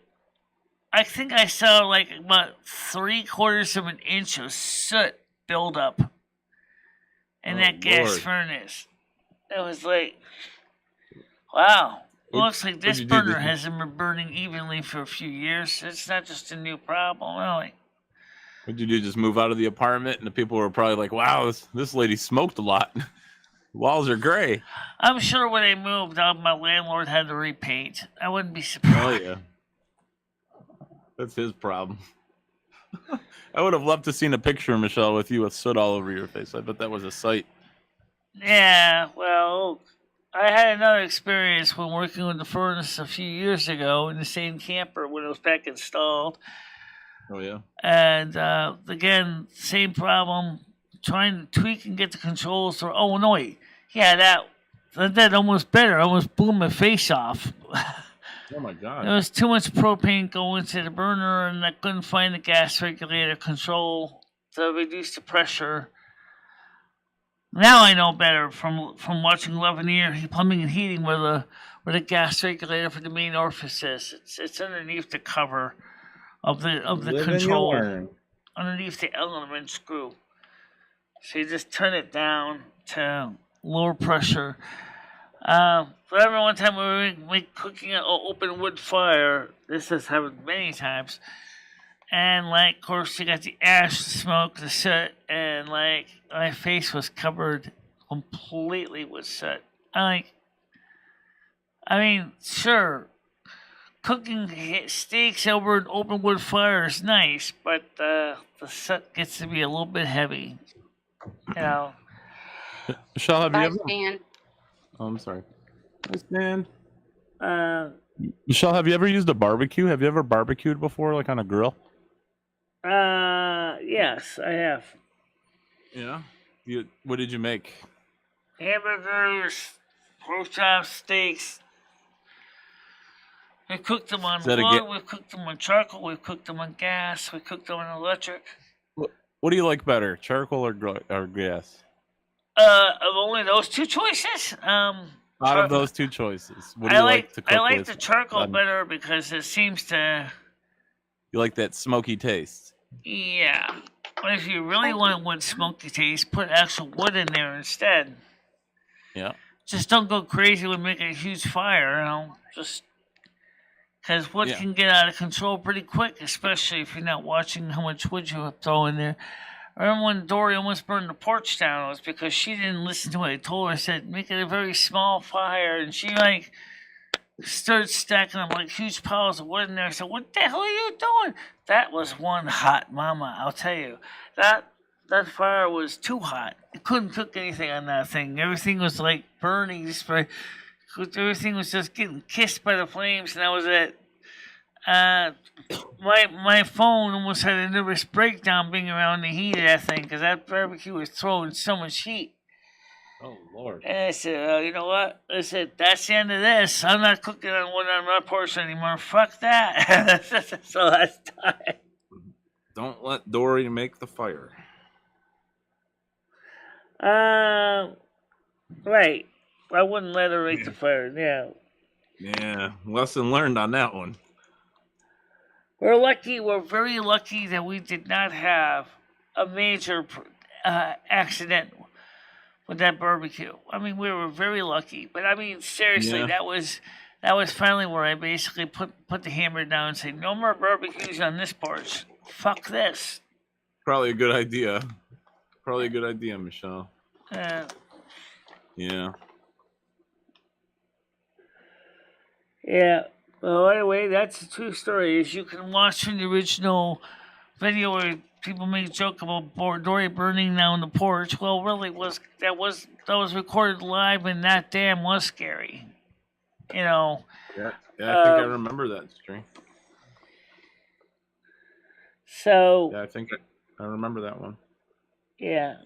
think I saw like about 3/4 of an inch of soot build up in that gas furnace. It was like, wow. It looks like this burner hasn't been burning evenly for a few years. It's not just a new problem, really. What'd you do? Just move out of the apartment, and the people were probably like, "Wow, this lady smoked a lot. Walls are gray." I'm sure when I moved out, my landlord had to repaint. I wouldn't be surprised. Oh yeah, that's his problem. I would have loved to seen a picture, Michelle, with you with soot all over your face. I bet that was a sight. Yeah, well, I had another experience when working with the furnace a few years ago in the same camper when it was back installed. Oh, yeah. And again, same problem, trying to tweak and get the controls. Oh, no, wait. Yeah, that almost better. I almost blew my face off. Oh, my God. There was too much propane going to the burner, and I couldn't find the gas regulator control to reduce the pressure. Now I know better from watching 11 Year Plumbing and Heating where the gas regulator for the main orifice is. It's underneath the cover of the control, underneath the element screw. So you just turn it down to lower pressure. But I remember one time we were cooking an open wood fire. This has happened many times. And, like, of course, you got the ash, the smoke, the soot, and, like, my face was covered completely with soot. I mean, sure, cooking steaks over an open wood fire is nice, but the soot gets to be a little bit heavy, you know. Michelle, have you Bye, ever? Stan. Oh, I'm sorry. Hi, Stan. Michelle, have you ever used a barbecue? Have you ever barbecued before, like on a grill? Yes, I have. Yeah. What did you make? Hamburgers, pork chops, steaks. We cooked them on Is that a wood, we cooked them on charcoal, we cooked them on gas, we cooked them on electric. What do you like better, charcoal or gas? Of only those two choices, Out of those two choices, what do I you like to cook I like with? the charcoal better because it seems to. You like that smoky taste? Yeah, but if you really want wood smoky taste, put actual wood in there instead. Yeah. Just don't go crazy with making a huge fire, you know. Just because wood can get out of control pretty quick, especially if you're not watching how much wood you throw in there. I remember when Dory almost burned the porch down, it was because she didn't listen to what I told her. I said, make it a very small fire, and she started stacking up like huge piles of wood in there. I said, what the hell are you doing? That was one hot mama, I'll tell you. That fire was too hot. You couldn't cook anything on that thing. Everything was like burning. Everything was just getting kissed by the flames, and that was it. My phone almost had a nervous breakdown being around the heat of that thing because that barbecue was throwing so much heat. Oh, Lord. And I said, you know what? I said, that's the end of this. I'm not cooking on wood on my porch anymore. Fuck that. So that's time. Don't let Dory make the fire. Right. I wouldn't let her make the fire, yeah. Yeah, lesson learned on that one. We're very lucky that we did not have a major accident with that barbecue. I mean, we were very lucky. But I mean, seriously, that was finally where I basically put the hammer down and said, no more barbecues on this porch. Fuck this. Probably a good idea. Michelle. Yeah. Yeah. Well, anyway, that's a true story. As you can watch from the original video where people make a joke about Dory burning down the porch. Well, really, that was recorded live, and that damn was scary. You know. Yeah, I think I remember that stream. So. Yeah, I think I remember that one. Yeah.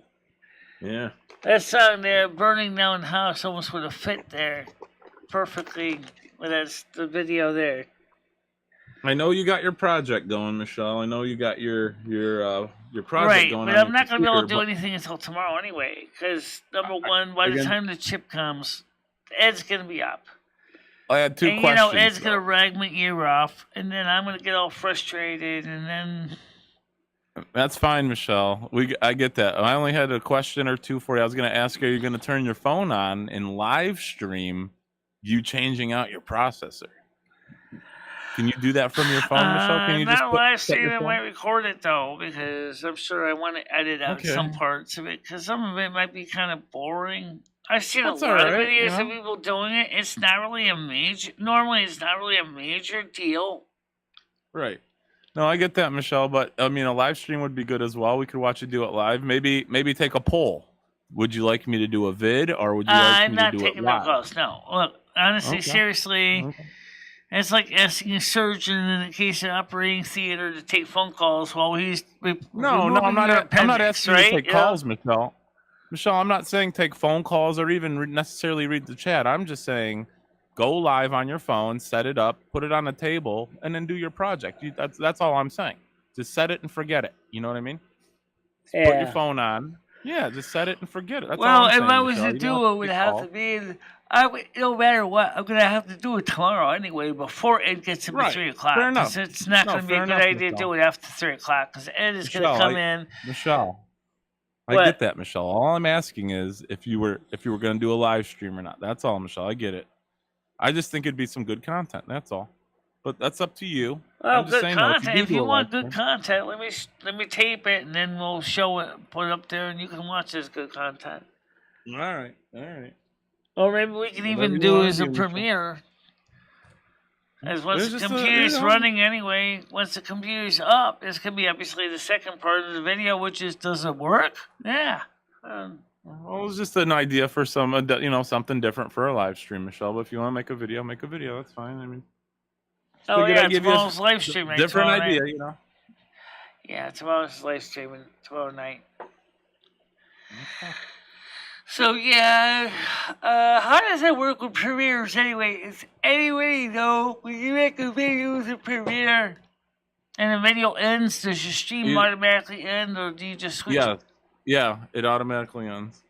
Yeah. That song there, "Burning Down the House," almost would have fit there perfectly. Well, that's the video there. I know you got your project going, Michelle. I know you got your project right, going. But I'm not going to be able to do anything until tomorrow anyway. Because number one, by the time the chip comes, Ed's going to be up. I had two questions. You know, Ed's going to rag my ear off, and then I'm going to get all frustrated, and then. That's fine, Michelle. I get that. I only had a question or two for you. I was going to ask you, are you going to turn your phone on and live stream you changing out your processor? Can you do that from your phone, Michelle? Can you not live stream. I might record it though, because I'm sure I want to edit out some parts of it, because some of it might be kind of boring. I've seen a lot of videos of people doing it. It's not really a major. Normally, it's not really a major deal. Right. No, I get that, Michelle. But I mean, a live stream would be good as well. We could watch you do it live. Maybe take a poll. Would you like me to do a vid, or would you like me to do it live? I'm not taking no calls. No, look, honestly, seriously, it's like asking a surgeon in the case of operating theater to take phone calls while he's No, I'm not asking you to take calls, Michelle. Michelle, I'm not saying take phone calls or even necessarily read the chat. I'm just saying go live on your phone, set it up, put it on the table, and then do your project. That's all I'm saying. Just set it and forget it. You know what I mean? Put your phone on. Yeah, just set it and forget it. That's all I'm saying, if I was Michelle. to do it, would have to be. No matter what, I'm gonna have to do it tomorrow anyway, before Ed gets up at 3 o'clock. Fair enough. It's not gonna be a good idea to do it after 3 o'clock, because Ed is gonna come in. Michelle, I get that, Michelle. All I'm asking is if you were gonna do a live stream or not. That's all, Michelle. I get it. I just think it'd be some good content. That's all. But that's up to you. Well, good content. If you want good content, let me tape it, and then we'll show it, put it up there, and you can watch this good content. All right. Or maybe we can even do as a premiere. As once the computer's running anyway, once the computer's up, this could be obviously the second part of the video, which is, does it work? Yeah. Well, it was just an idea for some, something different for a live stream, Michelle. But if you want to make a video, that's fine. I mean, Oh figured yeah, I'd give you a tomorrow's live stream night. different idea, night. Yeah, tomorrow's live streaming tomorrow night. Okay. So yeah, how does that work with premieres anyway? When you make a video with a premiere and the video ends, does your stream automatically end, or do you just switch? Yeah, it automatically ends.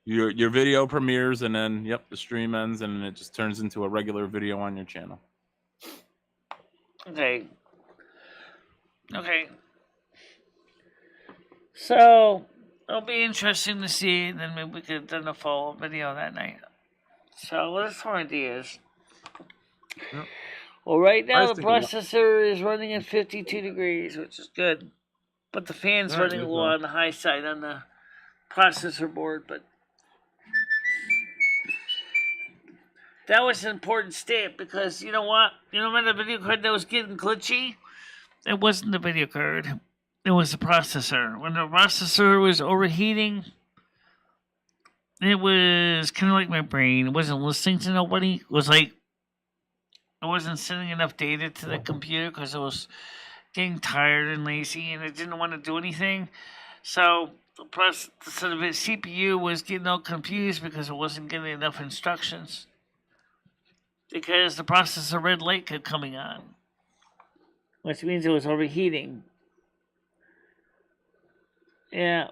Your video premieres, and then the stream ends, and it just turns into a regular video on your channel. Okay. So it'll be interesting to see, and then maybe we could have done a follow-up video that night. So that's my ideas. Yep. Well, right now the processor is running at 52 degrees, which is good. But the fan's running a little on the high side on the processor board. But that was an important step because you know what? You know when the video card that was getting glitchy? It wasn't the video card. It was the processor. When the processor was overheating, it was kind of like my brain. It wasn't listening to nobody. It was like I wasn't sending enough data to the computer because I was getting tired and lazy and I didn't want to do anything. So the CPU was getting all confused because it wasn't getting enough instructions. Because the processor red light kept coming on, which means it was overheating. Yeah.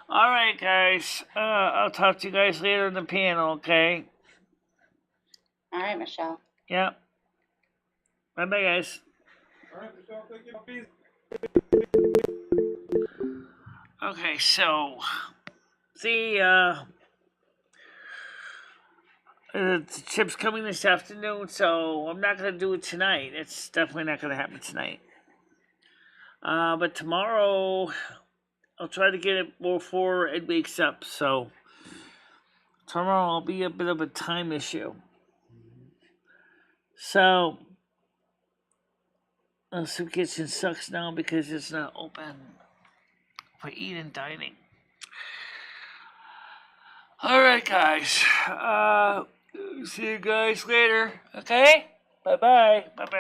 All right, guys. I'll talk to you guys later in the panel, okay? All right, Michelle. Yep. Bye-bye, guys. All right, Michelle, thank you. Okay, so the chip's coming this afternoon, so I'm not going to do it tonight. It's definitely not going to happen tonight. But tomorrow, I'll try to get it before Ed wakes up. So tomorrow will be a bit of a time issue. So the soup kitchen sucks now because it's not open for eating dining. All right, guys. See you guys later. Okay? Bye-bye. Bye-bye.